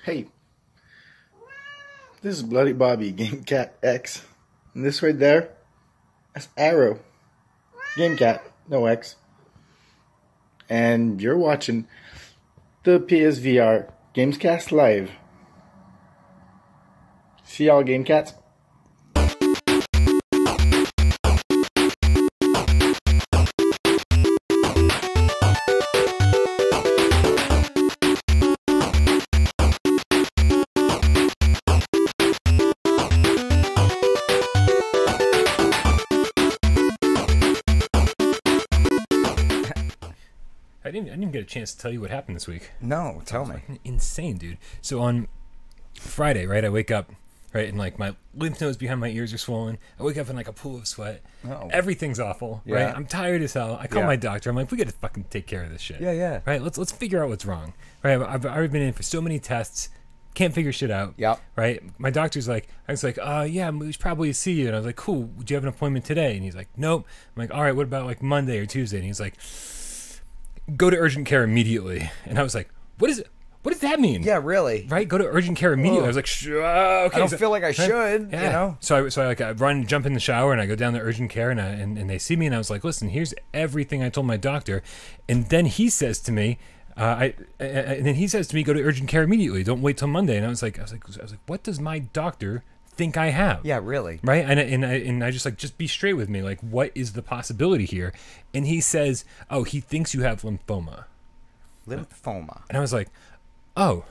Hey, this is Bloody Bobby, Game Cat X. And this right there, that's Arrow, Game Cat, no X. And you're watching the PSVR Gamescast Live. See y'all, Game Cats. I didn't even get a chance to tell you what happened this week. No, tell me. Fucking insane, dude. So on Friday, right, I wake up, right, and like my lymph nodes behind my ears are swollen. I wake up in like a pool of sweat. Oh. Everything's awful, right? I'm tired as hell. I call my doctor. I'm like, we got to fucking take care of this shit. Yeah. Right? Let's figure out what's wrong. Right? I've already been in for so many tests. Can't figure shit out. Yep. Right? My doctor's like, I was like, yeah, we should probably see you. And I was like, cool. Do you have an appointment today? And he's like, nope. I'm like, all right, what about like Monday or Tuesday? And he's like, go to urgent care immediately. And I was like, what does that mean? Yeah, really. Right? Go to urgent care immediately. I was like, okay. I don't feel like I should, Yeah. you know? So I run, jump in the shower, and I go down to urgent care, and they see me, and I was like, listen, here's everything I told my doctor. And then he says to me, go to urgent care immediately. Don't wait till Monday. And I was like, what does my doctor think I have? Yeah, really. Right? And I just be straight with me. Like, what is the possibility here? And he says, oh, he thinks you have lymphoma. Lymphoma. And I was like, oh,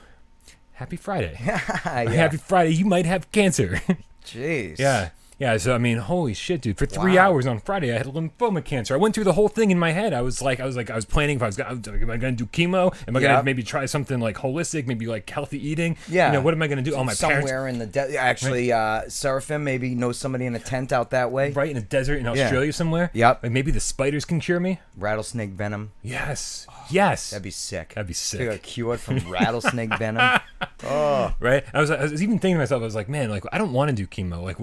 happy Friday. Yeah. Happy Friday. You might have cancer. Jeez. Yeah, so I mean, holy shit, dude! For 3 hours on Friday, I had lymphoma cancer. I went through the whole thing in my head. I was planning if am I going to do chemo? Am I going to maybe try something like holistic, maybe like healthy eating? Yeah. You know, what am I going to do? All my somewhere parents, in the actually, Seraphim maybe knows somebody in a tent out that way. right in a desert in Australia somewhere. Yep. Like maybe the spiders can cure me. Rattlesnake venom. Yes. That'd be sick. That'd be sick. You got cured from rattlesnake venom. Oh. Right. I was even thinking to myself, I was like, man, like I don't want to do chemo. Like,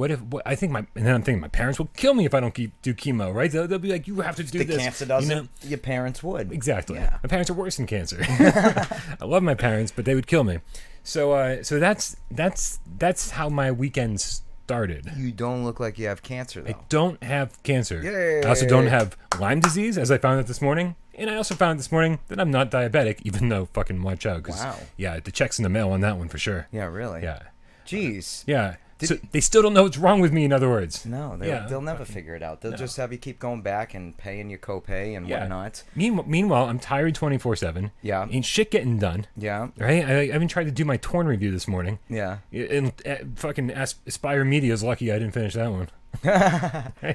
and then I'm thinking my parents will kill me if I don't do chemo. Right? They'll be like, you have to do this. The cancer doesn't. You know? Your parents would. Exactly. Yeah. My parents are worse than cancer. I love my parents, but they would kill me. So that's how my weekend started. You don't look like you have cancer, though. I don't have cancer. Yay. I also don't have Lyme disease, as I found out this morning. And I also found this morning that I'm not diabetic, even though fucking watch out. Wow. Yeah, the check's in the mail on that one for sure. Yeah, really? Yeah. Jeez. Yeah. So they still don't know what's wrong with me, in other words. No, they'll never figure it out. They'll just have you keep going back and paying your copay and whatnot. Meanwhile, I'm tired 24/7. Yeah. Ain't shit getting done. Yeah. Right? I even tried to do my torn review this morning. Yeah. And fucking Aspire Media is lucky I didn't finish that one.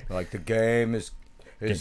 Like the game is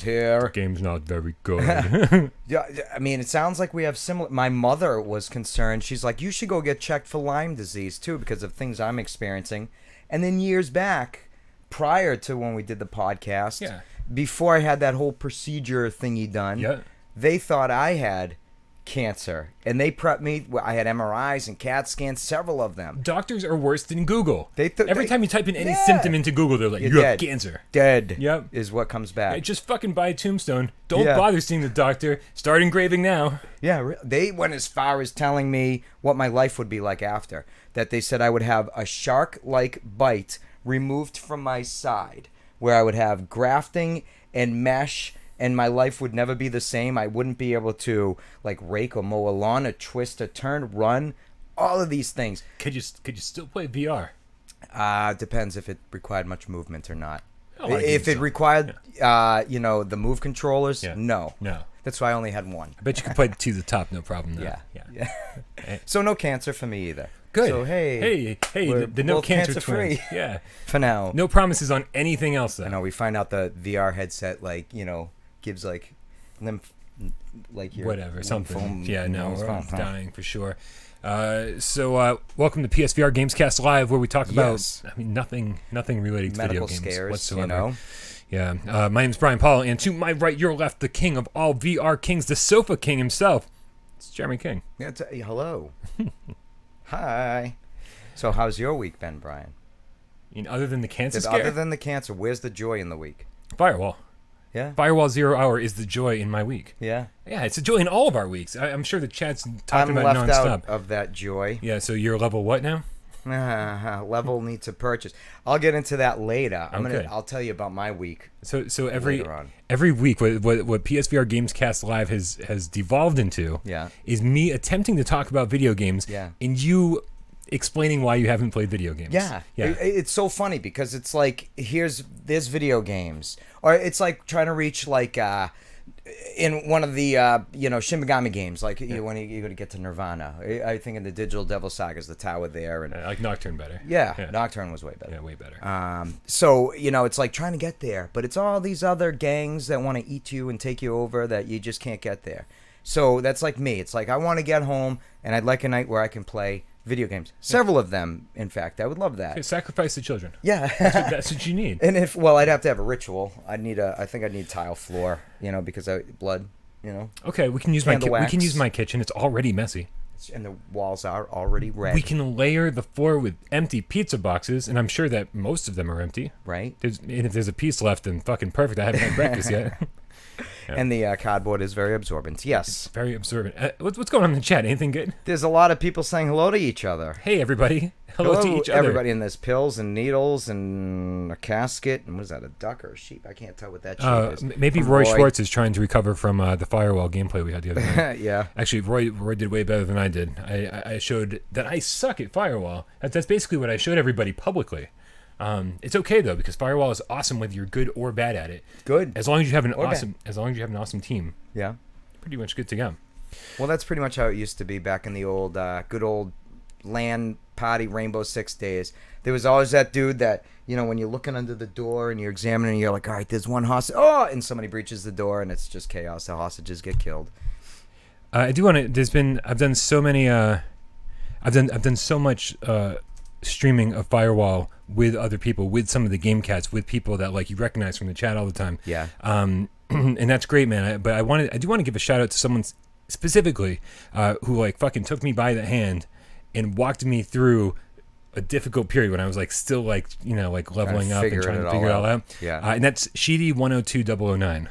here. The game's not very good. Yeah, I mean, it sounds like we have similar. My mother was concerned. She's like, you should go get checked for Lyme disease too because of things I'm experiencing. And then years back, prior to when we did the podcast, before I had that whole procedure thingy done, they thought I had cancer. And they prepped me. I had MRIs and CAT scans, several of them. Doctors are worse than Google. Every time you type in any symptom into Google, they're like, you have cancer. Dead. Yep. Is what comes back. Just fucking buy a tombstone. Don't bother seeing the doctor. Start engraving now. Yeah, they went as far as telling me what my life would be like after. That they said I would have a shark-like bite removed from my side, where I would have grafting and mesh, and my life would never be the same. I wouldn't be able to like rake or mow a lawn, or twist, or turn, run, all of these things. Could you still play VR? Depends if it required much movement or not. Oh, if it required, the move controllers, no. That's why I only had one. I bet you could play to the top, no problem. Though. Yeah. So no cancer for me either. Good. So hey, the no cancer twins. Free. Yeah. For now. No promises on anything else though. I know we find out the VR headset gives like lymph, like your whatever something. Yeah, no, we're all something. dying for sure. So welcome to PSVR Gamescast Live, where we talk about nothing related to medical video games scares, whatsoever. Yeah. My name is Brian Paul, and to my right, your left, the king of all VR kings, the sofa king himself. It's Jeremy King. Yeah, hello. Hi. So how's your week been, Brian? Other than the cancer scare? Other than the cancer, where's the joy in the week? Firewall. Yeah. Firewall 0 Hour is the joy in my week. Yeah. Yeah, it's a joy in all of our weeks. I'm sure the chat's talking I'm about it left nonstop. out of that joy. Yeah, so you're level what now? Level need to purchase. I'll get into that later. Okay. I'll tell you about my week. So Later on. every week, what PSVR Gamescast Live has devolved into is me attempting to talk about video games and you explaining why you haven't played video games. Yeah. It's so funny because it's like there's video games, or it's like trying to reach like in one of the Shin Megami games, like when you're gonna get to Nirvana. I think in the Digital Devil Sagas, the tower there, and I like Nocturne better. Yeah, Nocturne was way better. Yeah, way better. So it's like trying to get there, but it's all these other gangs that want to eat you and take you over that you just can't get there. So that's like me. It's like I want to get home, and I'd like a night where I can play video games. Several of them, in fact. I would love that. Okay, sacrifice the children. Yeah. That's what you need. And I'd have to have a ritual. I think I'd need tile floor, because blood, Okay, we can use my kitchen. It's already messy. And the walls are already red. We can layer the floor with empty pizza boxes, and I'm sure that most of them are empty. Right. And if there's a piece left, then fucking perfect. I haven't had breakfast yet. Yeah. And the cardboard is very absorbent. Yes. It's very absorbent. What's going on in the chat? Anything good? There's a lot of people saying hello to each other. Hey, everybody. Hello to each other. Everybody. And there's pills and needles and a casket. And what is that, a duck or a sheep? I can't tell what that sheep is. Maybe Roy Schwartz is trying to recover from the Firewall gameplay we had the other night. Yeah. Actually, Roy did way better than I did. I showed that I suck at Firewall. That's basically what I showed everybody publicly. It's okay though, because Firewall is awesome whether you're good or bad at it. Good. As long as you have an awesome team. Yeah. Pretty much good to go. Well, that's pretty much how it used to be back in the old good old LAN party Rainbow Six days. There was always that dude that, when you're looking under the door and you're examining, you're like, all right, there's one hostage. Oh, and somebody breaches the door and it's just chaos. The hostages get killed. I do want to. I've done so many. I've done so much streaming of Firewall with other people, with some of the game cats, with people that like you recognize from the chat all the time. Yeah. And that's great, man. But I do want to give a shout out to someone specifically who like fucking took me by the hand and walked me through a difficult period when I was like still like like leveling up and trying to figure it all out. Yeah. And that's Sheedy 102009.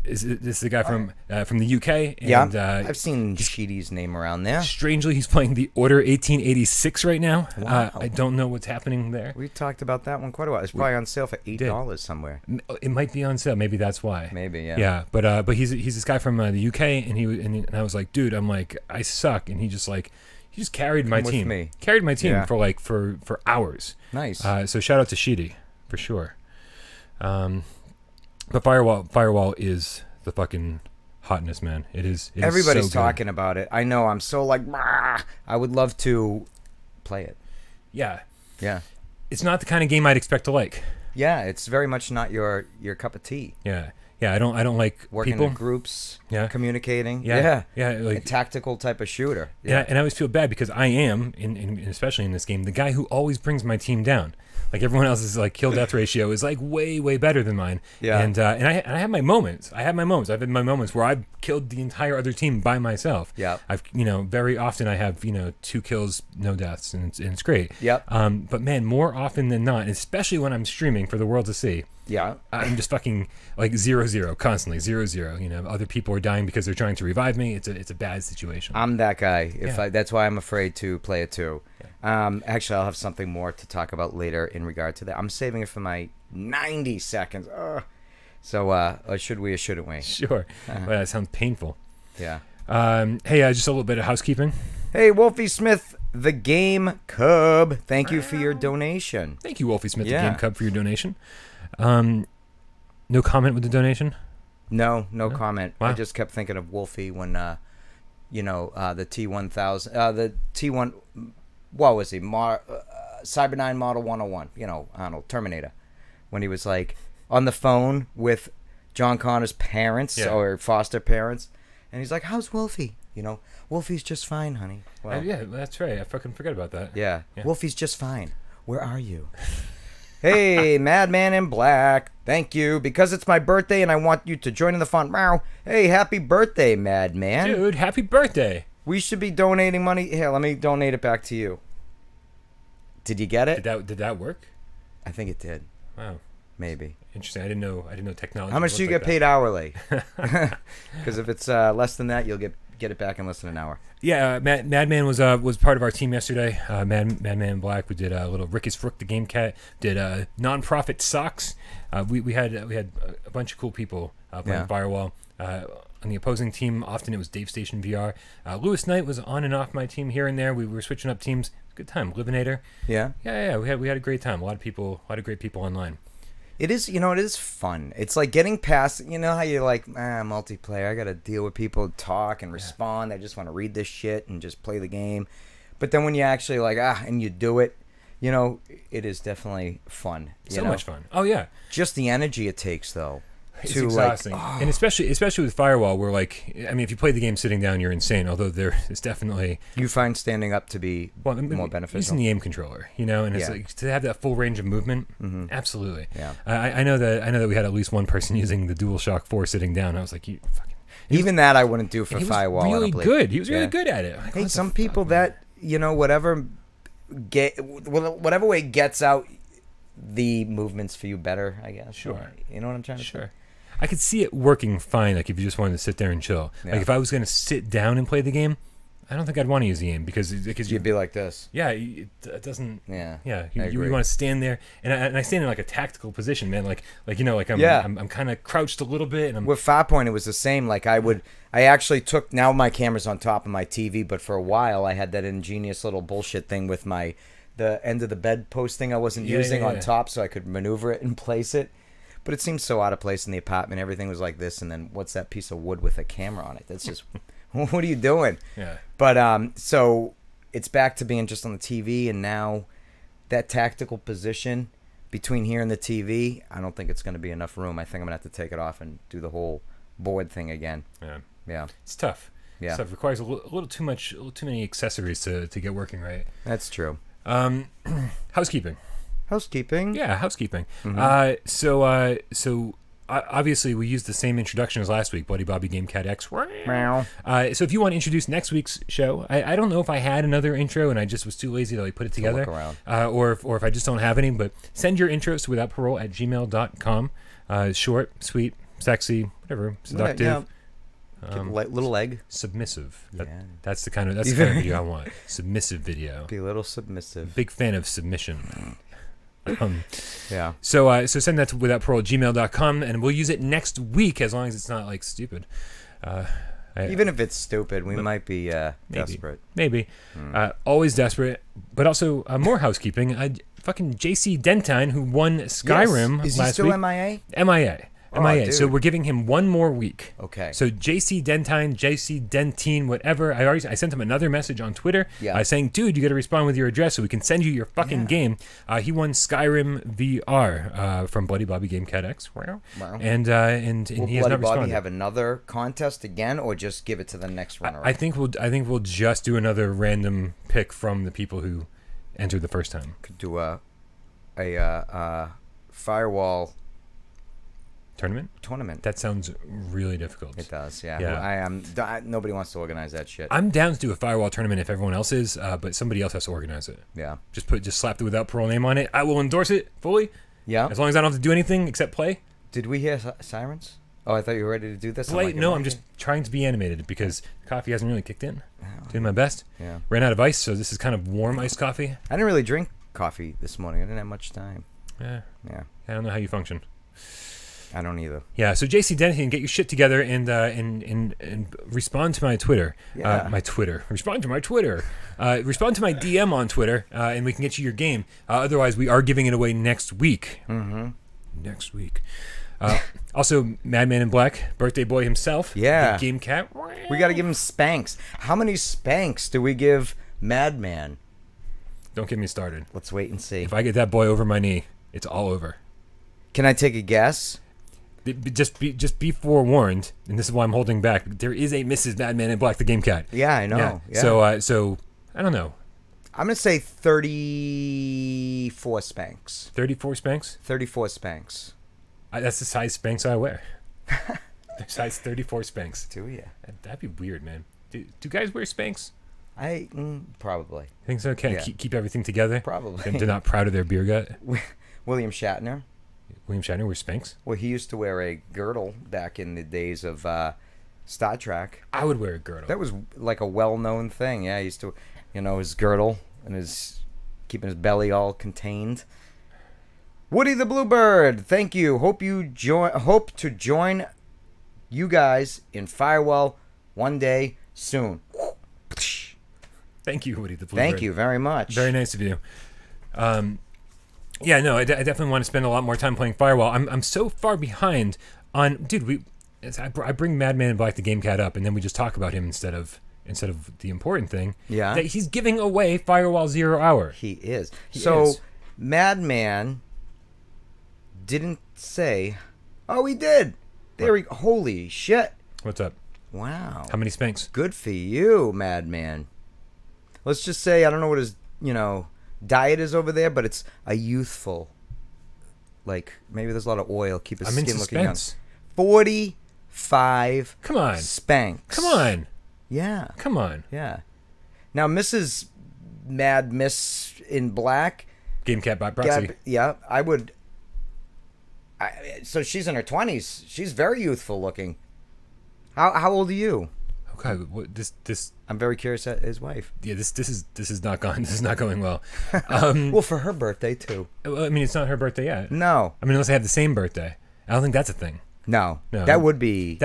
This is the guy from the UK. And, I've seen Sheedy's name around there. Strangely, he's playing the Order 1886 right now. Wow. I don't know what's happening there. We taled about that one quite a while. It's probably on sale for $8 somewhere. It might be on sale. Maybe that's why. Maybe, yeah. Yeah, but he's this guy from the UK, and I was like, dude, I'm like, I suck, and he just carried my team. Carried my team for hours. Nice. So shout out to Sheedy for sure. But Firewall is the fucking hotness, man. It is. Everybody's so talking about it. I know. I'm so like, I would love to play it. Yeah. Yeah. It's not the kind of game I'd expect to like. Yeah, it's very much not your cup of tea. Yeah. Yeah, I don't like working people. in groups, like a tactical type of shooter. Yeah, and I always feel bad because I am, especially in this game, the guy who always brings my team down. Like everyone else's like kill death ratio is like way better than mine. Yeah, and I have my moments. I've had my moments where I've killed the entire other team by myself. Yeah, I've very often I have 2 kills, no deaths, and it's great. Yep. But man, more often than not, especially when I'm streaming for the world to see. Yeah, I'm just fucking like 0-0 constantly 0-0. Other people are dying because they're trying to revive me. It's a bad situation. I'm that guy. That's why I'm afraid to play it too. Yeah. Actually, I'll have something more to talk about later in regard to that. I'm saving it for my 90 seconds. So, should we or shouldn't we? Sure. Well, that sounds painful. Yeah. Hey, just a little bit of housekeeping. Hey, Wolfie Smith, the Game Cub. Thank you for your donation. Thank you, Wolfie Smith, the Game Cub, for your donation. No comment with the donation? No comment. Wow. I just kept thinking of Wolfie when, the T-1000, the T1, what was he? Cyber 9 Model 101, Arnold, Terminator. When he was like on the phone with John Connor's parents or foster parents. And he's like, how's Wolfie? Wolfie's just fine, honey. Well, yeah, that's right. I fucking forgot about that. Yeah. Wolfie's just fine. Where are you? Hey, Madman in Black. Thank you. Because it's my birthday and I want you to join in the fun. Wow. Hey, happy birthday, Madman. Dude, happy birthday. We should be donating money. Here, let me donate it back to you. Did you get it? Did that work? I think it did. Wow. Maybe. Interesting. I didn't know technology. How much do you looked get like paid hourly? Because if it's less than that, you'll get it back in less than an hour. Yeah, Madman was part of our team yesterday. Madman in Black. We did a little Ricky's Frook, the Game Cat. Did non-profit socks. We had a bunch of cool people playing Firewall. On the opposing team, often it was Dave Station VR. Lewis Knight was on and off my team here and there. We were switching up teams. Good time. Livinator. Yeah. Yeah. We had a great time. A lot of great people online. It is, it is fun. It's like getting past, how you're like, multiplayer, I got to deal with people, talk and respond. I just want to read this shit and just play the game. But then when you actually like, and you do it, it is definitely fun. So much fun. Oh, yeah. Just the energy it takes, though. It's exhausting. And especially with Firewall, where if you play the game sitting down, you're insane. Although there is definitely you find standing up to be more beneficial. Using the aim controller, and it's like to have that full range of movement. Mm-hmm. Absolutely. Yeah. I know that we had at least one person using the DualShock 4 sitting down. I was like, you fucking. Even that I wouldn't do for Firewall. He was really good. He was really good at it. Like, hey, some people that whatever way it gets out the movements for you better, I guess. Sure. You know what I'm trying to say? I could see it working fine, like if you just wanted to sit there and chill. Yeah. Like if I was going to sit down and play the game, I don't think I'd want to use the aim because you'd be like this. Yeah, it doesn't. Yeah. Yeah, you want to stand there, and I stand in like a tactical position, man. Like I'm kind of crouched a little bit, and with Farpoint it was the same. Like I actually took, now my camera's on top of my TV, but for a while I had that ingenious little bullshit thing with the end of the bed post thing I wasn't using on top, so I could maneuver it and place it. But it seems so out of place in the apartment. Everything was like this, and then what's that piece of wood with a camera on it? That's just, what are you doing? Yeah. But so it's back to being just on the TV, and now that tactical position between here and the TV, I don't think it's going to be enough room. I think I'm going to have to take it off and do the whole board thing again. Yeah. Yeah. It's tough. Yeah. Stuff requires a little too many accessories to get working right. That's true. Housekeeping. Yeah, housekeeping. Mm-hmm. So obviously we used the same introduction as last week, Bloody Bobby Game Cat X. Meow. So if you want to introduce next week's show, I don't know if I had another intro and I just was too lazy to put it together, or if I just don't have any. But send your intros to withoutparole@gmail.com. Short, sweet, sexy, whatever, seductive. Yeah. Little egg. Submissive. That's the kind of video I want. Submissive video. Be a little submissive. Big fan of submission. Yeah. So send that to withoutparole@gmail.com, and we'll use it next week as long as it's not stupid. Even if it's stupid, we might be desperate. Maybe. Always desperate, but also more housekeeping. Fucking JC Dentine, who won Skyrim last week. Is he still MIA? MIA. Dude. So we're giving him one more week. Okay. So JC Dentine, JC Dentine, whatever. I sent him another message on Twitter saying, dude, you got to respond with your address so we can send you your fucking game. He won Skyrim VR from Bloody Bobby Game Cat X. Wow. And he has Bloody not responded. Bobby have another contest again, or just give it to the next runner? I think we'll just do another random pick from the people who entered the first time. Could do a Firewall tournament. That sounds really difficult. It does, yeah. Nobody wants to organize that shit. I'm down to do a Firewall tournament if everyone else is, but somebody else has to organize it. Yeah. Just slap the Without Parole name on it. I will endorse it fully. Yeah. As long as I don't have to do anything except play. Did we hear sirens? Oh, I thought you were ready to do this. No, I'm just trying to be animated because coffee hasn't really kicked in. Doing my best. Yeah. Ran out of ice, so this is kind of warm iced coffee. I didn't really drink coffee this morning. I didn't have much time. Yeah. Yeah. I don't know how you function. I don't either. Yeah, so JC Denton, get your shit together and respond to my Twitter. My Twitter. Respond to my Twitter. Respond to my DM on Twitter, and we can get you your game. Otherwise, we are giving it away next week. Mm-hmm. Next week. Also, Madman in Black, birthday boy himself. Yeah. The Game Cat. We got to give him spanks. How many spanks do we give Madman? Don't get me started. Let's wait and see. If I get that boy over my knee, it's all over. Can I take a guess? Just be forewarned, and this is why I'm holding back. There is a Mrs. Madman in Black, the Game Cat. Yeah, I know. Yeah. So I don't know. I'm gonna say 34 spanks. 34 spanks. 34 spanks. That's the size spanks I wear. Size 34 spanks. Do you? That'd be weird, man. Do guys wear spanks? Probably. Think so? Keep everything together. Probably. They're not proud of their beer gut. William Shatner. William Shatner wears Spanx? Well, he used to wear a girdle back in the days of Star Trek. I would wear a girdle. That was like a well-known thing. Yeah, he used to, his girdle and keeping his belly all contained. Woody the Bluebird, thank you. Hope to join you guys in Firewall one day soon. Thank you, Woody the Bluebird. Thank you very much. Very nice of you. Yeah, no, I definitely want to spend a lot more time playing Firewall. I'm so far behind on, dude. I bring Madman in Black the Game Cat up, and then we just talk about him instead of the important thing. Yeah, that he's giving away Firewall 0 Hour. He is. He so is. Madman didn't say. Oh, he did. There we go. Holy shit! What's up? Wow. How many Spanx? Good for you, Madman. Let's just say I don't know what his diet is over there, but it's a youthful. Like maybe there's a lot of oil. Keep his I'm in skin looking young. suspense. 45. Come on. Spanx. Come on. Yeah. Come on. Yeah. Now, Mrs. Mad Miss in Black. Game Cat by proxy. Yeah, I would. So she's in her 20s. She's very youthful looking. How old are you? Okay, what this? I'm very curious at his wife. Yeah, this is not going. This is not going well. Well, for her birthday too. Well, I mean, it's not her birthday yet. No. I mean, unless they have the same birthday. I don't think that's a thing. No. No. That would be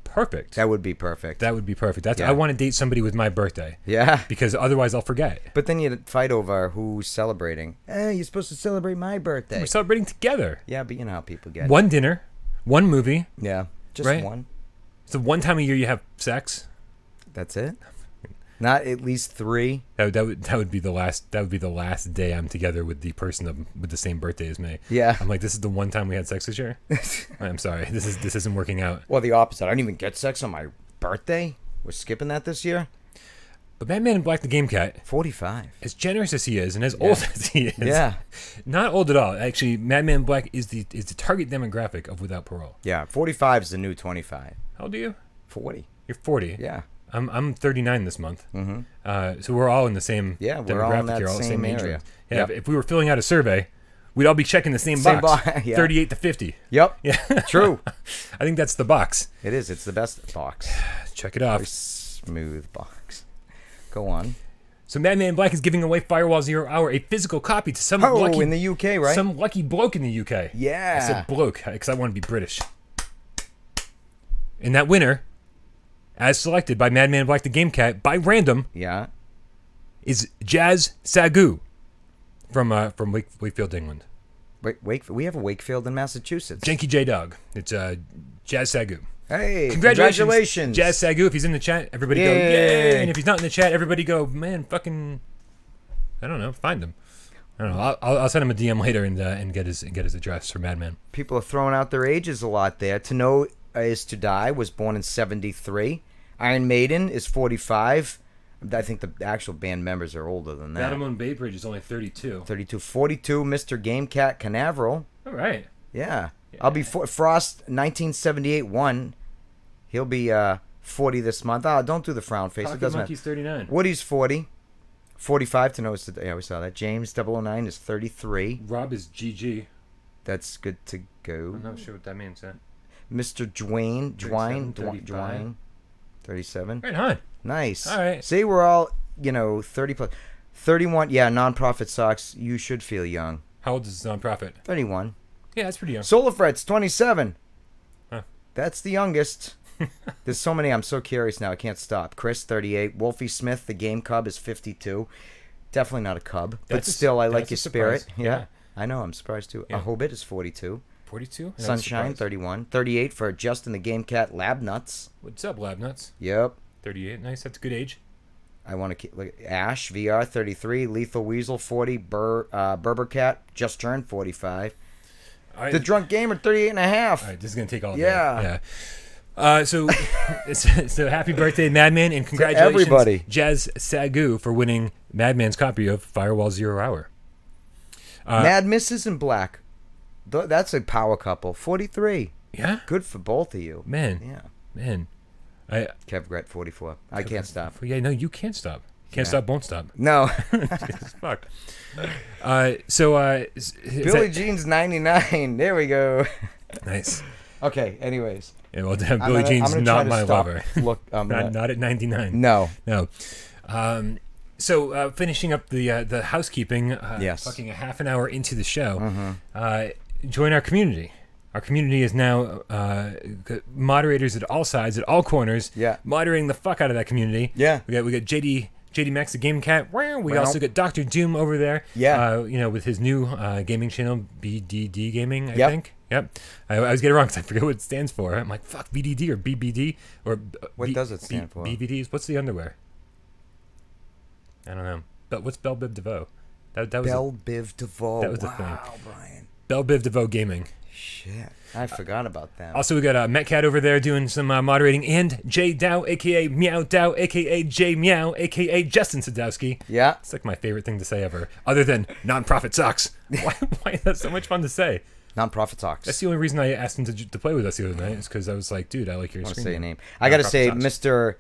perfect. That would be perfect. That would be perfect. That's Yeah. I want to date somebody with my birthday. Yeah. Because otherwise I'll forget. But then you'd fight over who's celebrating. You're supposed to celebrate my birthday. We're celebrating together. Yeah, but you know how people get. One dinner, one movie. Yeah. Just Right? one. So one time a year you have sex. That's it. Not at least 3. That would be the last. That would be the last day I'm together with the person with the same birthday as me. Yeah. I'm like, this is the one time we had sex this year. I'm sorry. This isn't working out. Well, the opposite. I didn't even get sex on my birthday. We're skipping that this year. But Madman in Black the Game Cat, 45. as generous as he is and as old as he is, Yeah. not old at all. Actually, Madman in Black is the target demographic of Without Parole. Yeah. 45 is the new 25. How old are you? 40. You're 40. Yeah. I'm 39 this month. Mm-hmm. So we're all in the same Yeah, demographic we're all in that here, all the same same age area. range. Yeah, Yep. if we were filling out a survey, we'd all be checking the same Same box. yeah. 38 to 50. Yep. Yeah. True. I think that's the box. It is. It's the best box. Check it off. Very smooth box. Go on. So Madman in Black is giving away Firewall 0 Hour, a physical copy to some lucky in the UK, right? some lucky bloke in the UK. Yeah. I said bloke because I want to be British. And that winner, as selected by Madman in Black the Game Cat by random, Yeah. is Jazz Sagu from Wakefield, England. We have a Wakefield in Massachusetts. Janky J Dog. It's Jazz Sagu. Hey, Congratulations, Jazz Sagu. If he's in the chat, everybody go Yay. yay! And if he's not in the chat, everybody go man, fucking. I don't know. Find him. I don't know. I'll send him a DM later and get his address for Madman. People are throwing out their ages a lot there. To Know Is to Die was born in 73. Iron Maiden is 45. I think the actual band members are older than that. Adam on Bay Bridge is only 32. 32. 42, Mr. Gamecat Canaveral. All right. Yeah. I'll be Frost 1978 1. He'll be 40 this month. Oh, don't do the frown face. Pocket It doesn't Monkey's 39. Woody's 40. 45 To Know Is to Die. Yeah, we saw that. James 009 is 33. Rob is GG. That's good to go. I'm not sure what that means. Mr. Dwayne 35. 37. Right on. Nice. All right. See, we're all 30 plus. 31. Yeah, nonprofit socks. You should feel young. How old is this nonprofit? 31. Yeah, that's pretty young. Solar Frets 27. Huh. That's the youngest. There's so many. I'm so curious now. I can't stop. Chris 38. Wolfie Smith, the game cub, is 52. Definitely not a cub, but still, I like your spirit. Yeah. I know. I'm surprised too. Yeah. A Hobbit is 42. 42. Sunshine 31. 38 for Justin the Game Cat Lab Nuts. What's up, Lab Nuts? Yep. 38. Nice. That's a good age. I want to keep look. Ash VR 33. Lethal Weasel 40. Berber Cat just turned 45. All right. The Drunk Gamer 38 and a half. All right, this is gonna take all day. Yeah. So happy birthday, Madman, and congratulations, everybody. Jazz Sagu, for winning Madman's copy of Firewall 0 Hour. Mad Misses in Black. That's a power couple. 43. Yeah, Good for both of you. man. Yeah. Man. I Kev Gret 44. I can't stop. Yeah, no, you can't stop. Can't stop, won't stop. No. Fuck. Billie Jean's 99. There we go. Nice. Okay, anyways. Yeah, well, Billie Jean's not my lover. Look, not at 99. No. So finishing up the housekeeping, yes. fucking a half an hour into the show, join our community. Our community is now moderators at all sides, at all corners, moderating the fuck out of that community. Yeah. We got JD Max the Game Cat. We also got Dr. Doom over there. Yeah. With his new gaming channel, BDD Gaming, I think. Yep. I always get it wrong because I forget what it stands for. I'm like, fuck, BDD or BBD or what does it stand for? BVDs. What's the underwear? I don't know. But what's Bell Biv DeVoe? That was Bell Biv DeVoe. That was the thing. Wow, Brian. Bell Biv DeVoe Gaming. Shit, I forgot about that. Also, we got Metcat over there doing some moderating, and Jay Dow, aka Meow Dow, aka Jay Meow, aka Justin Sadowski. Yeah, it's like my favorite thing to say ever, other than non-profit sucks. Why is that so much fun to say? Non-profit sucks. That's the only reason I asked him to play with us the other night. Is because I was like, dude, I like your screen. Say your name. I gotta say, Mr.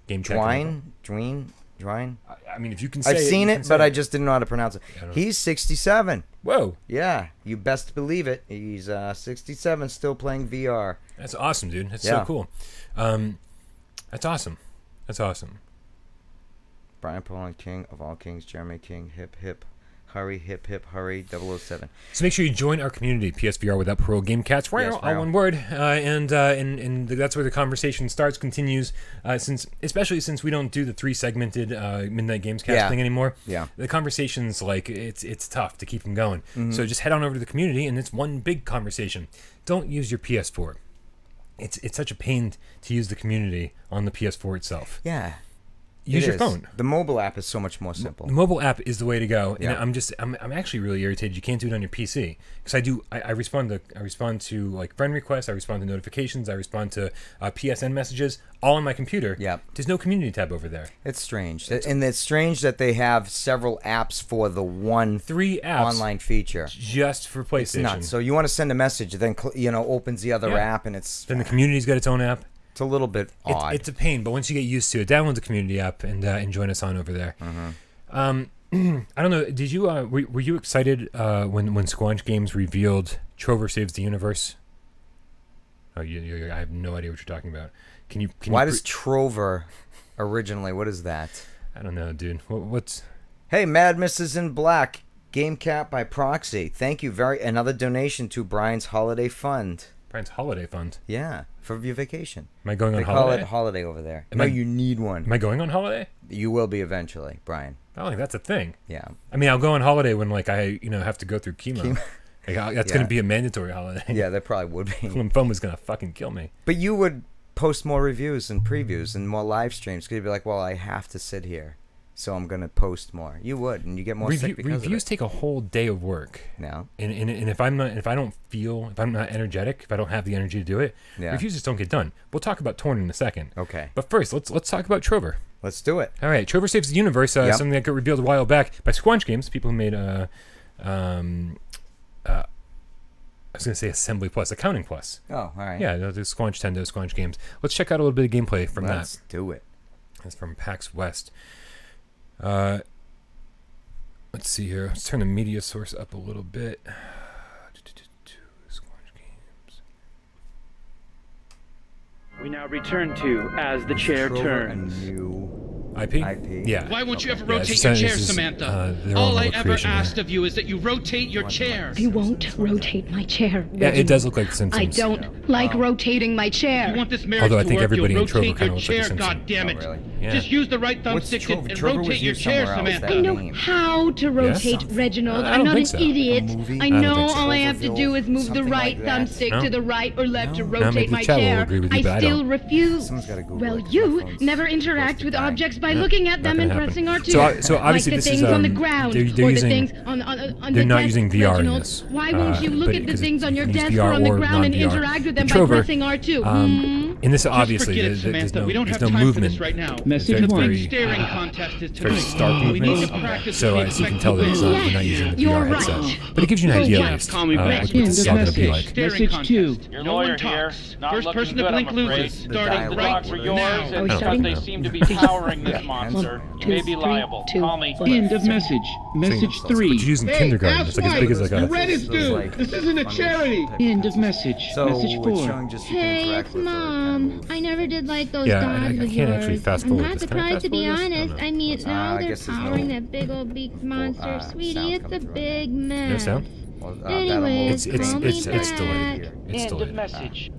Game Dwayne. I mean, if you can say I've seen it, but I just didn't know how to pronounce it. He's 67. Whoa. Yeah, you best believe it. He's 67, still playing VR. That's awesome, dude. That's so cool. That's awesome. That's awesome. Brian Poland, King of all kings, Jeremy King, hip hip. Hurry, hip, hip, hurry, 007. So make sure you join our community, PSVR without Parole Game Cats, all one word, and that's where the conversation starts, continues, especially since we don't do the 3-segmented Midnight Gamescast thing anymore. Yeah, the conversation's like it's tough to keep them going. So just head on over to the community, and it's one big conversation. Don't use your PS4. It's such a pain to use the community on the PS4 itself. Yeah. Use your phone. The mobile app is so much more simple. The mobile app is the way to go. And I'm actually really irritated you can't do it on your PC, because I respond to like friend requests, I respond to notifications, I respond to PSN messages all on my computer. Yeah. There's no community tab over there. It's strange. And it's strange that they have several apps for the 3 apps online feature just for PlayStation. It's nuts. So you want to send a message, then opens the other app, and it's then the community's got its own app. It's a little bit odd. It's a pain, but once you get used to it, download the community app and join us on over there. I don't know. Did you were you excited when Squanch Games revealed Trover Saves the Universe? Oh, I have no idea what you're talking about. Why does Trover originally? What is that? I don't know, dude. What's? Hey, Mad Mrs. in Black, Game Cat by proxy. Thank you another donation to Brian's Holiday Fund. Brian's Holiday Fund. Yeah, for your vacation. Am I going on holiday? They call it holiday over there. You need one. Am I going on holiday? You will be eventually, Brian. Oh, like that's a thing. Yeah. I mean, I'll go on holiday when like I have to go through chemo. That's going to be a mandatory holiday. Yeah, that probably would be. Lymphoma's going to fucking kill me. But you would post more reviews and previews and more live streams, because you'd be like, well, I have to sit here, so I'm going to post more. You would, and you get more sick because reviews take a whole day of work. Yeah. And if I'm not energetic, if I don't have the energy to do it, reviews just don't get done. We'll talk about Torn in a second. Okay. But first, let's talk about Trover. Let's do it. All right, Trover Saves the Universe, something that got revealed a while back by Squanch Games, people who made I was going to say Assembly Plus, Accounting Plus. Oh, all right. Yeah, the Squanch Tendo, Squanch Games. Let's check out a little bit of gameplay from that. Let's do it. It's from PAX West. Let's see here. Let's turn the media source up a little bit. Squanch Games. We now return to As the Chair Turns. IP? Yeah. Why won't you ever rotate your chair, Samantha? All I ever asked of you is that you rotate your chair. I won't rotate my chair. Yeah, it does look like The Simpsons. I don't like rotating my chair. You want this marriage Although I to think work, everybody you'll in Trover rotate kind your of looks like chair, The Simpsons. God damn it. Oh, really? Yeah. Just use the right thumbstick and rotate your chair, Samantha. I know how to rotate, Reginald. I'm not an idiot. I know all I have to do is move the right thumbstick to the right or left to rotate my chair. I still refuse. Well, you never interact with objects by looking at them and pressing R2. So obviously like the this things is on the ground they're or using, the things on they're the not desk, using VR Reginald. in this. Why won't you look at the things on your desk VR or on the or ground and non-VR. interact with them by Trover, pressing R2? In this, Just obviously, forget it, there's Samantha. no, We don't there's have no time movement. for this right now. Message It's one. very, Staring contest is very tonight. stark We need movements. to practice So with as you can tell that we're not using the You're VR headset. right. But it gives you an idea, at Yeah, least, call me back. what this is all going to be like. Staring Message contest. two. Your No lawyer one here. talks. Not First looking person good, to blink I'm afraid. loses. The Starting dialogue. right Dogs are yours, now. and Are we but starting? they seem to be powering this Yeah. monster. 1, May 2, be 3, liable. 2, Call me. 4. End of message. Message But three. you use in kindergarten. It's like as big as like You a... read this, dude. This isn't a charity. End of message. So Message it's 4. showing just you can Hey, interact it's with her, Mom. kind of I never did like those Yeah, dogs I of can't actually yours. fast I'm forward not this. Can I surprised, fast to be forward this? honest. Oh, no. I mean, I now they're guess there's no- powering that big old beaked monster. Sweetie, sound it's a coming through. big No mess. sound? Well, Anyways, It's call me delayed. back. It's End of delayed. message.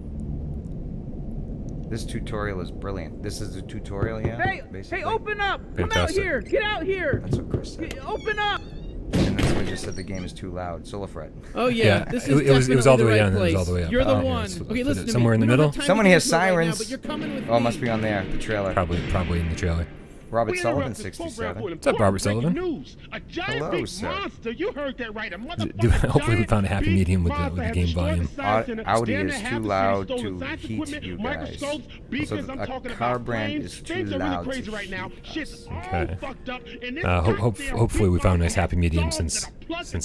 This tutorial is brilliant. This is a tutorial, yeah? Basically. Hey, open up! Come out Fantastic. here! Get out here! That's what Chris said. Open up! And that's what just said the game is too loud. Solifred. Oh Yeah, yeah, this is it was all the way down, definitely and it was all the way up. You're the Oh, one. it's- Okay, it's listen to somewhere me. in the We don't middle? have time Someone to hears get into it right now, sirens. but you're coming with Oh, it me. must be on there, the trailer. Probably in the trailer. Robert Sullivan, 67. What's up, Robert Sullivan? News. A giant Hello, big sir. monster. You heard that right. A Hopefully we found a happy medium with the game volume. Audi is too loud to heat you guys. Also, a car brand is too loud to right now. heat Shit's us. all Okay. fucked up, and this Hopefully we found a nice happy medium since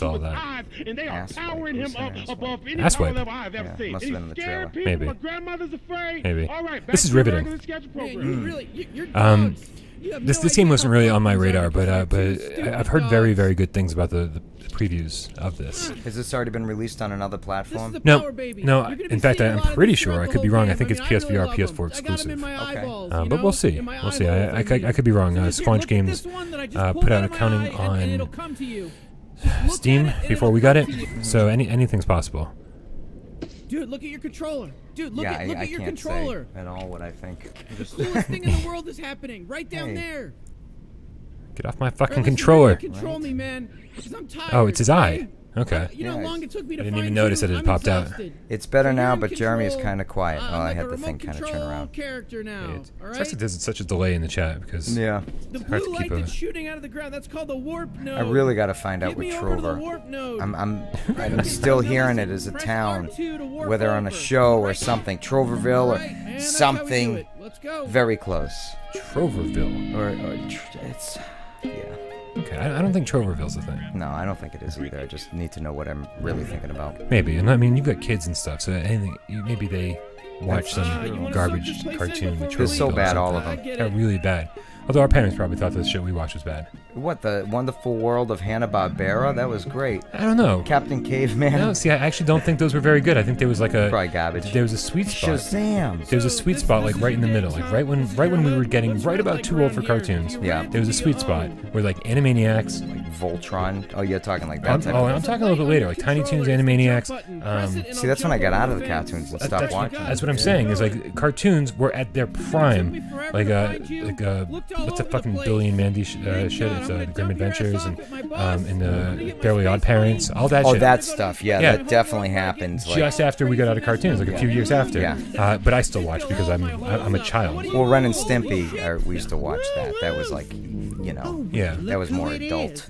all that. And they are Asswipe. powering him Who's up saying above any Asswipe? power level I've ever Yeah, seen. must And have been in the he's scaring trailer. people. Maybe. My grandmother's afraid. Maybe. All right, back This is to the riveting. regular schedule Man, program. you really, you're Um, dogs. You have This no game idea wasn't how really far on my things radar, are. but Stupid I've heard dogs. very good things about the previews of this. Has this already been released on another This is platform? the No, Power Baby. no. You're gonna be In fact, seeing a I'm lot of pretty this sure. throughout I the could be whole wrong. I game. think it's mean, I really PSVR, love PS4 them. I got them exclusive. in my Okay. eyeballs, But you we'll know, see. in my We'll see. eyeballs, I could be wrong. Here, Squanch look at Games this one that I just put pulled out of my accounting eye, and on it'll come to you. Just look Steam at it, and before it'll we got come it, to you. so anything's possible. Dude, look at your controller. Dude, look Yeah, at I your can't controller. say at all what I think. Just Coolest thing in the world is happening right down Hey. there. Get off my All right, fucking listen, controller. you Control me, man. 'Cause I'm tired. Oh, it's his okay? eye. Okay. You know how Yeah, long it took me to I didn't find even notice you? that it I'm popped out. exhausted. It's better So now, you're in but Jeremy is control. kind of quiet. I'm Oh, I like had a the thing remote kind of turn control around. character now. All It's right. there's such a delay in the chat because Yeah. The hard to blue keep light a- that's shooting out of the ground, that's called the warp node. I really got to find out Get with me over to the Trover. warp node. I'm still hearing it as a Press town, R2 to warp whether on a over. show or Right. something. Troverville All or right, and that's how we do something it. Let's go. very close. Troverville. Or it's, yeah. Okay, I don't think Troverville's a thing. No, I don't think it is either. I just need to know what I'm really thinking about. Maybe, and I mean you've got kids and stuff, so anything maybe they watch you some wanna garbage just play cartoon Sega with for They're a so Troverville or bad, all of something. them. They're really bad. Although our parents probably thought the shit we watched was bad. What, the Wonderful World of Hanna-Barbera? That was great. I don't know. Captain Caveman? No, see, I actually don't think those were very good. I think there was like a Probably garbage. there was a sweet spot. Shazam! There was a sweet spot like right in the middle, like right when we were getting right about too old for cartoons. Yeah. There was a sweet spot where like Animaniacs. Voltron? Oh, you're talking like that type I'm talking a little bit later, like Tiny Toons, Animaniacs. See, that's when I got out of the cartoons and stopped watching. That's what I'm saying. Is like cartoons were at their prime, like what's the fucking Billy and Mandy shit? It's the Grim Adventures and the Fairly Odd Parents, all that Oh, shit. that stuff. Yeah, Yeah. that definitely happens. Like, Just after we got out of cartoons, like a few years after. Yeah. But I still watch because I'm a child. well, Ren and Stimpy, we used to watch that. That was like, you know, Yeah. that was more adult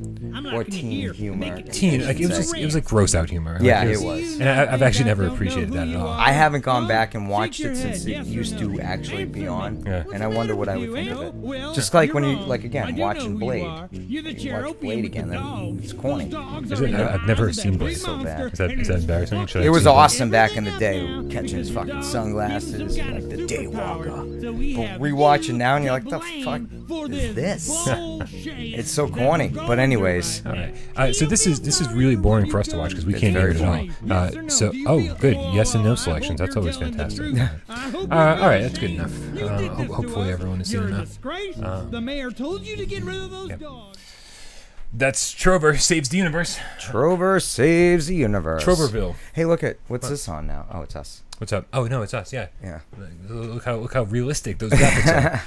or teen humor. Teen, like it was like gross out humor. Like, Yeah, it was. And I've actually never appreciated that at all. I haven't gone back and watched it since it used to actually be on, Yeah. and I wonder what I would think of it. Just like when you, like again, watching Blade. You watch Blade again, then it's corny. Is it? I've never seen Blade. It's so bad. Is that embarrassing? Should I It was see Blade? awesome back in the day, catching his fucking sunglasses, like the Daywalker. But rewatching now, and you're like, the fuck is this? It's so corny. But anyways, All right. So this is really boring for us to watch because we can't hear it at all. Oh, good. Yes and no selections. That's always fantastic. All right, that's good enough. Hopefully everyone has seen enough. The mayor told you to get rid of those Yep. dogs. That's Trover saves the universe. Trover saves the universe. Troverville. Hey, look at what's this on now? Oh, it's us. What's up? Oh no, it's us. Yeah. Yeah. Look how realistic those graphics are.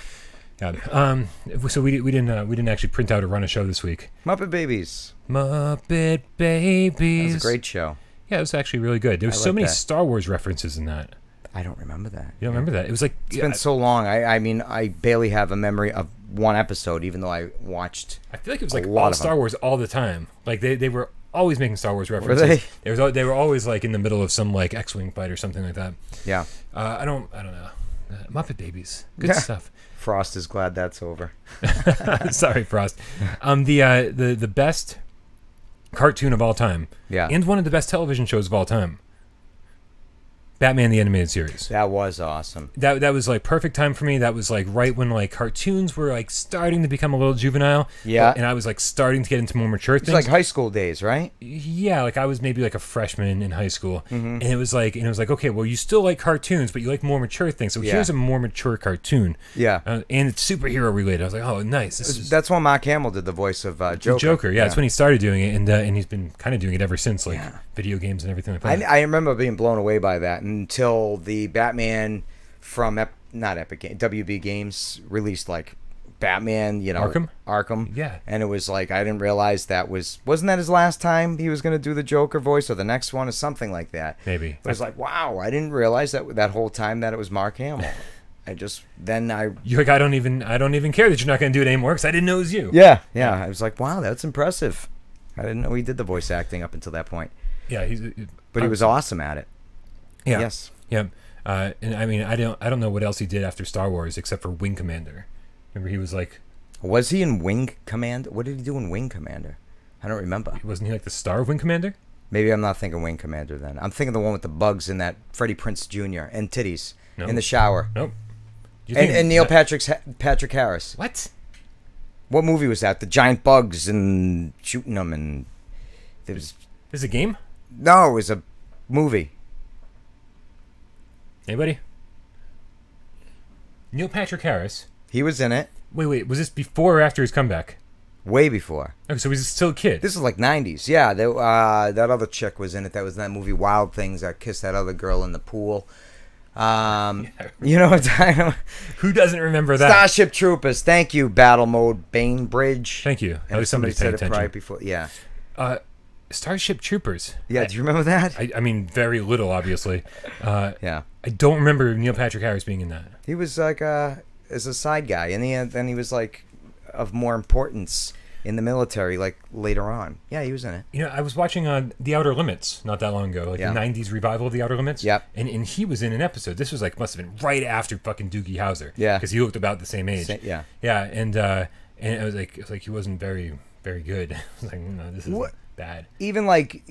God. So we didn't actually print out or run a show this week. Muppet Babies. Muppet Babies. That was a great show. Yeah, it was actually really good. There was so like many that. Star Wars references in that. I don't remember that. You don't remember that? It was like It's been so long. I mean, I barely have a memory of one episode, even though I watched. I feel like it was like lot all of Star them. Wars all the time. Like they were always making Star Wars references. they? They were always like in the middle of some like X-wing fight or something like that. Yeah. I don't know. Muppet Babies. Good stuff. Frost is glad that's over. Sorry, Frost. The best cartoon of all time. Yeah. And one of the best television shows of all time. Batman the Animated Series. That was awesome. That was like perfect time for me. That was like right when like cartoons were like starting to become a little juvenile. Yeah. And I was like starting to get into more mature things. It's like high school days, right? Yeah, like I was maybe like a freshman in high school. And it was like okay, well you still like cartoons, but you like more mature things. So here's a more mature cartoon. Yeah. And it's superhero related. I was like, oh nice. That's when Mark Hamill did the voice of Joker. Joker, yeah, that's when he started doing it, and he's been kind of doing it ever since, like video games and everything like that. I remember being blown away by that until the Batman from not Epic Games, WB Games released like Batman, Arkham. Yeah. And it was like I didn't realize wasn't that his last time he was going to do the Joker voice or the next one or something like that. Maybe. It was like, wow, I didn't realize that whole time that it was Mark Hamill. You're like, I don't even care that you're not going to do it anymore because I didn't know it was you. Yeah. I was like, wow, that's impressive. I didn't know he did the voice acting up until that point. Yeah, but he was awesome at it. Yeah. Yes. Yeah. And I mean, I don't know what else he did after Star Wars except for Wing Commander. Remember, he was like, was he in Wing Commander? What did he do in Wing Commander? I don't remember. Wasn't he like the star of Wing Commander? Maybe I'm not thinking Wing Commander then. I'm thinking the one with the bugs in that Freddie Prinze Jr. and titties in the shower. Nope. And Neil Patrick Harris. What? What movie was that? The giant bugs and shooting them and there was. Is it a game? No, it was a movie. Anybody? Neil Patrick Harris. He was in it. Wait. Was this before or after his comeback? Way before. Okay, so he's still a kid. This is like 90s. Yeah, that other chick was in it. That was in that movie Wild Things that kissed that other girl in the pool. You know what time? Who doesn't remember that? Starship Troopers. Thank you, Battle Mode Bainbridge. Thank you. And somebody said it right before. Yeah. Starship Troopers. Yeah, do you remember that? I mean, very little, obviously. Yeah. I don't remember Neil Patrick Harris being in that. He was like as a side guy, and then he was like of more importance in the military, like later on. Yeah, he was in it. You know, I was watching The Outer Limits not that long ago, like the 90s revival of The Outer Limits. Yep. And he was in an episode. This was like, must have been right after fucking Doogie Howser. Yeah. Because he looked about the same age. Yeah. Yeah, and it was like he wasn't very, very good. I was like, no, this is bad. Even like,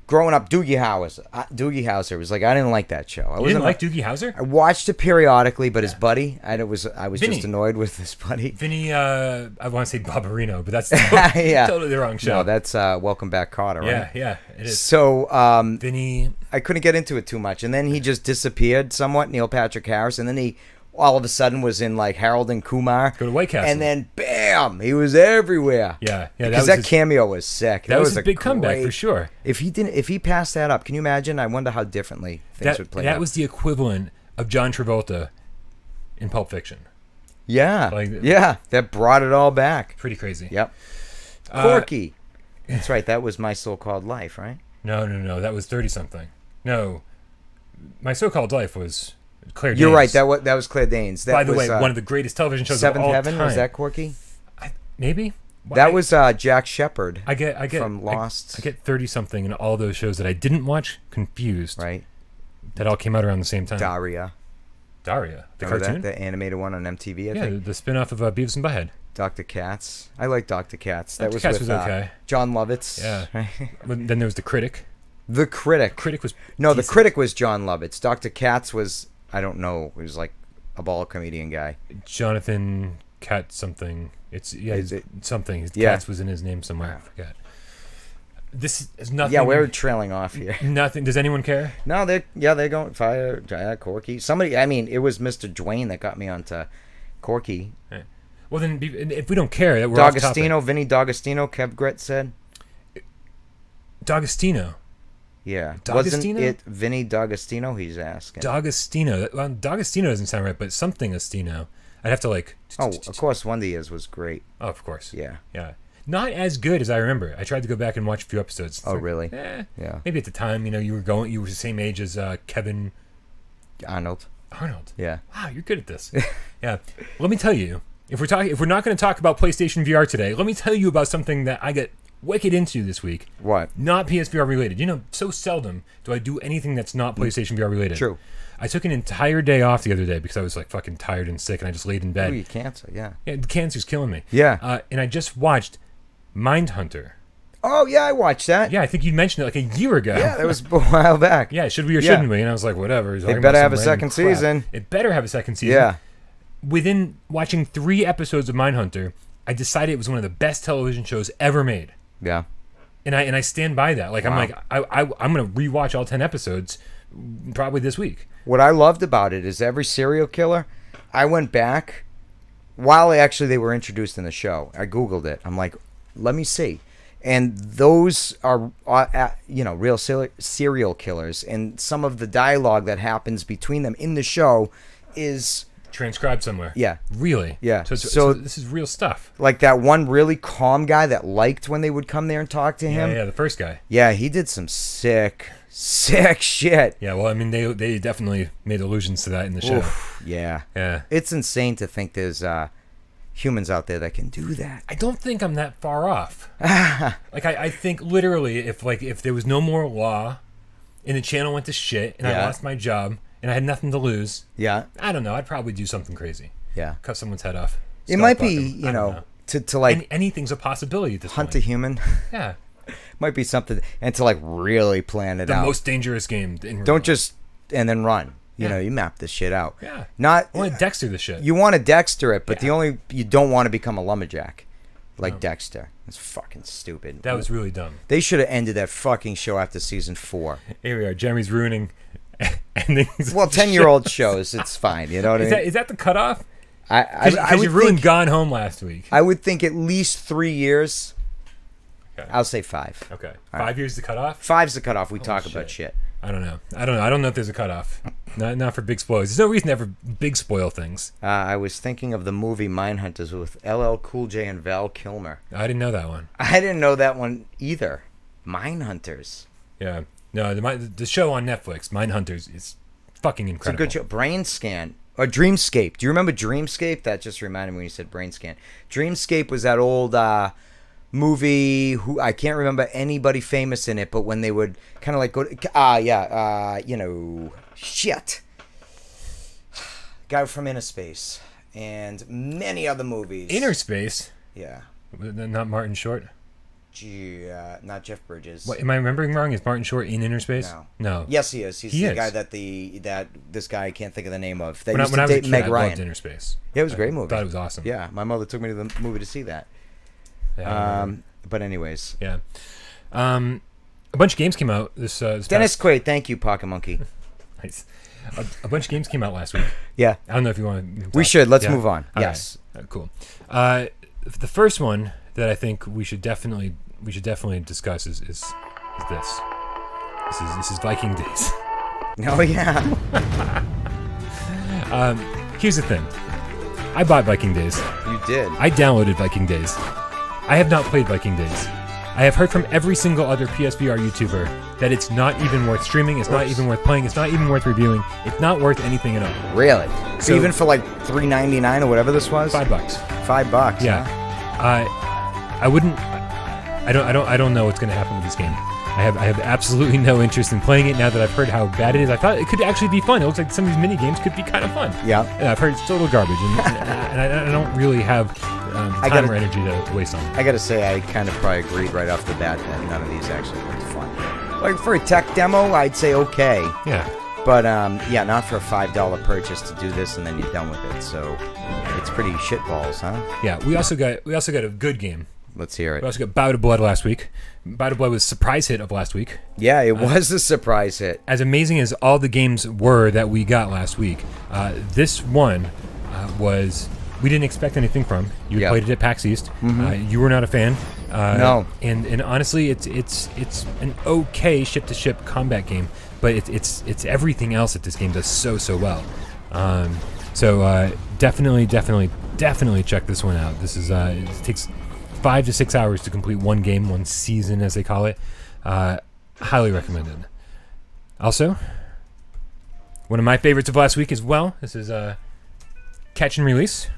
growing up, Doogie Howser was like, I didn't like that show. You didn't like Doogie Howser? I watched it periodically, but his buddy, I was Vinny. just annoyed with his buddy. Vinny, I want to say Barbarino, but that's totally the wrong show. No, that's Welcome Back, Kotter, right? Yeah, it is. So, Vinny, I couldn't get into it too much, and then he just disappeared somewhat, Neil Patrick Harris, and then he all of a sudden was in like Harold and Kumar. Go to White Castle. And then bam, he was everywhere. Yeah. Because that cameo was sick. That was a big comeback for sure. If he passed that up, can you imagine? I wonder how differently things would play out. That was the equivalent of John Travolta in Pulp Fiction. Yeah. That brought it all back. Pretty crazy. Yep. Corky. That's right. That was My So-Called Life, right? No. That was 30-something. No. My So-Called Life was Claire Danes. You're right. That was Claire Danes. By the way, one of the greatest television shows Seventh of all Heaven, time. Was that Corky? Maybe. That was Jack Shepard. I get from Lost. I get 30-something in all those shows that I didn't watch confused. Right. That all came out around the same time. Daria, the remember cartoon, the animated one on MTV. I think. The spin-off of Beavis and Butthead. Dr. Katz. I like Dr. Katz. That Dr. Katz was okay. John Lovitz. Yeah. Then there was the Critic. The Critic. Critic was the Critic was John Lovitz. Dr. Katz was, I don't know. He was like a ball comedian guy. Jonathan Katz something. Something. Katz was in his name somewhere. I forget. This is nothing. Yeah, we're trailing off here. Nothing. Does anyone care? No, they're going fire. Corky. Somebody. I mean, it was Mr. Dwayne that got me onto Corky. Right. Well, then, if we don't care, that we're D'Agostino, Vinny D'Agostino. Kev Gret said. D'Agostino. Yeah, D'Agostino? Wasn't it Vinny D'Agostino? He's asking. D'Agostino. Well, D'Agostino doesn't sound right, but something Agostino. I'd have to like. Oh, of course, One Diaz was great. Oh, of course. Yeah. Not as good as I remember. I tried to go back and watch a few episodes. Oh, really? Yeah. Maybe at the time, you were the same age as Kevin Arnold. Yeah. Wow, you're good at this. Yeah. Let me tell you, if we're not going to talk about PlayStation VR today, let me tell you about something that I get wicked into this week. What? Not PSVR related. You know, so seldom do I do anything that's not PlayStation VR related. True. I took an entire day off the other day because I was like fucking tired and sick, and I just laid in bed. Ooh, cancer, yeah. Yeah, the cancer's killing me. Yeah. And I just watched Mindhunter. Oh, yeah, I watched that. Yeah, I think you mentioned it like a year ago. Yeah, that was a while back. Yeah, should we or shouldn't we? And I was like, whatever. It better have a second season. It better have a second season. Yeah. Within watching 3 episodes of Mindhunter, I decided it was one of the best television shows ever made. Yeah. And I stand by that. Like, I'm like, I'm going to rewatch all 10 episodes probably this week. What I loved about it is every serial killer, I went back while they were introduced in the show. I Googled it. I'm like, let me see. And those are, real serial killers. And some of the dialogue that happens between them in the show is transcribed somewhere. Yeah. Really? Yeah. So this is real stuff. Like that one really calm guy that liked when they would come there and talk to him. Yeah, the first guy. Yeah, he did some sick shit. Yeah, well, I mean, they definitely made allusions to that in the show. Oof, yeah. Yeah. It's insane to think there's humans out there that can do that. I don't think I'm that far off. Like, I think literally if there was no more law and the channel went to shit and I lost my job and I had nothing to lose, I don't know, I'd probably do something crazy. Yeah. Cut someone's head off. It might be, to like... anything's a possibility at this point. Hunt a human. Yeah. Might be something, and to like really plan it out. The most dangerous game. Don't just, and then run. You know, you map this shit out. Yeah. Not. I want to Dexter the shit. You want to Dexter it, but you don't want to become a lumberjack. Like Dexter. It's fucking stupid. That was really dumb. They should have ended that fucking show after season 4. Here we are. Jeremy's ruining endings. Well, 10-year-old shows, it's fine. You know what I mean? Is that the cutoff? Because you ruined Gone Home last week. I would think at least 3 years. Okay. I'll say 5. Okay. 5 years the cutoff? 5's the cutoff. We talk about shit. I don't know. I don't know if there's a cutoff. Not for big spoilers. There's no reason to ever big spoil things. I was thinking of the movie Mindhunters with LL Cool J and Val Kilmer. I didn't know that one. I didn't know that one either. Mindhunters. Yeah. No, the show on Netflix, Mindhunters, is fucking incredible. It's a good show. Brain Scan. Or Dreamscape. Do you remember Dreamscape? That just reminded me when you said Brain Scan. Dreamscape was that old... movie who I can't remember anybody famous in it, but when they would kind of like go to, shit, guy from Inner Space and many other movies. Inner Space? Yeah. Not Martin Short? Not Jeff Bridges. What, am I remembering wrong? Is Martin Short in Inner Space? No. Yes, he is. He's the guy that this guy I can't think of the name of. That used to date Meg Ryan. I loved Inner Space. Yeah, it was a great movie. I thought it was awesome. Yeah, my mother took me to the movie to see that. But anyways, yeah, a bunch of games came out this Dennis Quaid, thank you, Pocket Monkey. Nice. A bunch of games came out last week. Yeah, I don't know if you want to. We should. Let's move on. All yes, right. Cool. The first one that I think we should definitely discuss is this. This is Viking Days. Oh yeah. Here's the thing. I bought Viking Days. You did. I downloaded Viking Days. I have not played Viking Days. I have heard from every single other PSVR YouTuber that it's not even worth streaming, it's not even worth playing, it's not even worth reviewing, it's not worth anything at all. Really? So even for like $3.99 or whatever this was? $5. $5. Yeah. Huh? I wouldn't. I don't know what's going to happen with this game. I have absolutely no interest in playing it now that I've heard how bad it is. I thought it could actually be fun. It looks like some of these mini games could be kind of fun. Yeah. And I've heard it's total garbage, and I don't really have time or energy to waste on it. I gotta say, I kind of probably agreed right off the bat that none of these actually looked fun. Like for a tech demo, I'd say okay. Yeah. But not for a $5 purchase to do this and then you're done with it. So it's pretty shitballs, huh? Yeah. We also got a good game. Let's hear it. We also got Bout of Blood last week. Bout of Blood was a surprise hit of last week. Yeah, it was a surprise hit. As amazing as all the games were that we got last week, this one was we didn't expect anything from. You played it at PAX East. Mm-hmm. You were not a fan. No. And honestly, it's an okay ship-to-ship combat game, but it's everything else that this game does so well. So definitely check this one out. This is it takes 5 to 6 hours to complete one game, one season as they call it. Highly recommended. Also, one of my favorites of last week as well. This is Catch and Release.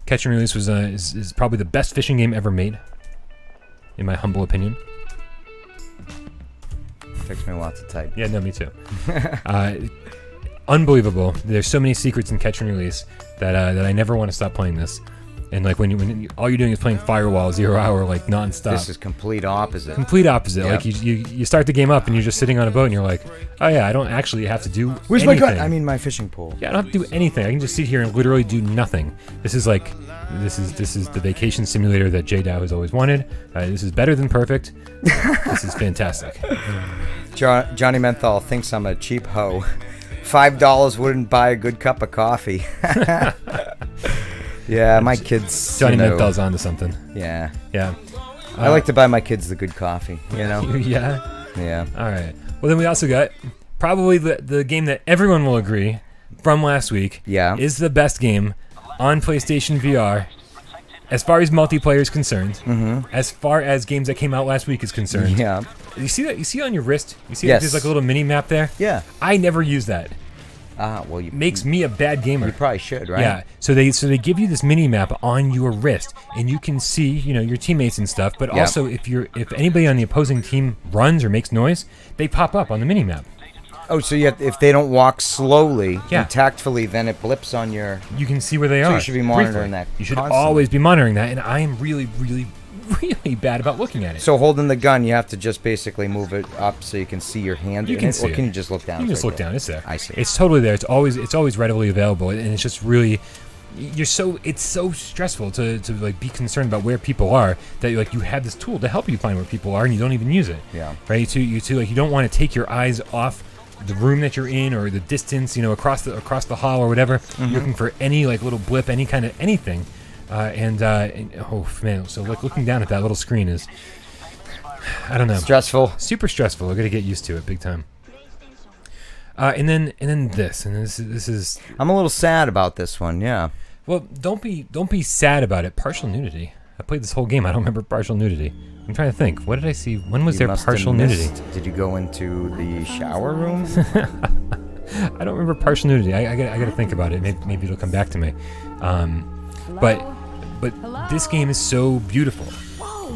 Catch and Release was is probably the best fishing game ever made. in my humble opinion. Takes me a lot to type. Yeah, no, me too. Unbelievable. There's so many secrets in catch and release that I never want to stop playing this. And like when all you're doing is playing Firewall 0 hour like nonstop. This is complete opposite. Complete opposite. Yep. Like you start the game up and you're just sitting on a boat and you're like, oh yeah, I don't actually have to do Where's anything. my gun? I mean my fishing pole. Yeah, I don't have to do anything. I can just sit here and literally do nothing. This is like this is the vacation simulator that J-Dow has always wanted. This is better than perfect. This is fantastic. Johnny Menthol thinks I'm a cheap hoe. $5 wouldn't buy a good cup of coffee. Yeah, my kids. Johnny Menthol's onto something. Yeah. Yeah. I like to buy my kids the good coffee, you know? Yeah? Yeah. All right. Well, then we also got probably the game that everyone will agree from last week is the best game on PlayStation VR as far as multiplayer is concerned, as far as games that came out last week is concerned. Yeah. You see that? You see it on your wrist? You see that there's like a little mini map there? Yeah. I never use that. Well, makes me a bad gamer. You probably should, right? Yeah. So they give you this mini map on your wrist, and you can see your teammates and stuff. But also, if anybody on the opposing team runs or makes noise, they pop up on the mini map. Oh, so if they don't walk slowly and tactfully, then it blips on your. You can see where they are. So you should be monitoring that. You should constantly. always be monitoring that, and I am really, really, really bad about looking at it. So holding the gun, you have to just basically move it up so you can see your hand. You can see or can you just look down? You can just look down. It's there. I see. It's totally there. It's always readily available, and it's just really. It's so stressful to like be concerned about where people are that like you have this tool to help you find where people are and you don't even use it. Yeah. Right. You don't want to take your eyes off the room that you're in or the distance, across the hall or whatever. You're looking for any like little blip, any kind of anything. And oh man, so like looking down at that little screen is, I don't know, stressful, super stressful. I got to get used to it big time. And then this is. I'm a little sad about this one. Yeah. Well, don't be sad about it. Partial nudity. I played this whole game. I don't remember partial nudity. I'm trying to think. What did I see? When was there partial nudity? Did you go into the shower room? I don't remember partial nudity. I got to think about it. Maybe it'll come back to me. But this game is so beautiful.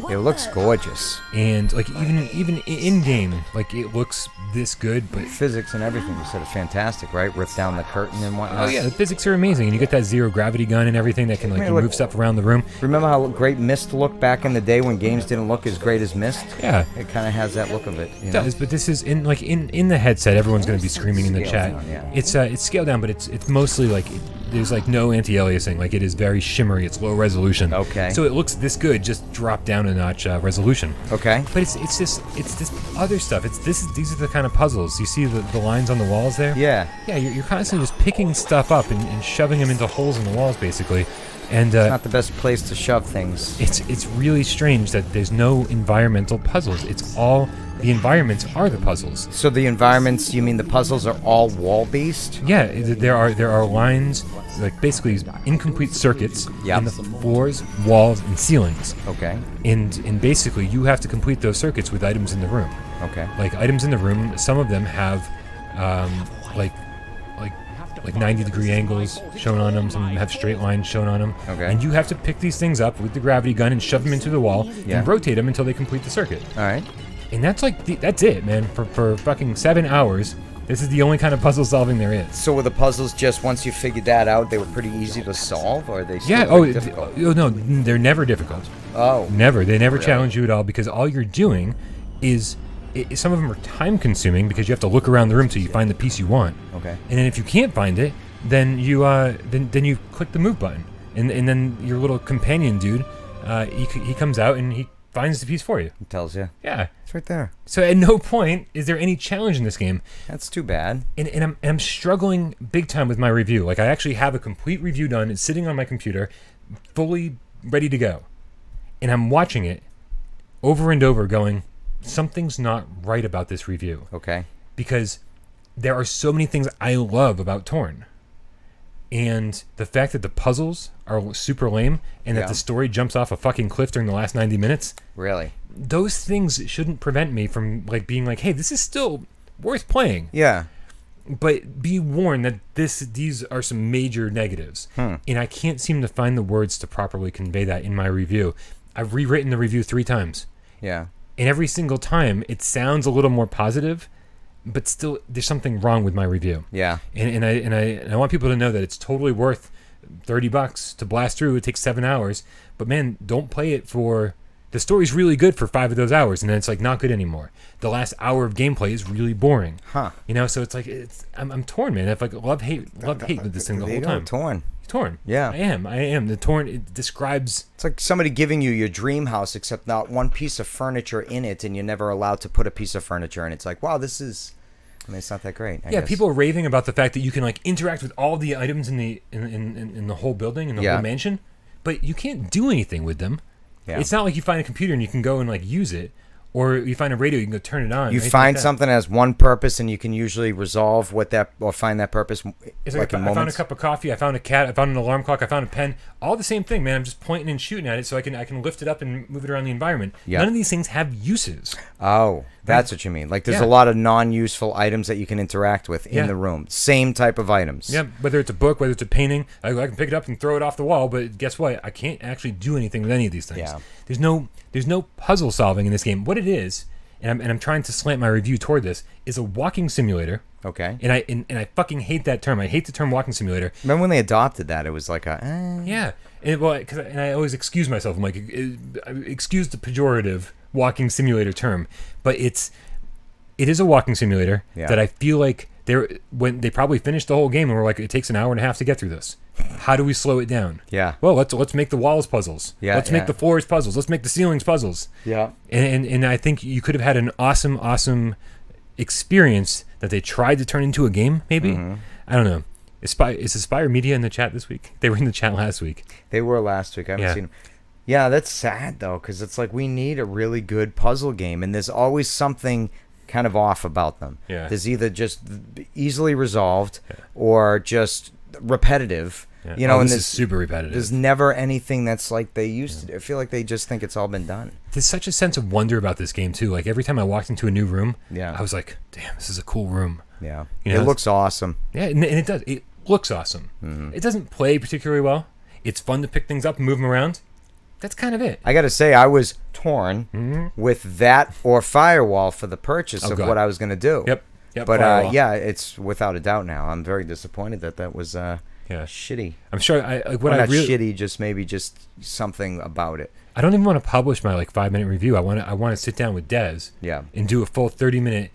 It looks gorgeous, and like even in game, like it looks this good. But physics and everything you said are fantastic, right? Rip down the curtain and whatnot. Oh yeah, the physics are amazing, and you get that zero gravity gun and everything that can like move stuff around the room. Remember how great Myst looked back in the day when games didn't look as great as Myst? Yeah, it kind of has that look of it. It does, but this is in the headset. Everyone's going to be screaming in the chat. Down, yeah. It's scaled down, but it's mostly like there's like no anti-aliasing. Like it is very shimmery. It's low resolution. Okay. So it looks this good, just drop down a notch resolution. Okay. But it's this other stuff. These are the kind of puzzles. You see the lines on the walls there? Yeah. Yeah. You're constantly just picking stuff up and shoving them into holes in the walls, basically. And it's not the best place to shove things. It's really strange that there's no environmental puzzles. It's all the environments are the puzzles. So the environments, you mean the puzzles are all wall based? Yeah, there are lines, like basically incomplete circuits in the floors, walls, and ceilings. Okay. And basically you have to complete those circuits with items in the room. Okay. Like items in the room, some of them have like 90-degree angles shown on them. Some of them have straight lines shown on them. Okay. And you have to pick these things up with the gravity gun and shove them into the wall and rotate them until they complete the circuit. All right. And that's that's it, man. For fucking 7 hours, this is the only kind of puzzle solving there is. So were the puzzles just once you figured that out, they were pretty easy to solve, or are they still difficult? No, they're never difficult. Oh. Never. They never challenge you at all because all you're doing is. Some of them are time consuming because you have to look around the room till you find the piece you want. Okay. And then if you can't find it, then you then you click the move button, and then your little companion dude, he comes out and he finds the piece for you. He tells you. Yeah. It's right there. So at no point is there any challenge in this game. That's too bad. And I'm struggling big time with my review. Like I actually have a complete review done. It's sitting on my computer, fully ready to go, and I'm watching it over and over, going, something's not right about this review. Okay. Because there are so many things I love about Torn. And the fact that the puzzles are super lame and that the story jumps off a fucking cliff during the last 90 minutes. Really? Those things shouldn't prevent me from like being like, hey, this is still worth playing. Yeah. But be warned that these are some major negatives. And I can't seem to find the words to properly convey that in my review. I've rewritten the review 3 times. Yeah. And every single time, it sounds a little more positive, but still, there's something wrong with my review. Yeah. And I want people to know that it's totally worth $30 to blast through. It takes 7 hours, but man, don't play it for. The story's really good for 5 of those hours, and then it's like not good anymore. The last hour of gameplay is really boring. Huh. You know, so it's like I'm torn, man. I've like love hate with this thing the whole time. Torn. Torn. Yeah. I am. The torn, it describes. It's like somebody giving you your dream house, except not one piece of furniture in it, and you're never allowed to put a piece of furniture in. It's like, wow, this is. I mean, it's not that great. I guess. People are raving about the fact that you can like interact with all the items in the whole building, in the whole mansion, but you can't do anything with them. Yeah. It's not like you find a computer and you can go and like use it, or you find a radio, you can go turn it on. You find something that has one purpose, and you can usually resolve what that or find that purpose. It's like I found a cup of coffee, I found a cat, I found an alarm clock, I found a pen. All the same thing, man. I'm just pointing and shooting at it, so I can lift it up and move it around the environment. Yeah. None of these things have uses. Oh, that's what you mean. Like there's a lot of non-useful items that you can interact with in the room. Same type of items. Yeah, whether it's a book, whether it's a painting, I can pick it up and throw it off the wall. But guess what? I can't actually do anything with any of these things. Yeah. There's no puzzle solving in this game. What it is, and I'm trying to slant my review toward this, is a walking simulator. Okay. And I fucking hate that term. I hate the term walking simulator. Remember when they adopted that? It was like a yeah. And I always excuse myself. I'm like, excuse the pejorative walking simulator term, but it is a walking simulator that I feel like when they probably finished the whole game and were like, it takes an hour and a half to get through this. How do we slow it down? Yeah. Well, let's make the walls puzzles. Yeah. Let's make the floors puzzles. Let's make the ceilings puzzles. Yeah. And I think you could have had an awesome experience that they tried to turn into a game. Maybe I don't know. Is Aspire Media in the chat this week? They were in the chat last week. They were last week. I haven't seen them. Yeah, that's sad though, because it's like we need a really good puzzle game, and there's always something kind of off about them. Yeah. There's either just easily resolved or just repetitive. Yeah. You know, and this is super repetitive. There's never anything that's like they used to do. I feel like they just think it's all been done. There's such a sense of wonder about this game too. Like every time I walked into a new room, I was like, "Damn, this is a cool room." Yeah, you know, it looks awesome. Yeah, and it does. It looks awesome. It doesn't play particularly well. It's fun to pick things up and move them around. That's kind of it. I got to say, I was torn with that or Firewall for the purchase of what I was going to do. Yep. But yeah, it's without a doubt now. I'm very disappointed that was shitty. I'm sure not shitty, just maybe just something about it. I don't even want to publish my like 5-minute review. I want to sit down with Des and do a full 30-minute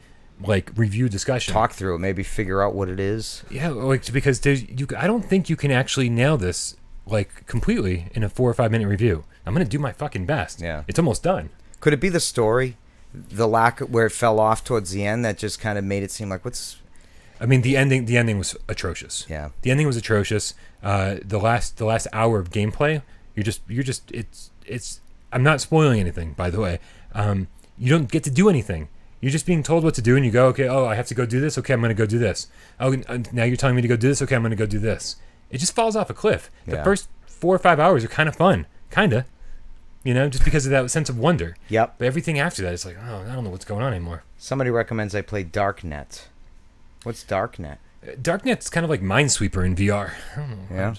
like review discussion. Talk through it, maybe figure out what it is. Yeah, like because I don't think you can actually nail this like completely in a 4 or 5 minute review. I'm gonna do my fucking best. Yeah, it's almost done. Could it be the story, the lack where it fell off towards the end that just kind of made it seem like what's? I mean, the ending was atrocious. Yeah, the ending was atrocious. The last hour of gameplay, you're just it's. I'm not spoiling anything, by the way. You don't get to do anything. You're just being told what to do, and you go, okay, oh, I have to go do this. Okay, I'm going to go do this. Oh, now you're telling me to go do this. Okay, I'm going to go do this. It just falls off a cliff. The first 4 or 5 hours are kind of fun, you know, just because of that sense of wonder. Yep. But everything after that, it's like, oh, I don't know what's going on anymore. Somebody recommends I play Darknet. What's Darknet? Darknet's kind of like Minesweeper in VR. I don't know. Yeah.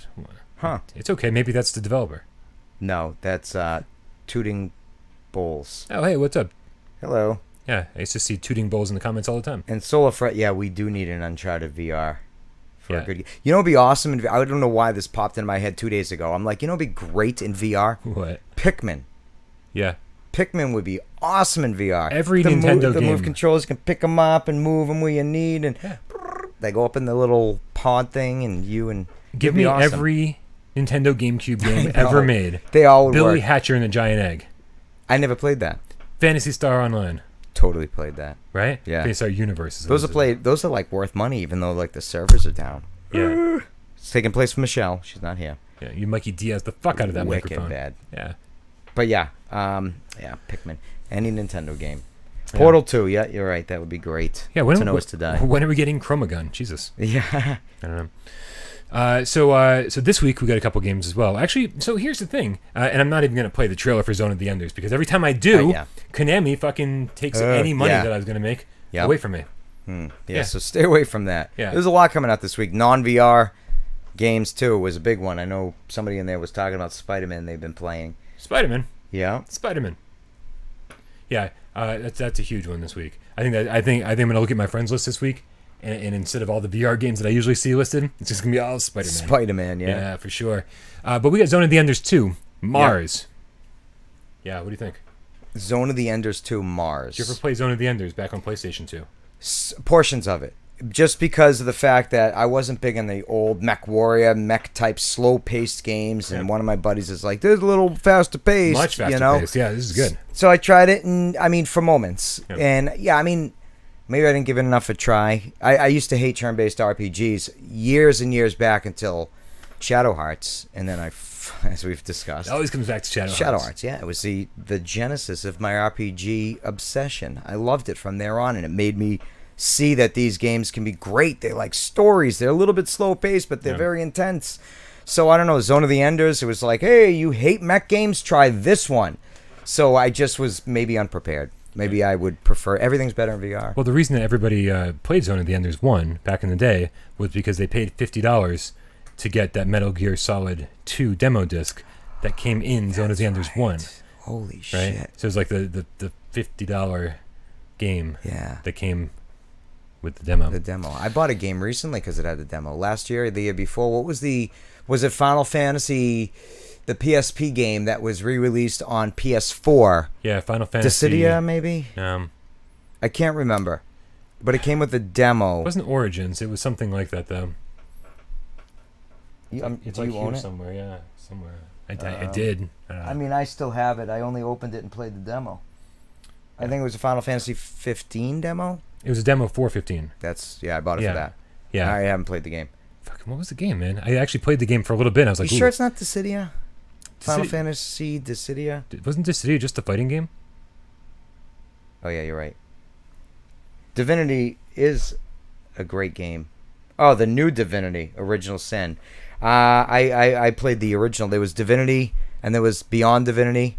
Huh. It's okay. Maybe that's the developer. No, that's Tooting Bowls. Oh, hey, what's up? Hello. Yeah, I used to see Tooting Bowls in the comments all the time. And Solar Fret, yeah, we do need an Uncharted VR. For a good, you know, it'd be awesome. I don't know why this popped in my head 2 days ago. I'm like, you know, it'd be great in VR. What? Pikmin. Yeah. Pikmin would be awesome in VR. Every Nintendo game. The move controllers can pick them up and move them where you need, and they go up in the little pod thing, and give me awesome. Every Nintendo GameCube game ever made. They all would Billy work. Hatcher and the Giant Egg. I never played that. Phantasy Star Online. Totally played that. Right? Yeah. Phantasy Star Universe. Those are like worth money, even though like the servers are down. Yeah. It's taking place for Michelle. She's not here. Yeah, you Mikey Diaz the fuck out of that microphone. Bad. Yeah. But yeah, Pikmin. Any Nintendo game. Portal 2, yeah, you're right. That would be great. Yeah, when are we getting Chromagun? Jesus. Yeah. I don't know. So this week we got a couple games as well. Actually, so here's the thing, and I'm not even going to play the trailer for Zone of the Enders because every time I do, Konami fucking takes any money that I was going to make away from me. Yeah, so stay away from that. Yeah. There's a lot coming out this week. Non-VR games, too, was a big one. I know somebody in there was talking about Spider-Man they've been playing. Spider-Man? Yeah. Spider-Man. Yeah, that's a huge one this week. I think I'm gonna look at my friends list this week, and instead of all the VR games that I usually see listed, it's just gonna be all Spider-Man. Spider-Man, yeah. Yeah, for sure. But we got Zone of the Enders 2, Mars. Yeah, what do you think? Zone of the Enders 2, Mars. Did you ever play Zone of the Enders back on PlayStation 2? Portions of it. Just because of the fact that I wasn't big on the old Mech Warrior, mech type slow paced games, and one of my buddies is like, "There's a little faster paced, much faster paced." Yeah, this is good. So I tried it, and I mean, for moments, Yeah. and yeah, I mean, maybe I didn't give it enough a try. I used to hate turn based RPGs years and years back until Shadow Hearts, and then as we've discussed, It always comes back to Shadow Hearts. Shadow Hearts, yeah, it was the genesis of my RPG obsession. I loved it from there on, and it made me see that these games can be great. They're like stories. They're a little bit slow paced, but they're very intense. So I don't know, Zone of the Enders, it was like, hey, you hate mech games? Try this one. So I just was maybe unprepared. Maybe I would prefer, everything's better in VR. Well, the reason that everybody played Zone of the Enders 1 back in the day was because they paid $50 to get that Metal Gear Solid 2 demo disc that came in Zone of the Enders 1. Holy Right? shit. So it was like the $50 game that came with the demo. The demo. I bought a game recently because it had the demo. Last year, the year before, was it Final Fantasy, the PSP game that was re-released on PS4? Yeah, Final Fantasy. Dissidia, maybe? I can't remember. But it came with the demo. It wasn't Origins. It was something like that, though. It's like you own here it? somewhere, yeah. Somewhere. I did. I mean, I still have it. I only opened it and played the demo. I think it was a Final Fantasy 15 demo. It was a demo for 15. I bought it for that. Yeah. I haven't played the game. Fucking, what was the game, man? I actually played the game for a little bit. And I was like, You sure it's not Dissidia? Final Dissidia- Fantasy Dissidia? Wasn't Dissidia just a fighting game? Oh, yeah, you're right. Divinity is a great game. Oh, the new Divinity, Original Sin. I played the original. There was Divinity, and there was Beyond Divinity.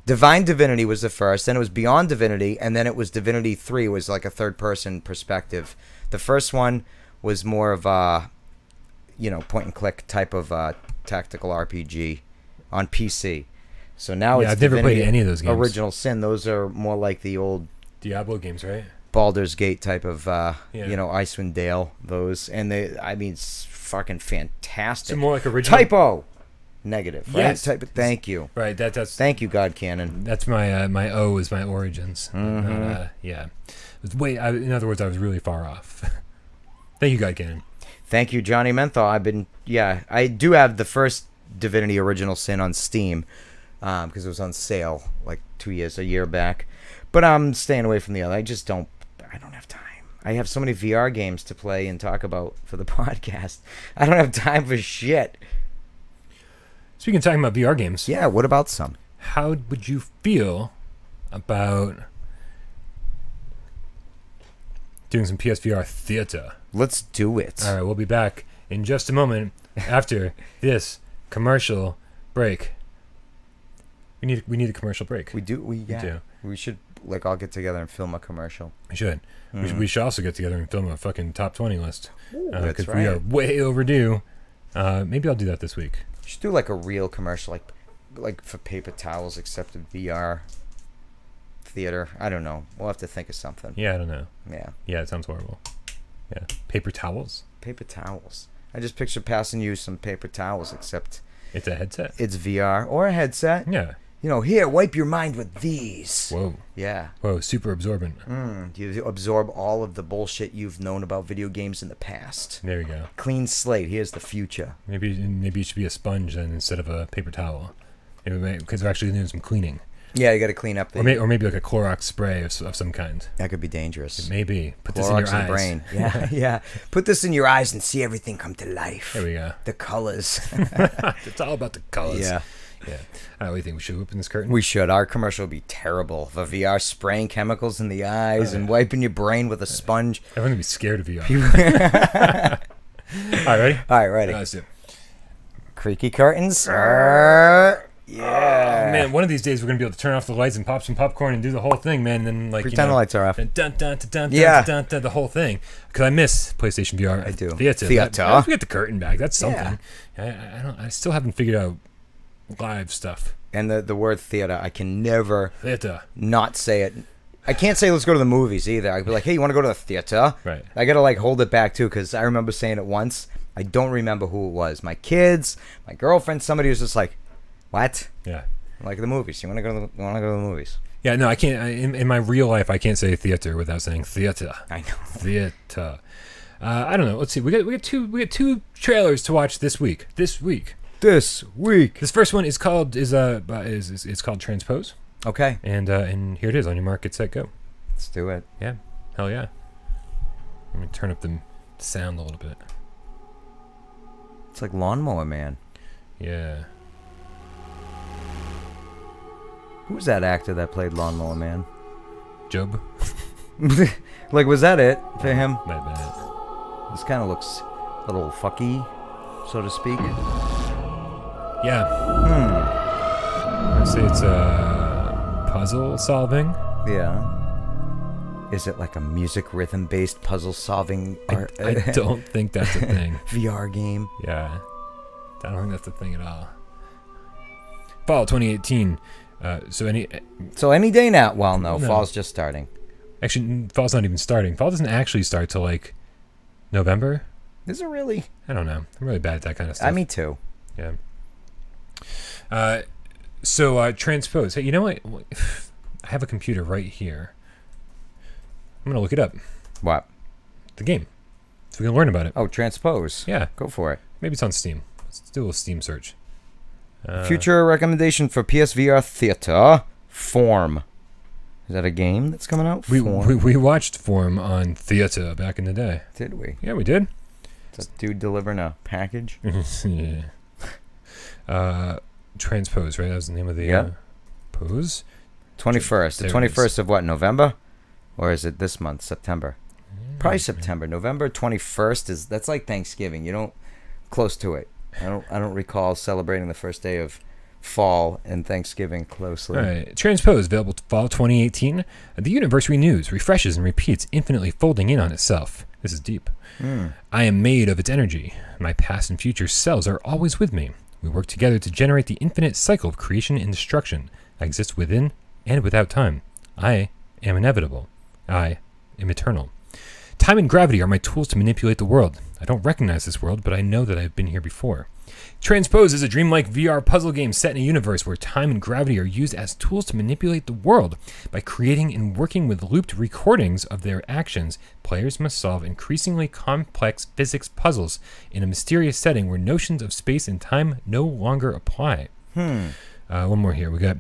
Divine Divinity was the first, then it was Beyond Divinity, and then it was Divinity 3, was like a third-person perspective. The first one was more of a, point-and-click type of tactical RPG on PC. So now it's I've never Divinity, played any of those games. Original Sin. Those are more like the old Diablo games, right? Baldur's Gate type of, Icewind Dale. Those, and it's fucking fantastic. So more like original. Typo. Negative, right? Yes. Thank you. Right. That's. Thank you, God Cannon. That's my my O is my Origins. Mm-hmm. Yeah. It was in other words, I was really far off. Thank you, God Cannon. Thank you, Johnny Menthol. I do have the first Divinity Original Sin on Steam because it was on sale like a year back. But I'm staying away from the other. I don't have time. I have so many VR games to play and talk about for the podcast. I don't have time for shit. Speaking of talking about VR games. Yeah, what about some? How would you feel about doing some PSVR theater? Let's do it. All right, we'll be back in just a moment after this commercial break. We need a commercial break. We do. We do. We should all get together and film a commercial. We should. We should also get together and film a fucking top 20 list. That's right. We are way overdue. Maybe I'll do that this week. You should do like a real commercial, like for paper towels, except in VR theater. I don't know. We'll have to think of something. Yeah, I don't know. Yeah. Yeah, it sounds horrible. Yeah. Paper towels? Paper towels. I just picture passing you some paper towels, except it's a headset. It's VR or a headset. Yeah. Here, wipe your mind with these. Whoa. Yeah. Whoa, super absorbent. You absorb all of the bullshit you've known about video games in the past. There you go. Clean slate. Here's the future. Maybe it should be a sponge then instead of a paper towel. Because they're actually doing some cleaning. Yeah, you got to clean up. Or maybe like a Clorox spray of some kind. That could be dangerous. It may be. Put Clorox this in your eyes. Brain. Yeah, yeah. Put this in your eyes and see everything come to life. There we go. The colors. It's all about the colors. Yeah. Yeah. What do you think? We should open this curtain? We should. Our commercial would be terrible. The VR spraying chemicals in the eyes and wiping your brain with a sponge. Everyone's going to be scared of VR. All right, ready? All right, ready. Let's do it. Creaky curtains. Yeah. Oh, man, one of these days we're going to be able to turn off the lights and pop some popcorn and do the whole thing, man. And then, pretend the lights are off. The whole thing. Because I miss PlayStation VR. I do. Theater. We get the curtain back. That's something. Yeah. I still haven't figured out live stuff. And the word theater, I can never Theater. not say it. I can't say let's go to the movies either. I'd be like, hey, you want to go to the theater? Right. I got to like hold it back too because I remember saying it once. I don't remember who it was. My kids, my girlfriend, somebody was just like, what? Yeah. Like the movies. You want to go to the movies? Yeah, no, I can't. In my real life, I can't say theater without saying theater. I know. Theater. I don't know. Let's see. We got two trailers to watch this week. This first one is called it's called Transpos. Okay. And here it is on your mark, get set, go. Let's do it. Yeah. Hell yeah. Let me turn up the sound a little bit. It's like Lawnmower Man. Yeah. Who was that actor that played Lawnmower Man? Job. Like, was that it for him? My bad. This kind of looks a little fucky, so to speak. Yeah. I'd say it's puzzle solving. Yeah. Is it like a music rhythm based puzzle solving I don't think that's a thing. VR game? Yeah. I don't think that's a thing at all. Fall 2018. So any day now? Well, no. Fall's just starting. Actually, fall's not even starting. Fall doesn't actually start till like November. Is it really? I don't know. I'm really bad at that kind of stuff. Me too. Yeah. So Transpose. Hey, you know what? I have a computer right here. I'm gonna look it up. What? The game. So we can learn about it. Oh, Transpose. Yeah. Go for it. Maybe it's on Steam. Let's do a little Steam search. Future recommendation for PSVR Theater. Form. Is that a game that's coming out? We watched Form on Theater back in the day. Did we? Yeah, we did. Is that dude delivering a package? Yeah. Transpose, right? That was the name of the pose. 21st. The 21st of what? November? Or is it this month? September? Probably September. November 21st that's like Thanksgiving. You don't close to it. I don't recall celebrating the first day of fall and Thanksgiving closely. All right. Transpose, available to fall 2018. The universe renews, refreshes, and repeats, infinitely folding in on itself. This is deep. I am made of its energy. My past and future selves are always with me. We work together to generate the infinite cycle of creation and destruction. I exist within and without time. I am inevitable. I am eternal. Time and gravity are my tools to manipulate the world. I don't recognize this world, but I know that I've been here before. Transpose is a dreamlike VR puzzle game set in a universe where time and gravity are used as tools to manipulate the world. By creating and working with looped recordings of their actions, players must solve increasingly complex physics puzzles in a mysterious setting where notions of space and time no longer apply. One more here. We got...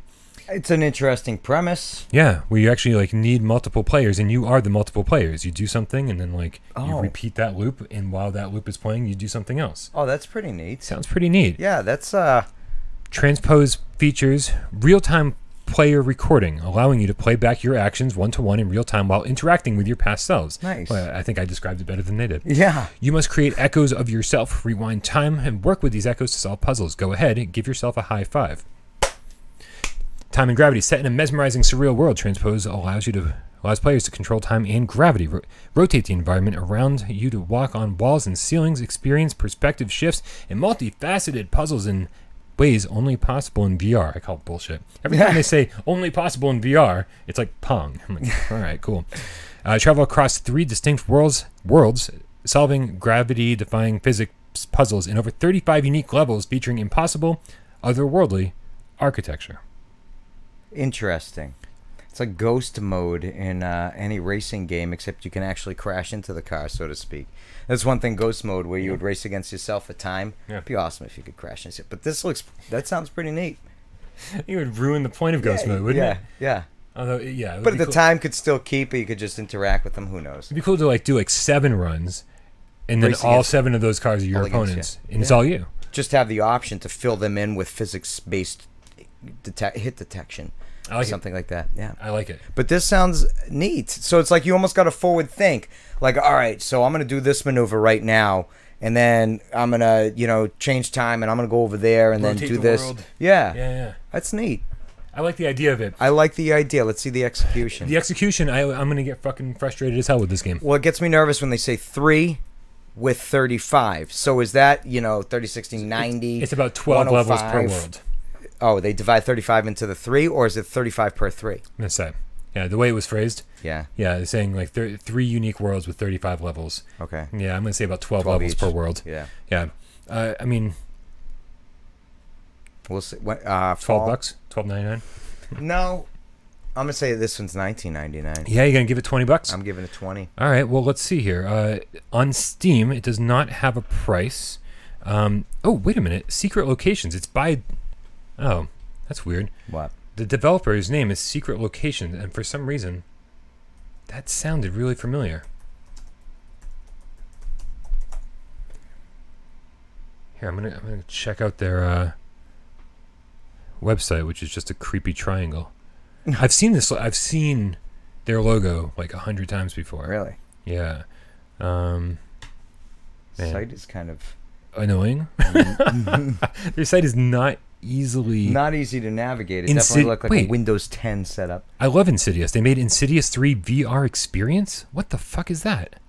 It's an interesting premise. Yeah, where you actually like need multiple players, and you are the multiple players. You do something, and then like you repeat that loop, and while that loop is playing, you do something else. Oh, that's pretty neat. Sounds pretty neat. Yeah, that's Transpose features real-time player recording, allowing you to play back your actions one-to-one in real time while interacting with your past selves. Nice. Well, I think I described it better than they did. Yeah. You must create echoes of yourself, rewind time, and work with these echoes to solve puzzles. Go ahead and give yourself a high five. Time and gravity set in a mesmerizing, surreal world. Transpose allows players to control time and gravity, rotate the environment around you to walk on walls and ceilings, experience perspective shifts, and multifaceted puzzles in ways only possible in VR. I call it bullshit. Every time they say only possible in VR, it's like Pong. I'm like, all right, cool. Travel across 3 distinct worlds, solving gravity-defying physics puzzles in over 35 unique levels featuring impossible, otherworldly architecture. Interesting. It's like ghost mode in any racing game, except you can actually crash into the car, so to speak. That's one thing, ghost mode, where you would race against yourself for time. Yeah. It'd be awesome if you could crash into it. But that sounds pretty neat. You would ruin the point of ghost mode, wouldn't it? Yeah. Although, yeah. But the time could still keep it. You could just interact with them. Who knows? It'd be cool to do 7 runs, and then all 7 of those cars are your opponents, and it's all you. Just have the option to fill them in with physics-based hit detection. I like something like that. Yeah, I like it. But this sounds neat. So it's like you almost got to forward think. Like, all right, so I'm gonna do this maneuver right now, and then I'm gonna change time, and I'm gonna go over there, and rotate, then do this. World. Yeah. That's neat. I like the idea of it. I like the idea. Let's see the execution. The execution, I'm gonna get fucking frustrated as hell with this game. Well, it gets me nervous when they say 3 with 35. So is that 30, 60, 90? It's about 12 levels per world. Oh, they divide 35 into the 3, or is it 35 per 3? I'm gonna say, yeah, the way it was phrased. Yeah. Yeah, they're saying like 3 unique worlds with 35 levels. Okay. Yeah, I'm gonna say about 12 levels each. per world. Yeah. Yeah. I mean, we'll see. $12, $12.99. No, I'm gonna say this one's $19.99. Yeah, you're gonna give it $20? I'm giving it 20. All right. Well, let's see here. On Steam, it does not have a price. Oh, wait a minute. Secret Locations. It's by. Oh, that's weird. What? The developer's name is Secret Locations, and for some reason, that sounded really familiar. Here, I'm gonna check out their website, which is just a creepy triangle. I've seen this. I've seen their logo like 100 times before. Really? Yeah. Site is kind of annoying. Their site is not easily easy to navigate. It definitely looked like a Windows 10 setup. I love Insidious. They made Insidious 3 VR experience. What the fuck is that?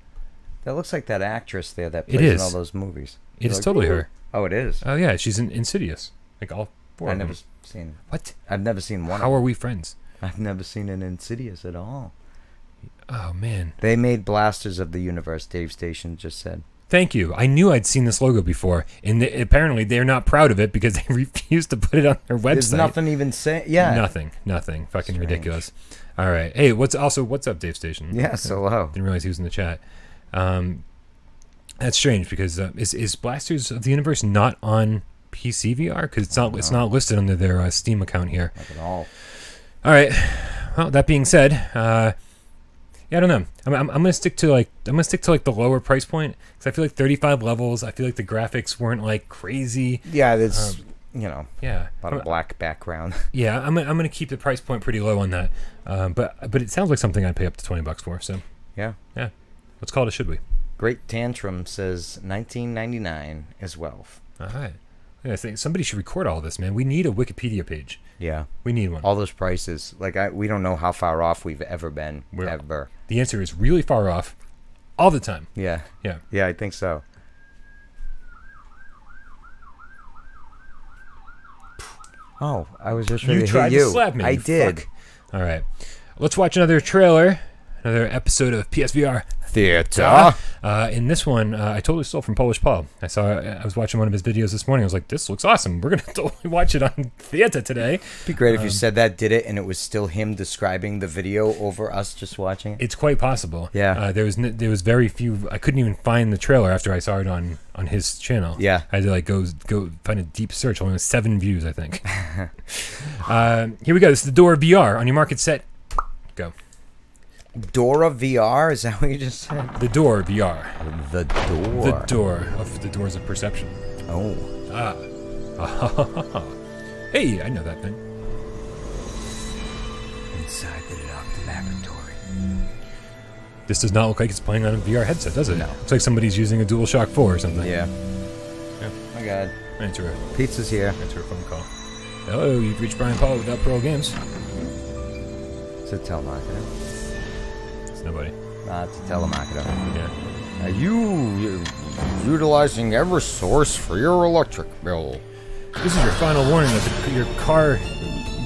That looks like that actress there that plays in all those movies. It is totally her. Oh, it is. Oh yeah, she's in Insidious. Like all 4 of them. I've never seen. What? I've never seen one. How are we friends? I've never seen an Insidious at all. Oh man. They made Blasters of the Universe. Dave Station just said. Thank you. I knew I'd seen this logo before, and apparently they're not proud of it because they refuse to put it on their website. There's nothing even saying. Yeah. Nothing. Fucking ridiculous. All right. Hey, what's up, Dave Station? Yeah. So hello. Didn't realize he was in the chat. That's strange because is Blasters of the Universe not on PC VR? Because it's not listed under their Steam account here. Not at all. All right. Well, that being said, yeah, I don't know. I'm gonna stick to like the lower price point because I feel like 35 levels. I feel like the graphics weren't like crazy. Yeah, there's yeah, a lot of black background. Yeah, I'm gonna keep the price point pretty low on that. But it sounds like something I'd pay up to $20 for. So yeah. Let's call it a should we. Great Tantrum says $19.99 as well. All right. I think somebody should record all this, man. We need a Wikipedia page. Yeah, we need one. All those prices, like we don't know how far off we've ever been. Ever. The answer is really far off, all the time. Yeah. I think so. Oh, I was just ready to hit you. To slap me. I did. Fuck. All right, let's watch another trailer, another episode of PSVR Theater. In this one, I totally stole from Polish Paul. I was watching one of his videos this morning. I was like, this looks awesome. We're going to totally watch it on Theater today. It'd be great if you said that, did it, and it was still him describing the video over us just watching it. It's quite possible. Yeah. There was very few. I couldn't even find the trailer after I saw it on his channel. Yeah. I had to like go find a deep search. Only 7 views, I think. Here we go. This is the Door VR. On your market, set, go. Dora VR? Is that what you just said? The Door VR. The door. The door of the doors of perception. Oh. Hey, I know that thing. Inside the locked laboratory. This does not look like it's playing on a VR headset, does it? No. Looks like somebody's using a DualShock 4 or something. Yeah. Oh my God. Answer a Pizza's here. Answer a phone call. Hello, you've reached Brian Paul without Parole Games. It's a telemarketer. Nobody. It's a telemarketer. Yeah. Are you utilizing EverSource for your electric bill? This is your final warning that your car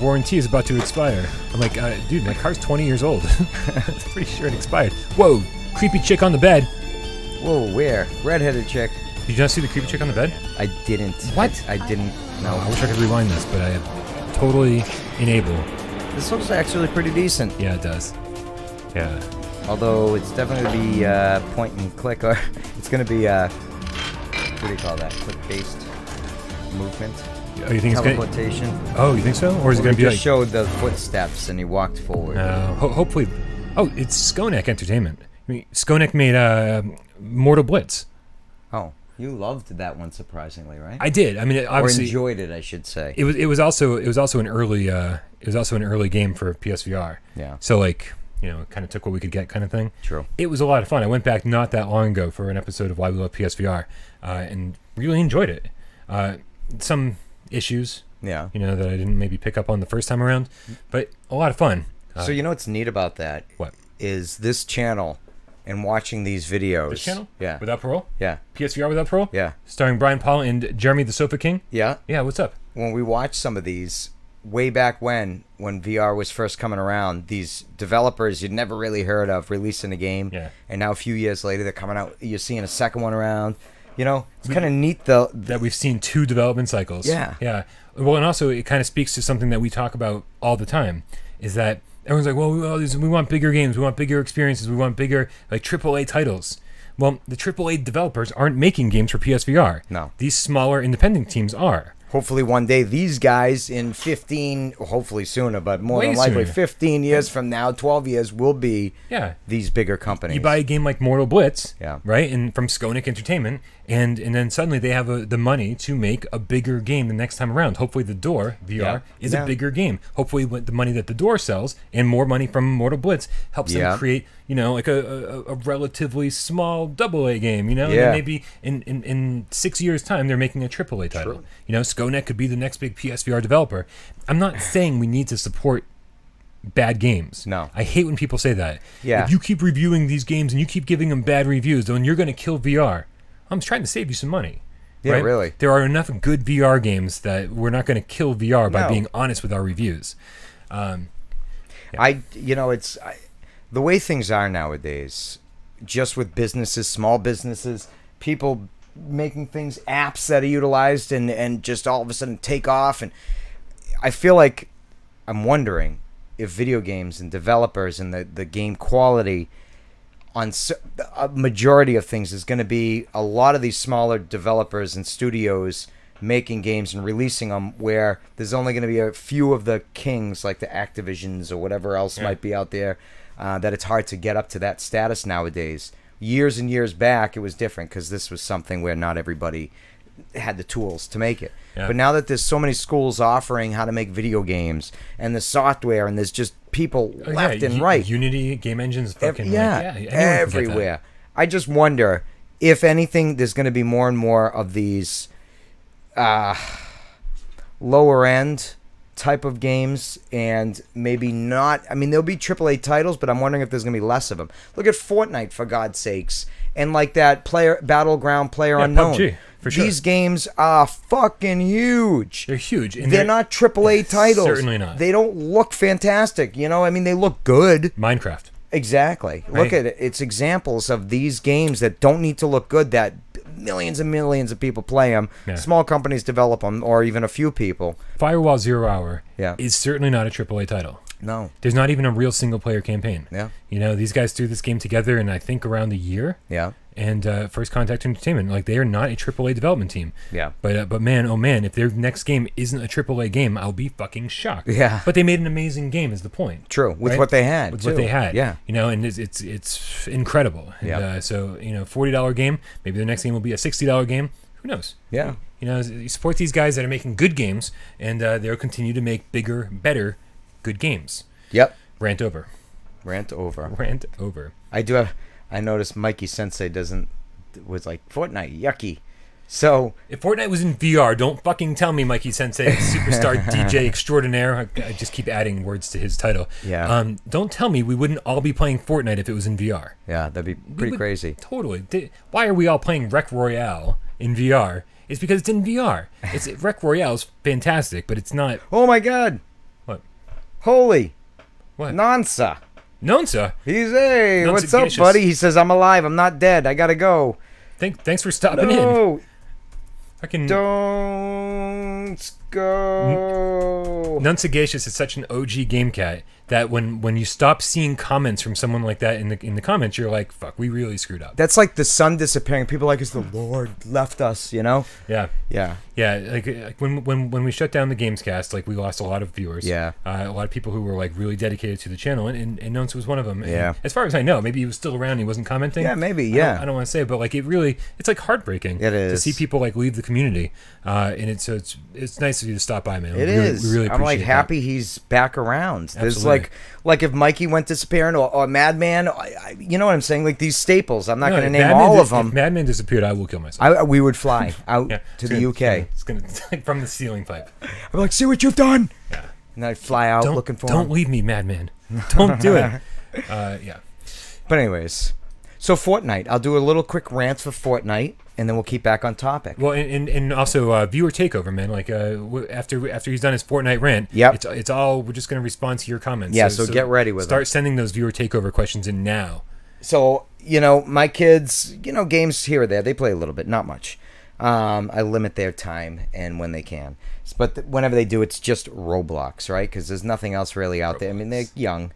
warranty is about to expire. I'm like, dude, my car's 20 years old. I'm pretty sure it expired. Whoa, creepy chick on the bed. Whoa, where? Redheaded chick. Did you not see the creepy chick on the bed? I didn't. What? I didn't. No. I wish I could rewind this, but I am totally unable. This looks actually pretty decent. Yeah, it does. Yeah. Although it's definitely going to be point and click, or it's going to be what do you call that? Click-based movement. Oh, you think teleportation? It's gonna... Oh, you think so? Or is it going to be like? He showed the footsteps and he walked forward. Hopefully. Oh, it's Skonek Entertainment. I mean, Skonek made Mortal Blitz. Oh, you loved that one surprisingly, right? I did. I mean, obviously, or enjoyed it, I should say. It was also an early game for PSVR. Yeah. So like, kind of took what we could get kind of thing. True. It was a lot of fun. I went back not that long ago for an episode of Why We Love PSVR, and really enjoyed it. Some issues, that I didn't maybe pick up on the first time around, but a lot of fun. So what's neat about that? What? Is this channel and watching these videos. This channel? Yeah. Without Parole? Yeah. PSVR Without Parole? Yeah. Starring Brian Paul and Jeremy the Sofa King? Yeah. Yeah, what's up? when we watch some of these way back when VR was first coming around, these developers you'd never really heard of releasing a game, and now a few years later they're coming out. You're seeing a second one around. You know, it's kind of neat though that we've seen 2 development cycles. Yeah. Well, and also it kind of speaks to something that we talk about all the time, is that everyone's like, well, we want bigger games, we want bigger experiences, we want bigger like AAA titles. Well, the AAA developers aren't making games for PSVR. No. These smaller independent teams are. Hopefully one day these guys in 15, hopefully sooner, but more than likely 15 years from now, 12 years, will be these bigger companies. You buy a game like Mortal Blitz, Yeah. right, and from Skonik Entertainment, and then suddenly they have the money to make a bigger game the next time around. Hopefully the Door VR is a bigger game. Hopefully the money that the Door sells and more money from Mortal Blitz helps them create, you know, like a relatively small AA game, you know, and then maybe in 6 years' time they're making a AAA title. True. You know, Skonek could be the next big PSVR developer. I'm not saying we need to support bad games. No. I hate when people say that. Yeah. If you keep reviewing these games and you keep giving them bad reviews, then you're going to kill VR. I'm trying to save you some money. Yeah, right? really. There are enough good VR games that we're not going to kill VR by being honest with our reviews. The way things are nowadays, just with businesses, small businesses, people making things, apps that are utilized and just all of a sudden take off. And I feel like I'm wondering if video games and developers and the game quality on a majority of things is going to be a lot of these smaller developers and studios making games and releasing them, where there's only going to be a few of the kings like the Activisions or whatever else might be out there, that it's hard to get up to that status nowadays. Years and years back, it was different because this was something where not everybody had the tools to make it. Yeah. But now that there's so many schools offering how to make video games and the software, and there's just people left and right. Unity game engines, fucking everywhere. I just wonder if anything, there's going to be more and more of these lower end type of games, and maybe not. I mean, there'll be AAA titles, but I'm wondering if there's going to be less of them. Look at Fortnite, for God's sakes, and like that Battleground Player Unknown. PUBG, for sure. These games are fucking huge. They're huge. And they're not AAA titles. Certainly not. They don't look fantastic. You know, I mean, they look good. Minecraft. Exactly. Right? Look at it. It's examples of these games that don't need to look good, that millions and millions of people play them. Yeah. Small companies develop them, or even a few people. Firewall 0 Hour Yeah. is certainly not a AAA title. No. There's not even a real single-player campaign. Yeah. You know, these guys threw this game together in, I think, around a year. Yeah. And First Contact Entertainment, like, they are not a AAA development team. Yeah. But man, oh man, if their next game isn't a AAA game, I'll be fucking shocked. Yeah. But they made an amazing game, is the point. True. With right? what they had. With too. what they had. Yeah. You know, and it's incredible. And, Yeah. so, you know, $40 game, maybe the next game will be a $60 game. Who knows? Yeah. You know, you support these guys that are making good games, and they'll continue to make bigger, better, good games. Yep. Rant over. Rant over. Rant over. I noticed Mikey Sensei was like, Fortnite, yucky. So if Fortnite was in VR, don't fucking tell me Mikey Sensei, superstar DJ extraordinaire. I just keep adding words to his title. Yeah. Don't tell me we wouldn't all be playing Fortnite if it was in VR. Yeah, that'd be pretty crazy. Totally. Why are we all playing Rec Royale in VR? It's because it's in VR. Rec Royale is fantastic, but it's not. Oh my God. What? Holy. What? Nonsa. Nonsa? He's, hey, Nonsa what's up, Gacious. buddy? He says, I'm alive. I'm not dead. I gotta go. Thanks for stopping in. No. Fucking Don't go. Nunsagacious is such an OG game cat that when you stop seeing comments from someone like that in the comments, you're like, fuck, we really screwed up. That's like the sun disappearing. People are like, it's the Lord left us, you know? Yeah. Yeah. Yeah, like when we shut down the Gamescast, like we lost a lot of viewers. Yeah. A lot of people who were like really dedicated to the channel, and Nonce was one of them. Yeah. And as far as I know, maybe he was still around. And he wasn't commenting. Yeah, maybe. Yeah. I don't want to say, but like it's like heartbreaking. It is to see people like leave the community, and it's nice of you to stop by, man. It is. We really I'm like appreciate happy that. he's back around. There's Absolutely. like if Mikey went disappearing or Madman, you know what I'm saying? Like these staples. I'm not going to if name Madman all of If them. Madman disappeared, I will kill myself. We would fly out Yeah, to the UK. It's gonna like from the ceiling pipe. I'm like, see what you've done. Yeah. And I'd fly out looking for him. Don't leave me, Madman. Don't do it. Yeah. But anyways, So Fortnite. I'll do a little quick rant for Fortnite, and then we'll keep back on topic. Well, and also viewer takeover, man. Like after he's done his Fortnite rant, yep. It's all we're just gonna respond to your comments. Yeah, so get ready with start sending those viewer takeover questions in now. So my kids, games here or there, they play a little bit, not much. I limit their time and when they can, but whenever they do, it's just Roblox, right? Because there's nothing else really out there. I mean, they're young,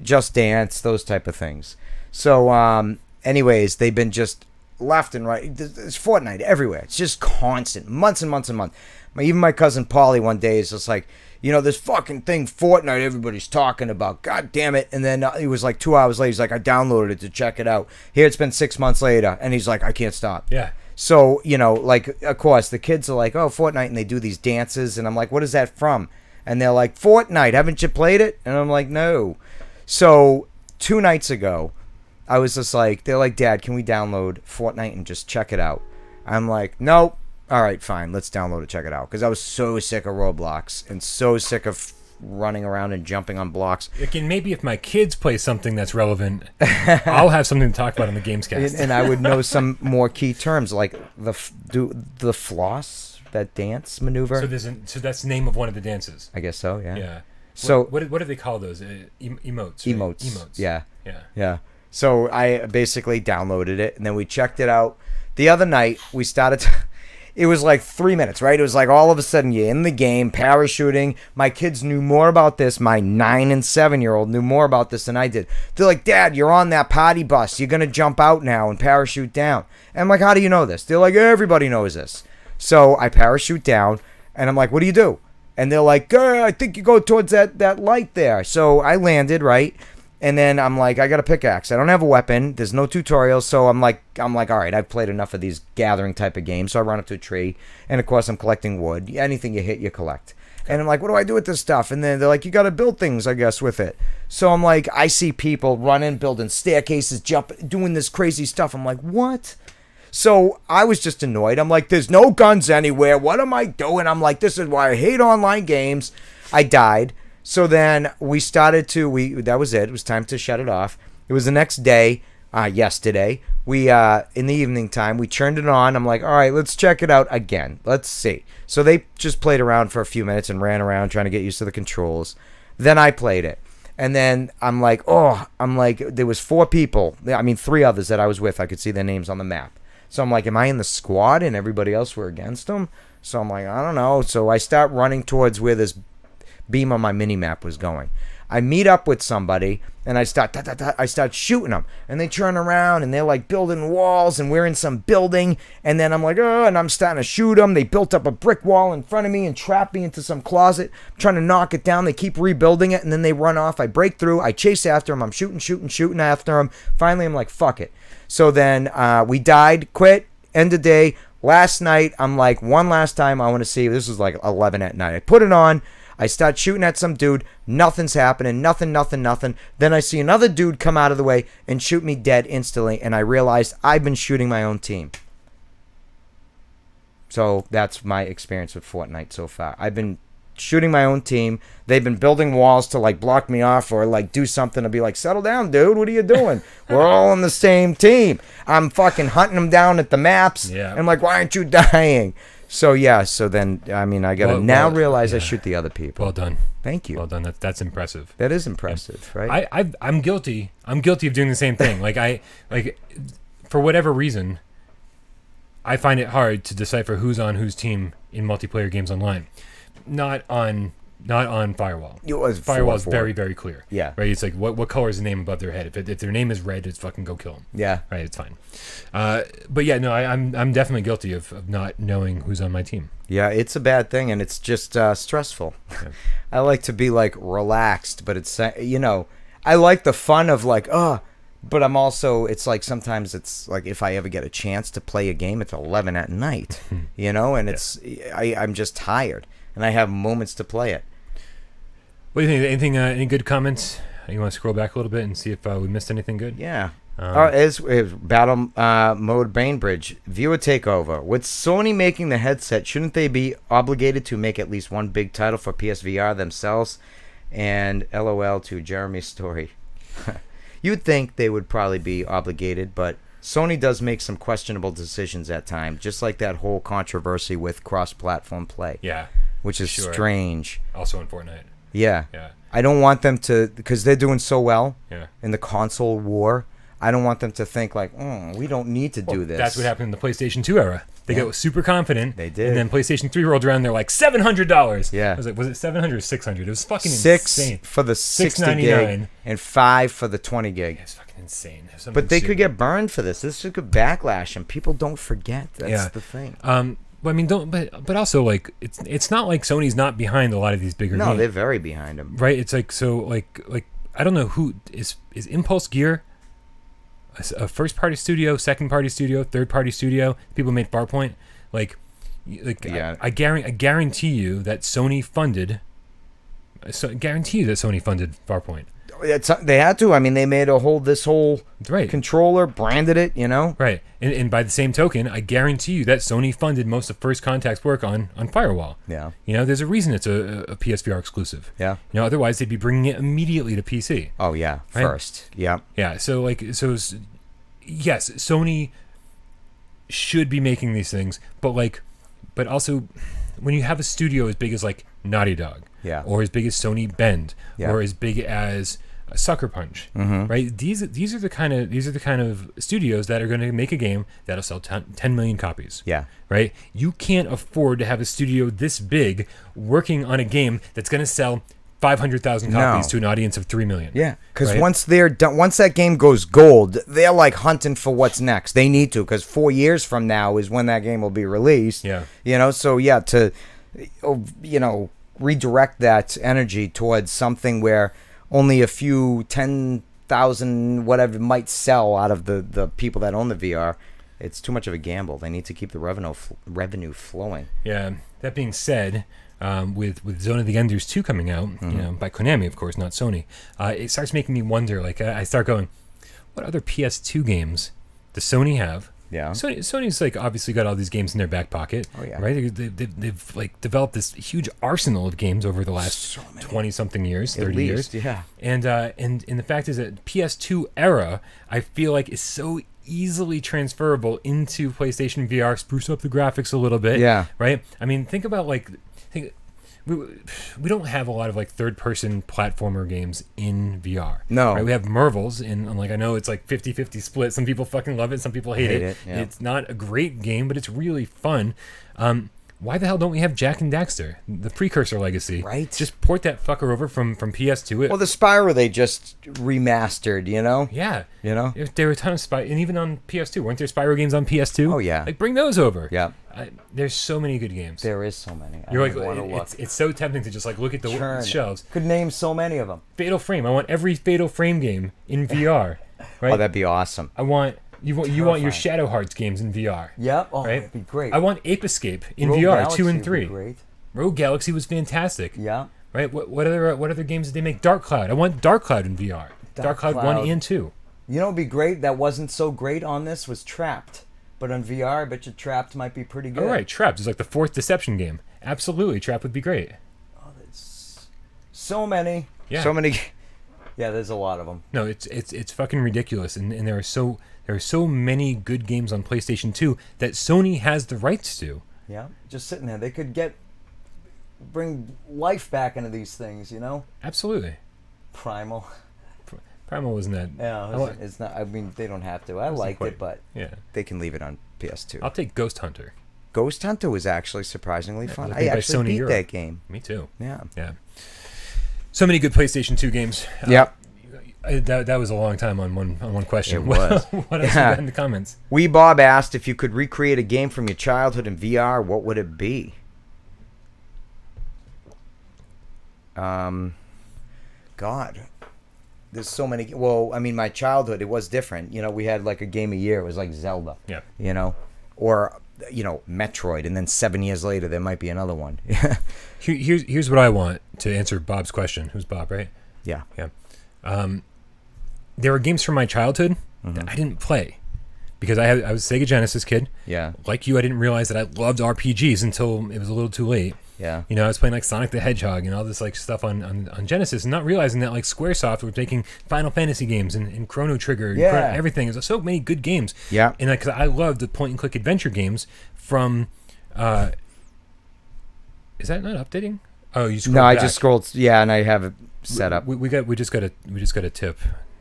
Just Dance, those type of things. So, anyways, they've been just left and right. There's Fortnite everywhere. It's just constant, months and months and months. Even my cousin Paulie one day is just like, this fucking thing, Fortnite, everybody's talking about. God damn it. And then it was like 2 hours later, he's like, I downloaded it to check it out. Here it's been 6 months later, and he's like, I can't stop. Yeah. So, of course, the kids are like, oh, Fortnite, and they do these dances, and I'm like, what is that from? And they're like, Fortnite, haven't you played it? And I'm like, no. So, 2 nights ago, I was just like, they're like, Dad, can we download Fortnite and just check it out? I'm like, nope. All right, fine, let's download it, check it out. Because I was so sick of Roblox and so sick of running around and jumping on blocks. Again, maybe if my kids play something that's relevant, I'll have something to talk about on the Gamescast. And I would know some more key terms, like the floss, that dance maneuver. So that's the name of one of the dances. I guess so, yeah. Yeah. So what do they call those? Emotes. Right? Emotes. Yeah. Yeah. Yeah. So I basically downloaded it, and then we checked it out. The other night, we started... It was like 3 minutes, right? It was like all of a sudden you're in the game, parachuting. My kids knew more about this. My 9 and 7-year-old knew more about this than I did. They're like, Dad, you're on that party bus. You're going to jump out now and parachute down. And I'm like, how do you know this? They're like, everybody knows this. So I parachute down, and I'm like, what do you do? And they're like, I think you go towards that light there. So I landed, right? And then I'm like, I got a pickaxe. I don't have a weapon. There's no tutorial. So I'm like, all right, I've played enough of these gathering type of games. So I run up to a tree. And of course, I'm collecting wood. Anything you hit, you collect. And I'm like, what do I do with this stuff? And then they're like, you got to build things, I guess, with it. So I'm like, I see people running, building staircases, jumping, doing this crazy stuff. I'm like, what? So I was just annoyed. I'm like, there's no guns anywhere. What am I doing? I'm like, this is why I hate online games. I died. So then we started that was it. It was time to shut it off. It was the next day, yesterday. We, in the evening time, we turned it on. I'm like, all right, let's check it out again. Let's see. So they just played around for a few minutes and ran around trying to get used to the controls. Then I played it. And then I'm like, there was 4 people. 3 others that I was with. I could see their names on the map. So I'm like, am I in the squad and everybody else were against them? So I'm like, I don't know. So I start running towards where this beam on my mini map was going. I meet up with somebody and I start shooting them, and they turn around and they're like building walls, and we're in some building, and then I'm like, and I'm starting to shoot them. They built up a brick wall in front of me and trapped me into some closet. I'm trying to knock it down. They keep rebuilding it, and then they run off. I break through. I chase after them. I'm shooting after them. Finally, I'm like, fuck it. So then we died, quit, end of day. Last night, I'm like, one last time I want to see. This was like 11 at night. I put it on. I start shooting at some dude. Nothing's happening. Nothing. Then I see another dude come out of the way and shoot me dead instantly. And I realized I've been shooting my own team. So that's my experience with Fortnite so far. I've been shooting my own team. They've been building walls to like block me off or like do something to be like, settle down, dude. What are you doing? We're all on the same team. I'm fucking hunting them down at the maps. Yeah. I'm like, why aren't you dying? So yeah, so then I gotta realize I shoot the other people. Well done. Thank you. Well done. That's impressive. That is impressive, right? I'm guilty. I'm guilty of doing the same thing. For whatever reason, I find it hard to decipher who's on whose team in multiplayer games online. Not on Firewall. Firewall is very, very clear. Yeah. Right. It's like what color is the name above their head? If their name is red, it's fucking go kill them. Yeah. Right. It's fine. But yeah, no, I'm definitely guilty of not knowing who's on my team. Yeah, it's a bad thing, and it's just stressful. Yeah. I like to be like relaxed, but it's I like the fun of like but I'm also, it's like sometimes it's like if I ever get a chance to play a game, it's 11 at night, and it's I'm just tired. And I have moments to play it. What do you think? Anything? Any good comments? You want to scroll back a little bit and see if we missed anything good? Yeah. As Battle Mode Bainbridge, viewer takeover. With Sony making the headset, shouldn't they be obligated to make at least one big title for PSVR themselves? And LOL to Jeremy's story. You'd think they would probably be obligated, but Sony does make some questionable decisions at times, just like that whole controversy with cross-platform play. Yeah. Which is strange. Also in Fortnite. Yeah. Yeah. I don't want them to, because they're doing so well in the console war, I don't want them to think like, we don't need to do this. That's what happened in the PlayStation 2 era. They got super confident. They did. And then PlayStation 3 rolled around, they're like, $700. Yeah. I was like, was it 700 or 600? It was fucking $6 insane. for the 60 gig and $5 for the 20 gig. It's fucking insane. But they could get burned for this. This could backlash, and people don't forget. That's the thing. But I mean, but also like it's not like Sony's not behind a lot of these bigger games. No, they're very behind them. Right? It's like like I don't know who is Impulse Gear a first party studio, second party studio, third party studio. People made Farpoint. I guarantee you that Sony funded. Guarantee you that Sony funded Farpoint. They had to. I mean, they made this whole controller, branded it, Right. And by the same token, I guarantee you that Sony funded most of First Contact's work on Firewall. Yeah. There's a reason it's a PSVR exclusive. Yeah. Otherwise they'd be bringing it immediately to PC. Oh, yeah. Right? First. Yeah. Yeah. Yes, Sony should be making these things, but also when you have a studio as big as like Naughty Dog, or as big as Sony Bend, or as big as Sucker Punch, right? These are the kind of studios that are going to make a game that'll sell 10 million copies. Yeah. Right? You can't afford to have a studio this big working on a game that's going to sell 500,000 copies to an audience of 3 million. Yeah, because once they're done, once that game goes gold, they're like hunting for what's next. They need to, because 4 years from now is when that game will be released. Yeah. So to redirect that energy towards something where only a few 10,000 whatever might sell out of the people that own the VR, it's too much of a gamble. They need to keep the revenue flowing. Yeah. That being said, with Zone of the Enders 2 coming out, by Konami, of course, not Sony, it starts making me wonder. Like, I start going, what other PS2 games does Sony have? Yeah. Sony's like obviously got all these games in their back pocket. Oh yeah. Right. They've like developed this huge arsenal of games over the last 20-something years, 30 years. Yeah. And the fact is that PS2 era, I feel like, is so easily transferable into PlayStation VR. Spruce up the graphics a little bit. Yeah. Right. I mean, think about we don't have a lot of like third-person platformer games in VR. No. Right? We have Marvels, and like I know it's like 50-50 split. Some people fucking love it, some people hate it. Yeah. It's not a great game, but it's really fun. Why the hell don't we have Jak and Daxter, the precursor legacy? Right. Just port that fucker over from PS2. Well, the Spyro they just remastered, Yeah. There were a ton of Spyro, and even on PS2. Weren't there Spyro games on PS2? Oh, yeah. Like, bring those over. Yeah. There's so many good games. There is so many. You're like, it's so tempting to just like look at the shelves. Could name so many of them. Fatal Frame. I want every Fatal Frame game in VR. Right? Oh, that'd be awesome. You want your Shadow Hearts games in VR. Yep. Oh, right? that'd be great. I want Ape Escape in Rogue VR, Galaxy 2 and would 3. be great. Rogue Galaxy was fantastic. Yeah. Right. What other games did they make? Dark Cloud. I want Dark Cloud in VR. Dark Cloud 1 and 2. It'd be great. That wasn't so great on this was Trapped, but on VR, I bet you Trapped might be pretty good. All right, Trapped is like the 4th Deception game. Absolutely, Trapped would be great. Oh, there's so many. Yeah. So many. Yeah, there's a lot of them. No, it's fucking ridiculous, and there are so many good games on PlayStation 2 that Sony has the rights to. Yeah, just sitting there. They could bring life back into these things, Absolutely. Primal wasn't that. Yeah, it's not. I mean, they don't have to. I liked it, but yeah, they can leave it on PS2. I'll take Ghost Hunter. Ghost Hunter was actually surprisingly fun. I actually beat that game. Me too. Yeah. So many good PlayStation 2 games. Yep. That was a long time on one question. It was. What else you got in the comments? Bob asked if you could recreate a game from your childhood in VR, what would it be? God. There's so many. Well, I mean, my childhood, it was different. We had like a game a year. It was like Zelda. Yeah. Or, Metroid. And then 7 years later, there might be another one. Here's what I want to answer Bob's question. Who's Bob, right? Yeah. Yeah. There were games from my childhood that I didn't play because I was a Sega Genesis kid. Yeah. Like you, I didn't realize that I loved RPGs until it was a little too late. Yeah. You know, I was playing like Sonic the Hedgehog and all this like stuff on Genesis, and not realizing that like SquareSoft was making Final Fantasy games and Chrono Trigger and everything. There's so many good games. Yeah. And because I love the point and click adventure games from. Is that not updating? Oh, you scrolled I back. just scrolled. Yeah, and I have it set up. We just got a tip.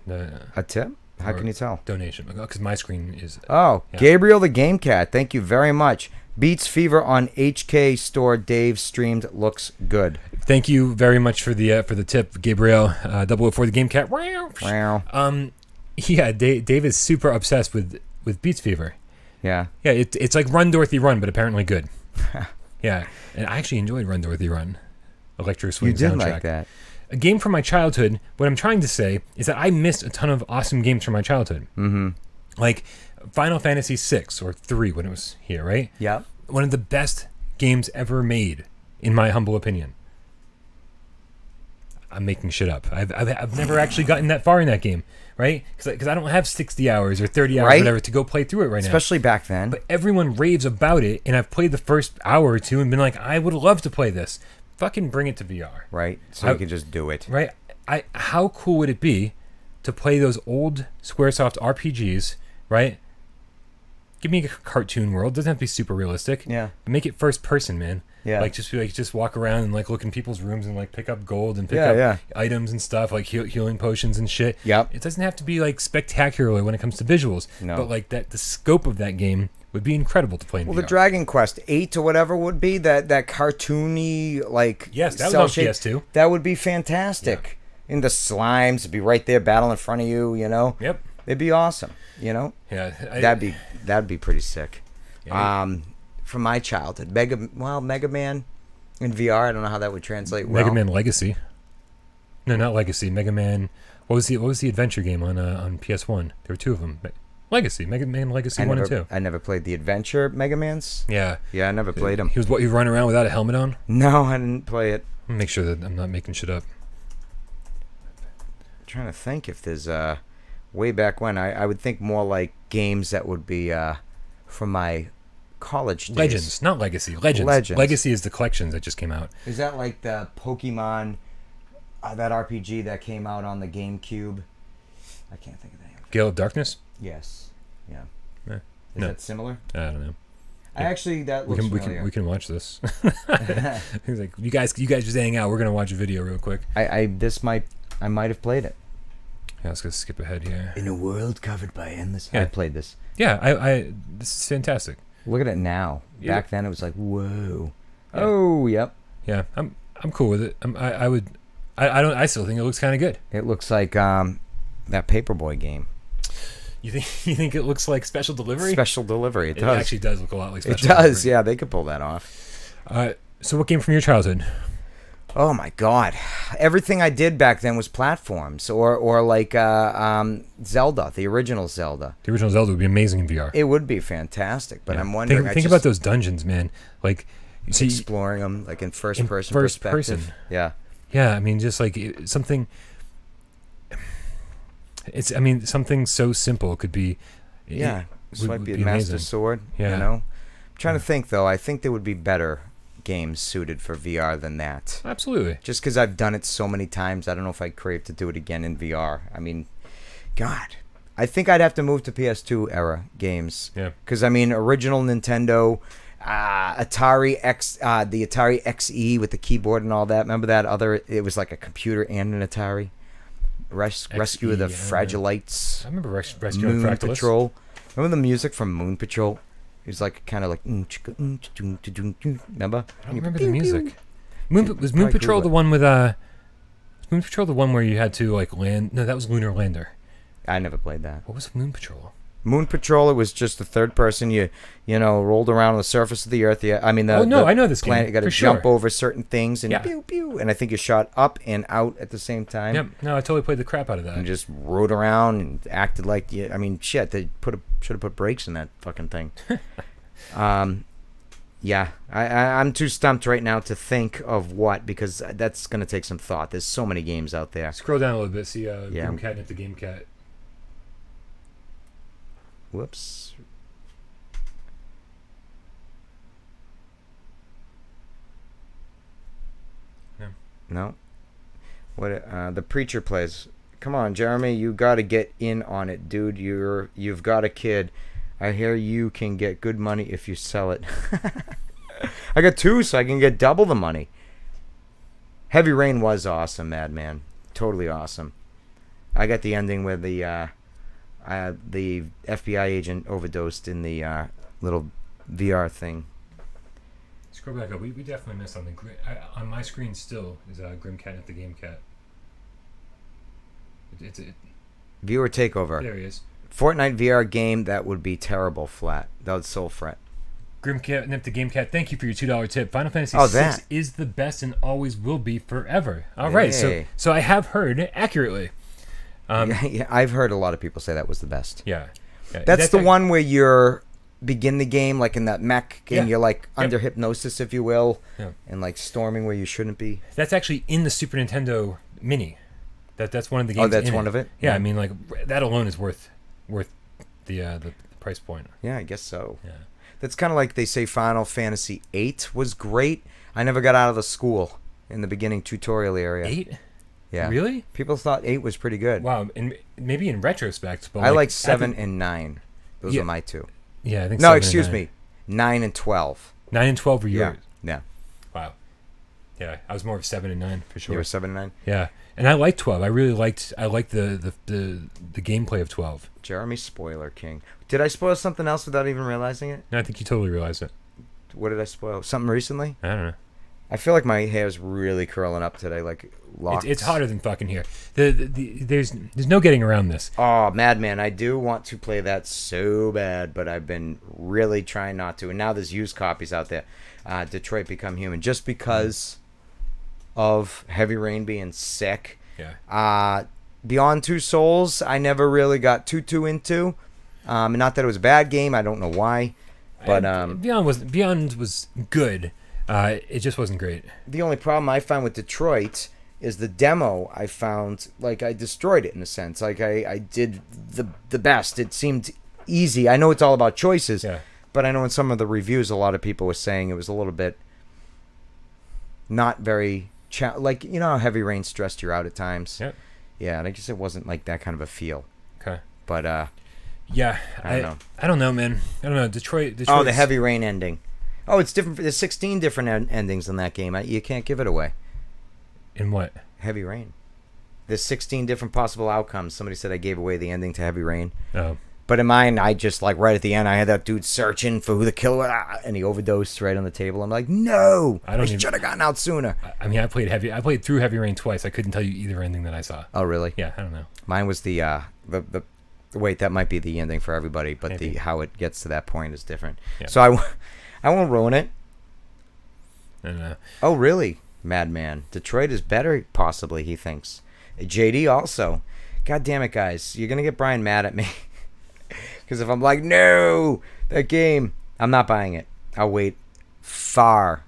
A tip? How can you tell? Donation, because my screen is. Oh, yeah. Gabriel the Game Cat, thank you very much. Beats Fever on HK Store. Dave streamed, looks good. Thank you very much for the tip, Gabriel. 004 the Game Cat. Wow. Yeah, Dave is super obsessed with Beats Fever. Yeah. Yeah, it's like Run Dorothy Run, but apparently good. Yeah, and I actually enjoyed Run Dorothy Run. Electro Swing soundtrack. You did like that. A game from my childhood. What I'm trying to say is that I missed a ton of awesome games from my childhood. Mm-hmm. Like Final Fantasy 6 or 3 when it was here, right? Yeah. One of the best games ever made, in my humble opinion. I'm making shit up. I've never actually gotten that far in that game, right? Because I don't have 60 hours or 30 hours or whatever to go play through it right now. Especially back then. But everyone raves about it, and I've played the first hour or two and been like, I would love to play this. Fucking bring it to VR. Right, so you can just do it. Right? How cool would it be to play those old SquareSoft RPGs, right? Give me a cartoon world. Doesn't have to be super realistic. Yeah. But make it first person, man. Yeah. Like just walk around and like look in people's rooms and like pick up gold and pick up items and stuff like healing potions and shit. Yep. It doesn't have to be like spectacular when it comes to visuals. No. But like the scope of that game would be incredible to play in VR. The Dragon Quest 8 or whatever would be that cartoony like yes, that was on PS2. That would be fantastic. Yeah. And the slimes would be right there battling in front of you, you know. Yep. It'd be awesome, you know. Yeah. That'd be pretty sick. Yeah, from my childhood, Mega Man in VR. I don't know how that would translate. Mega Man Legacy. No, not Legacy. Mega Man. What was the adventure game on PS1? There were two of them. Legacy, Mega Man Legacy 1 and 2. I never played the adventure Mega Mans. Yeah. Yeah, I never played them. He was what, you run around without a helmet on? No, I didn't play it. Make sure that I'm not making shit up. I'm trying to think if there's way back when. I would think more like games that would be from my college days. Legends, not Legacy. Legends. Legacy is the collections that just came out. Is that like the Pokemon, that RPG that came out on the GameCube? I can't think of the name. Gale of Darkness? Yes. Yeah. Is that similar? I don't know. I actually that looks familiar. We can watch this. He's like, you guys just hang out. We're gonna watch a video real quick. I might have played it. Yeah, let's go skip ahead here. In a world covered by endless. Yeah. I played this. Yeah, this is fantastic. Look at it now. Yeah. Back then it was like, whoa. Yeah. Oh, yep. Yeah, I'm cool with it. I still think it looks kind of good. It looks like that Paperboy game. You think it looks like Special Delivery? Special Delivery. It does. It actually does look a lot like Special Delivery. It does. Delivery. Yeah, they could pull that off. So what game from your childhood? Oh my God! Everything I did back then was platforms, or like Zelda, the original Zelda. The original Zelda would be amazing in VR. It would be fantastic, but I'm wondering. Think about those dungeons, man. Like, see, exploring them like in first person perspective. Yeah. Yeah, I mean, just like something. Something so simple could be. Yeah, this might be a amazing. Master Sword. Yeah. You know, I'm trying to think though. I think there would be better games suited for VR than that. Absolutely. Just because I've done it so many times, I don't know if I'd crave to do it again in VR. I mean, God, I think I'd have to move to PS2 era games. Yeah. Because original Nintendo, Atari X, the Atari XE with the keyboard and all that. Remember that other? It was like a computer and an Atari. Rescue of the Fragilites. I remember Rescue Moon of Fractalus. Patrol. Remember the music from Moon Patrol? It was like kind of like remember? I don't remember the music. Was Moon Patrol the one with Moon Patrol the one where you had to like land? No, that was Lunar Lander. I never played that. What was Moon Patrol? Moon Patrol. It was just the third person. You rolled around on the surface of the Earth. Yeah, I mean I know this planet. You got to jump over certain things and pew pew. And I think you shot up and out at the same time. Yep. No, I totally played the crap out of that. And just rode around and acted like I mean, shit. They should have put brakes in that fucking thing. Yeah. I'm too stumped right now to think of what, because that's gonna take some thought. There's so many games out there. Scroll down a little bit. See, Game Cat at the Game Cat. Whoops. No. What? The preacher plays. Come on, Jeremy, you got to get in on it, dude. You've got a kid. I hear you can get good money if you sell it. I got 2, so I can get double the money. Heavy Rain was awesome, Madman. Totally awesome. I got the ending where the FBI agent overdosed in the little VR thing. Scroll back up. We definitely missed something. On my screen still is Grim Cat at the Game Cat. Viewer takeover. There he is. Fortnite VR game that would be terrible flat. That would soul fret. Grim Cat Nip the Game Cat, thank you for your $2 tip. Final Fantasy VI is the best and always will be forever. All right, so I have heard accurately. Yeah, I've heard a lot of people say that was the best. Yeah. That's the one where you're begin the game like in that mech game. You're like under hypnosis, if you will, and like storming where you shouldn't be. That's actually in the Super Nintendo Mini. That's one of the games. Oh, that's one of it. Yeah, I mean, like that alone is worth the price point. Yeah, I guess so. Yeah. That's kind of like they say Final Fantasy VIII was great. I never got out of the school in the beginning tutorial area. 8? Yeah. Really? People thought 8 was pretty good. Wow. And maybe in retrospect, but I like 7 and 9. Those are my 2. Yeah, I think. No, excuse me. 9 and 12. 9 and 12 were yours. Yeah. Wow. Yeah, I was more of 7 and 9 for sure. You were 7 and 9. Yeah, and I liked 12. I liked the gameplay of 12. Jeremy Spoiler King. Did I spoil something else without even realizing it? No, I think you totally realized it. What did I spoil? Something recently? I don't know. I feel like my hair's really curling up today, like locks. It's hotter than fucking here. There's no getting around this. Oh, Madman, I do want to play that so bad, but I've been really trying not to. And now there's used copies out there. Detroit Become Human, just because of Heavy Rain being sick. Yeah. Beyond Two Souls, I never really got too into. Not that it was a bad game. I don't know why, but Beyond was good. It just wasn't great. The only problem I find with Detroit is the demo. I found like I destroyed it in a sense. Like I did the best. It seemed easy. I know it's all about choices, but I know in some of the reviews, a lot of people were saying it was a little bit not very like, you know how Heavy Rain stressed you out at times. Yep. Yeah, and I guess it wasn't like that kind of a feel. Okay. But yeah, I don't know, man. I don't know. Detroit. Oh, the Heavy Rain ending. Oh, it's different. There's 16 different endings in that game. You can't give it away. In what? Heavy Rain. There's 16 different possible outcomes. Somebody said I gave away the ending to Heavy Rain. Oh. But in mine, I just, like, right at the end, I had that dude searching for who the killer was, and he overdosed right on the table. I'm like, no! I should have gotten out sooner. I mean, I played through Heavy Rain twice. I couldn't tell you either ending that I saw. Oh, really? Yeah, I don't know. Mine was the wait, that might be the ending for everybody, but maybe. How it gets to that point is different. Yeah. So I won't ruin it. I don't know. Oh, really? Madman. Detroit is better, possibly, he thinks. JD also. God damn it, guys. You're going to get Brian mad at me. Because if I'm like, no, that game, I'm not buying it. I'll wait far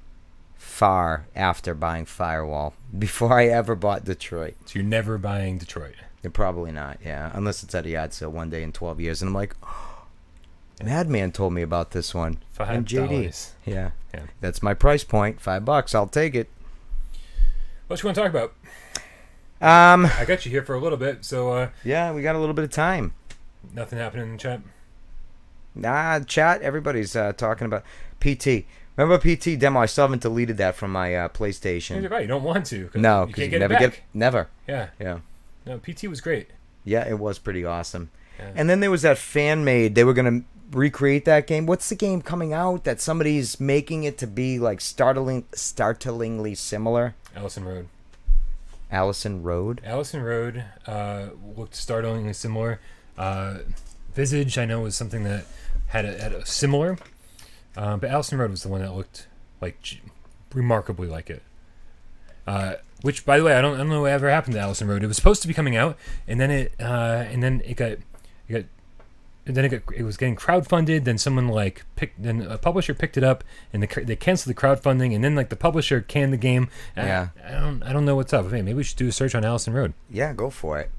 after buying Firewall before I ever bought Detroit. So you're never buying Detroit? You're probably not, yeah. Unless it's at a yard sale one day in 12 years. And I'm like, oh, Madman told me about this one. $5. JD. Yeah. That's my price point. $5. I'll take it. What you want to talk about? I got you here for a little bit, so... yeah, we got a little bit of time. Nothing happening in the chat? Nah, chat, everybody's talking about PT. Remember PT demo? I still haven't deleted that from my PlayStation. You're right, you don't want to. No, because you never get never. Yeah. No, PT was great. Yeah, it was pretty awesome. Yeah. And then there was that fan-made. They were going to recreate that game. What's the game coming out that somebody's making it to be like startlingly similar? Allison Road. Allison Road looked startlingly similar. Visage, I know, was something that had a similar, but Allison Road was the one that looked like remarkably like it. Which, by the way, I don't know what ever happened to Allison Road. It was supposed to be coming out, and then it was getting crowdfunded. Then someone then a publisher picked it up, and they canceled the crowdfunding, and then the publisher canned the game. Yeah, I don't know what's up. Hey, maybe we should do a search on Allison Road. Yeah, go for it.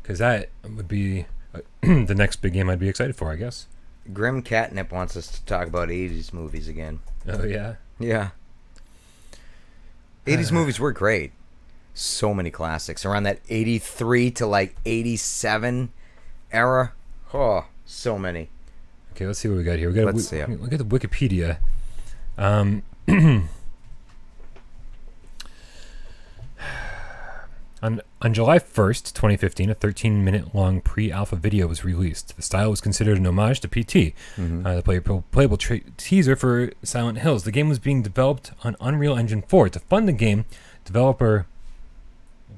Because that would be the next big game I'd be excited for, I guess. Grim Catnip wants us to talk about 80s movies again. Oh, yeah? Yeah. 80s movies were great. So many classics around that 83 to like 87 era. Oh, so many. Okay, let's see what we got here. We got Let's see it. Look at the Wikipedia. On July 1st, 2015, a 13-minute-long pre-alpha video was released. The style was considered an homage to PT, the playable teaser for Silent Hills. The game was being developed on Unreal Engine 4. To fund the game, developer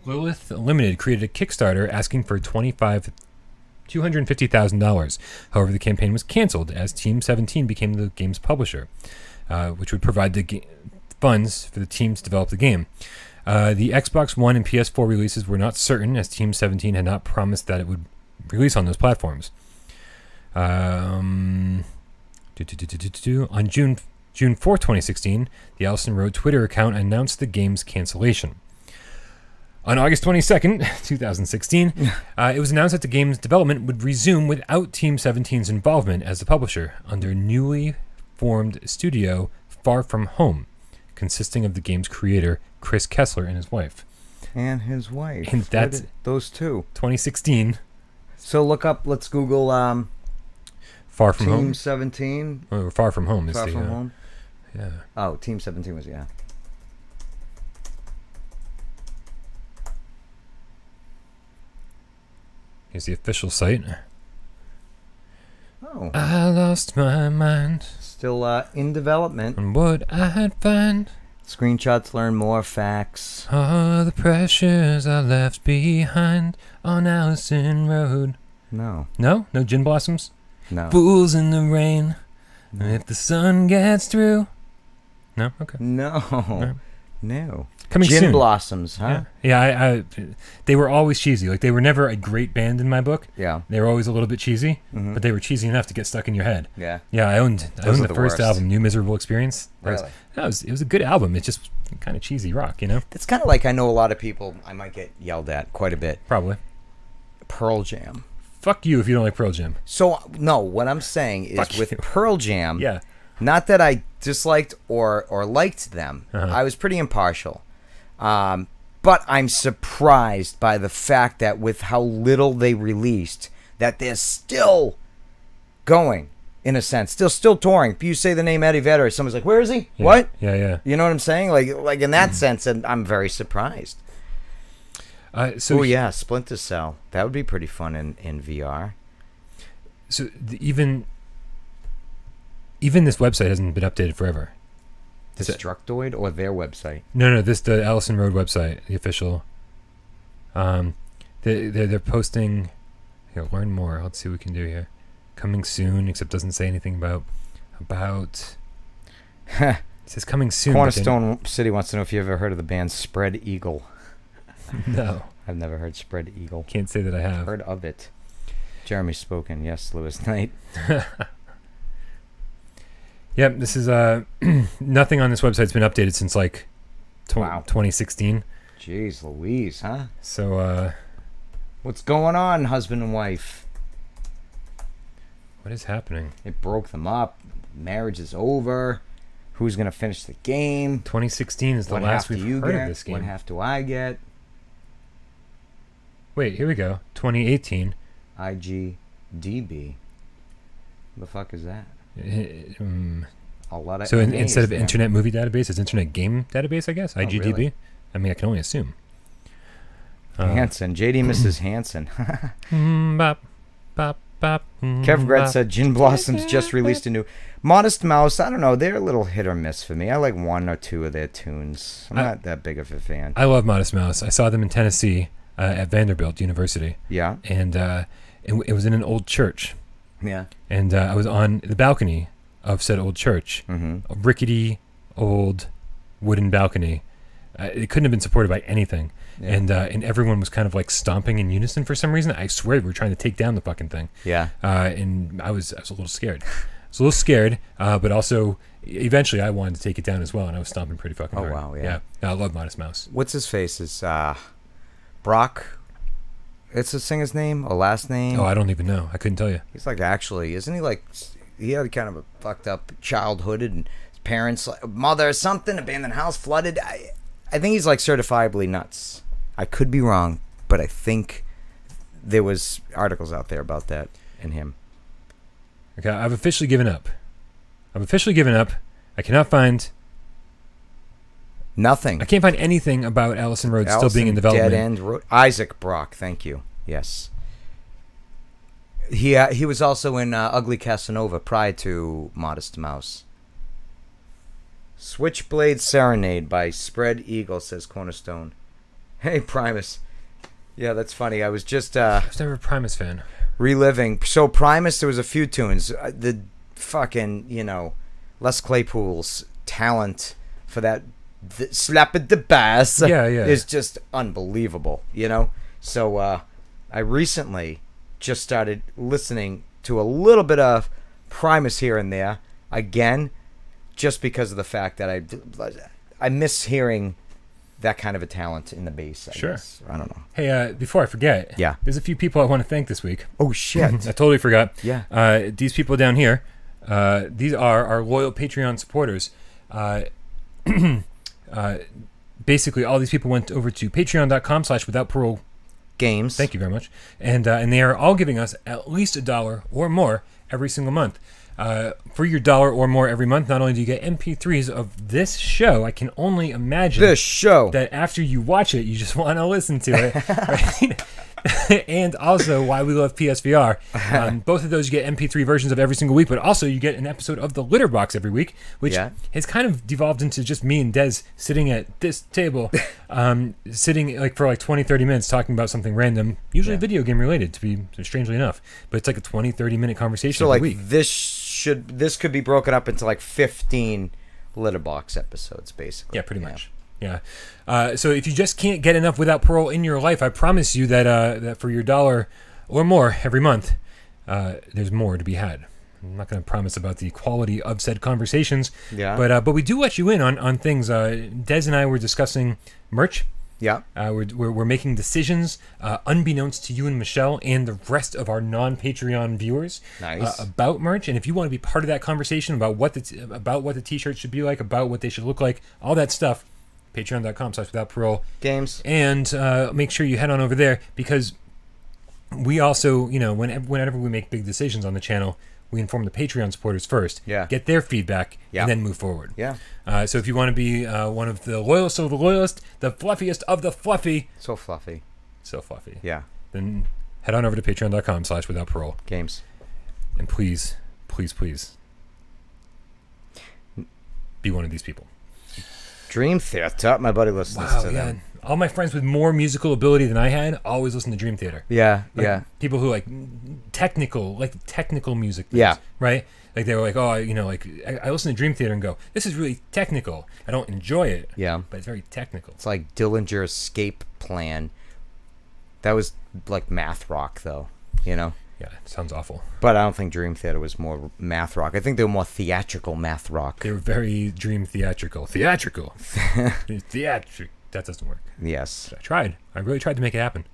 Lilith Limited created a Kickstarter asking for $250,000. However, the campaign was canceled as Team 17 became the game's publisher, which would provide the funds for the team to develop the game. The Xbox One and PS4 releases were not certain, as Team 17 had not promised that it would release on those platforms. On June 4, 2016, the Allison Road Twitter account announced the game's cancellation. On August 22nd, 2016, it was announced that the game's development would resume without Team 17's involvement as the publisher under newly formed studio Far From Home, consisting of the game's creator, Chris Kessler, and his wife. And his wife. And that's those two. 2016. So look up, let's Google Far From Team Home. 17. Or Far From Home is Far the... From Home? Yeah. Oh, Team 17 was, yeah. Here's the official site. Oh. I lost my mind. Still in development. On what I had found. Screenshots, learn more facts. All the pressures I left behind on Allison Road. No. No? No gin blossoms? No. Fools in the rain. No. If the sun gets through. No? Okay. No. No. Coming Gin soon. Blossoms, huh? Yeah, they were always cheesy. Like, they were never a great band in my book. Yeah. They were always a little bit cheesy, but they were cheesy enough to get stuck in your head. Yeah. Yeah, I owned the first worst. album, New Miserable Experience. Really? It was a good album. It's just kind of cheesy rock, you know? It's kind of like, I know a lot of people, I might get yelled at quite a bit. Probably. Pearl Jam. Fuck you if you don't like Pearl Jam. So, no, what I'm saying is Fuck with you. Pearl Jam, Yeah. not that I disliked or liked them. I was pretty impartial. But I'm surprised by the fact that with how little they released, that they're still going, in a sense. Still touring. If you say the name Eddie Vedder, someone's like, where is he? Yeah. What? Yeah. You know what I'm saying? Like in that sense, and I'm very surprised. So yeah, Splinter Cell. That would be pretty fun in VR. So even this website hasn't been updated forever. Destructoid or their website? No, the Allison Road website, the official. They're posting. Here, learn more. Let's see what we can do here. Coming soon, except doesn't say anything about. It says coming soon. Cornerstone City wants to know if you ever heard of the band Spread Eagle. No, I've never heard Spread Eagle. can't say that I have. Heard of it. Jeremy Spoken. Yes, Lewis Knight. Yep, this is nothing on this website's been updated since like 2016. Jeez Louise, huh? So what's going on, husband and wife? what is happening? It broke them up. Marriage is over. Who's gonna finish the game? 2016 is the What last half do we've you heard get? of this game. What half do I get? Wait, here we go. 2018. IGDB. The fuck is that? A lot of So NAs instead of there. Internet Movie Database, it's Internet Game Database, I guess. IGDB. really? I mean, I can only assume. Hansen. JD Mrs. Hansen. Bop, bop, bop, Kev Gret bop. said Gin Blossoms just released a new Modest Mouse. I don't know, they're a little hit or miss for me. I like one or two of their tunes. I'm not that big of a fan. I love Modest Mouse. I saw them in Tennessee at Vanderbilt University. Yeah. And it was in an old church. Yeah. And I was on the balcony of said old church. Mm-hmm. A rickety old wooden balcony. It couldn't have been supported by anything. Yeah. And everyone was kind of like stomping in unison for some reason. I swear we were trying to take down the fucking thing. Yeah. And I was a little scared. But also eventually I wanted to take it down as well, and I was stomping pretty fucking hard. Oh wow, yeah. I love Modest Mouse. What's his face? Is Brock? It's the singer's name or last name? Oh, I don't even know. I couldn't tell you. He's like, actually, isn't he like? He had kind of a fucked up childhood, and his parents, mother, something, abandoned house, flooded. I think he's like certifiably nuts. I could be wrong, but I think there was articles out there about that and him. Okay, I've officially given up. I cannot find nothing. I can't find anything about Allison Road still being in development. Dead End Road. Isaac Brock, thank you. Yes. He was also in Ugly Casanova prior to Modest Mouse. Switchblade Serenade by Spread Eagle, says Cornerstone. Hey, Primus. Yeah, that's funny. I was just I was never a Primus fan. Reliving. So Primus, there was a few tunes. The fucking, Les Claypool's talent for that slap at the bass is just unbelievable, So I recently just started listening to a little bit of Primus here and there again, just because of the fact that I miss hearing that kind of a talent in the bass. I guess. I don't know. Hey, before I forget, there's a few people I want to thank this week. Oh shit! I totally forgot. Yeah. These people down here, these are our loyal Patreon supporters. Basically, all these people went over to patreon.com/withoutparole games. Thank you very much. And they are all giving us at least $1 or more every single month. For your $1 or more every month, not only do you get MP3s of this show, I can only imagine this show that after you watch it, you just want to listen to it. Right? And also, Why We Love PSVR. Both of those, you get MP3 versions of every single week, but also you get an episode of The Litter Box every week, which has kind of devolved into just me and Des sitting at this table, sitting for 20, 30 minutes talking about something random, usually video game related, to be strangely enough. But it's like a 20, 30-minute conversation every week. This could be broken up into 15 Litter Box episodes, basically. Yeah, pretty much. Yeah. So if you just can't get enough Without Parole in your life, I promise you that for your $1 or more every month, there's more to be had. I'm not going to promise about the quality of said conversations. Yeah. But we do let you in on things. Des and I were discussing merch. Yeah. We're making decisions unbeknownst to you and Michelle and the rest of our non-Patreon viewers about merch. And if you want to be part of that conversation about what the t-shirt should be like, about what they should look like, all that stuff, patreon.com/withoutparole games. And make sure you head on over there, because we also, whenever we make big decisions on the channel, we inform the Patreon supporters first, get their feedback, and then move forward. Yeah. So if you want to be one of the loyalist of the loyalist, the fluffiest of the fluffy. So fluffy. So fluffy. Yeah. Then head on over to patreon.com/withoutparole. Games. And please, please, please be one of these people. Dream Theater. My buddy listens to them. All my friends with more musical ability than I had always listen to Dream Theater. Yeah, People who technical music. Things, yeah. Right? They were like, oh, I listen to Dream Theater and go, this is really technical. I don't enjoy it. Yeah. But it's very technical. It's like Dillinger Escape Plan. That was like math rock, though. Yeah, it sounds awful. But I don't think Dream Theater was more math rock. I think they were more theatrical math rock. They were very dream theatrical. Theatrical. That doesn't work. Yes. I tried. I really tried to make it happen.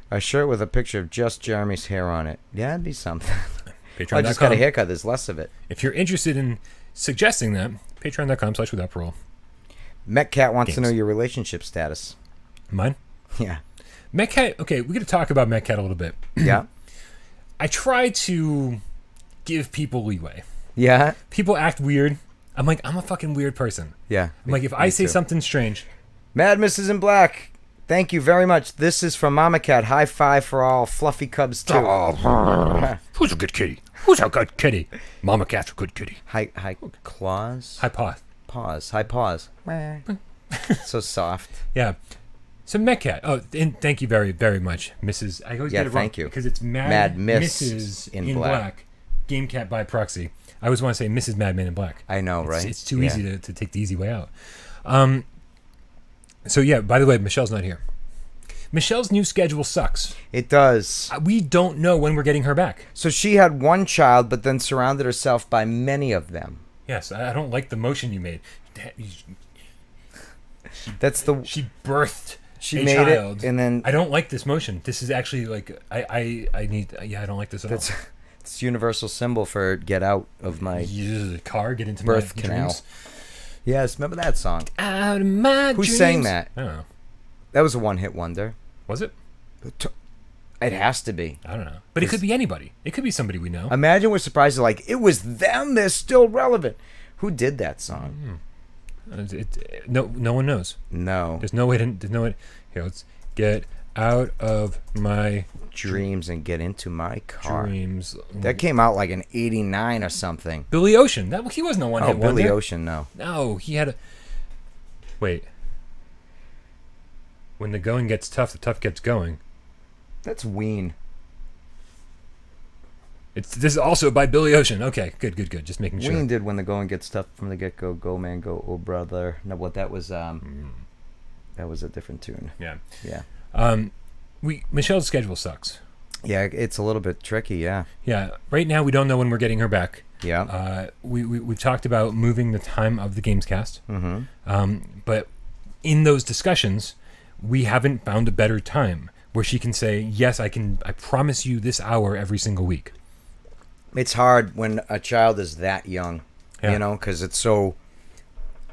A shirt with a picture of just Jeremy's hair on it. Yeah, it'd be something. Patreon.com. I just got a haircut. There's less of it. If you're interested in suggesting that, patreon.com/withoutparole. Metcat wants to know your relationship status. Mine? Yeah. Metcat, okay, we're going to talk about Metcat a little bit. Yeah. I try to give people leeway. Yeah. People act weird. I'm a fucking weird person. Yeah. I'm if I say something strange. Mad Mrs. in Black, thank you very much. This is from Mama Cat. High five for all fluffy cubs, too. Who's a good kitty? Who's a good kitty? Mama Cat's a good kitty. High claws? High paws. Paws. High paws. So soft. Yeah. So Metcat. Oh, and thank you very, very much, Mrs. I always get it wrong. Thank you. Because it's Mad Mrs. in Black. Game Cat by proxy. I always want to say Mrs. Madman in Black. I know, right? It's too easy to take the easy way out. So yeah, by the way, Michelle's not here. Michelle's new schedule sucks. It does. We don't know when we're getting her back. So she had one child, but then surrounded herself by many of them. Yes, I don't like the motion you made. She birthed. She a made child. it, and then I don't like this motion. This is actually I don't like this at all. It's universal symbol for get out of my car, get into birth my canal. Dreams. Yes, remember that song? Out of my Who dreams. sang that? I don't know. That was a one-hit wonder. Was it? It has to be. I don't know. But it could be anybody. It could be somebody we know. Imagine we're surprised. Like, it was them. They're still relevant. Who did that song? No one knows. No. There's no way to know it. Here, let's get out of my dreams and get into my car. Dreams. That came out like in '89 or something. Billy Ocean. He wasn't a one-hit wonder. Billy Ocean, no. No, he had a... Wait. When the going gets tough, the tough gets going. That's Ween. This is also by Billy Ocean. Okay, good. Just making sure. Ween did When the Going Gets Tough from the get-go. Go, man, go, oh, brother. No, what that was... That was a different tune. Yeah. Michelle's schedule sucks. Yeah, it's a little bit tricky, yeah. Yeah, right now we don't know when we're getting her back. Yeah. We've talked about moving the time of the Gamescast. Mm-hmm. But in those discussions, we haven't found a better time where she can say, yes, I promise you this hour every single week. It's hard when a child is that young, you know, because it's so...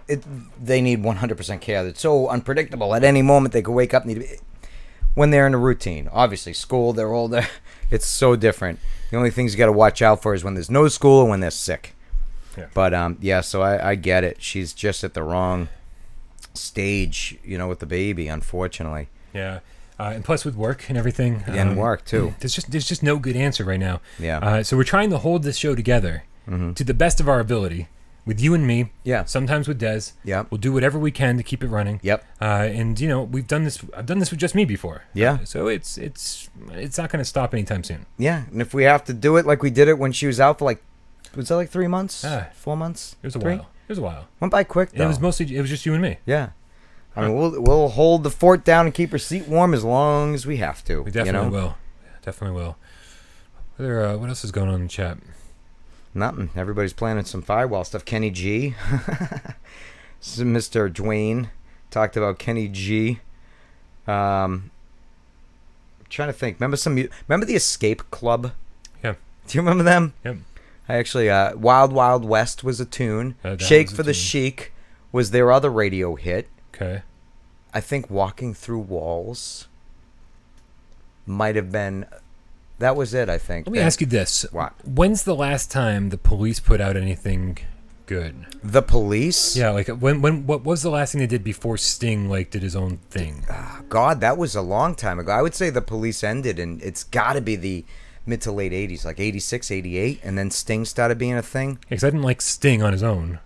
they need 100% care. It's so unpredictable. At any moment, they could wake up and when they're in a routine. Obviously, school, they're older. It's so different. The only things you got to watch out for is when there's no school and when they're sick. Yeah. But, so I get it. She's just at the wrong stage, you know, with the baby, unfortunately. Yeah. And plus with work and everything. And work, too. There's just no good answer right now. Yeah. So we're trying to hold this show together to the best of our ability. With you and me, sometimes with Des, we'll do whatever we can to keep it running. And you know, I've done this with just me before. So it's not going to stop anytime soon. Yeah, and if we have to do it like we did it when she was out for was that like 3 months, 4 months? It was a while. It was a while. Went by quick though. It was just you and me. Yeah, I mean we'll hold the fort down and keep her seat warm as long as we have to. We definitely will. Definitely will. What else is going on in the chat? Nothing. Everybody's planning some Firewall stuff. Kenny G. This is Mr. Dwayne. Talked about Kenny G. I'm trying to think. Remember the Escape Club? Yeah. Do you remember them? Yep. I actually, Wild Wild West was a tune. Shake for the Chic was their other radio hit. Okay. I think Walking Through Walls might have been... That was it, I think. Let me ask you this. What? When's the last time the Police put out anything good? The Police? Yeah, what was the last thing they did before Sting did his own thing? God, that was a long time ago. I would say the Police ended, and it's got to be the mid to late 80s, like 86, 88, and then Sting started being a thing. Because I didn't like Sting on his own.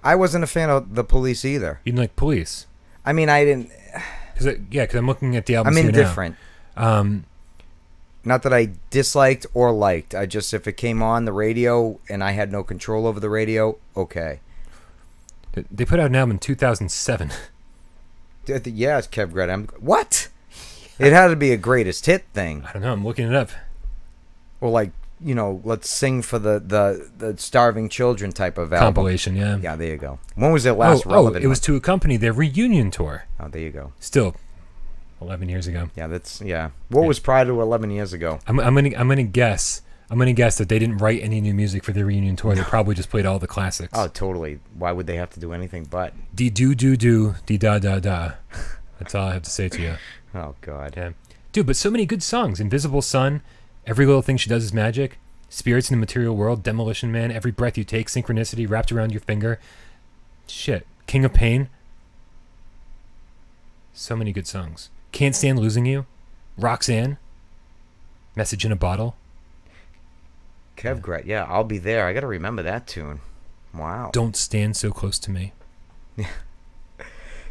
I wasn't a fan of the Police either. You didn't like Police? I mean, I didn't... Because I'm looking at the album. I'm indifferent. Not that I disliked or liked. I just, if it came on the radio and I had no control over the radio, okay. They put out an album in 2007. Yeah, it's Kev Grett. What? It had to be a greatest hit thing. I don't know. I'm looking it up. Or let's sing for the starving children type of album. Compilation, yeah. Yeah, there you go. When was it last relevant? It was to accompany their reunion tour. Oh, there you go. Still 11 years ago. Yeah, What was prior to 11 years ago? I'm gonna guess that they didn't write any new music for their reunion tour. They probably just played all the classics. Oh, totally. Why would they have to do anything but? Dee do do do, dee da da da. That's all I have to say to you. Oh God. Yeah, dude. But so many good songs. Invisible Sun, Every Little Thing She Does Is Magic, Spirits in the Material World, Demolition Man, Every Breath You Take, Synchronicity, Wrapped Around Your Finger. Shit, King of Pain. So many good songs. Can't Stand Losing You, Roxanne, Message in a Bottle. Kev Grett, yeah, I'll Be There. I got to remember that tune. Wow. Don't Stand So Close to Me.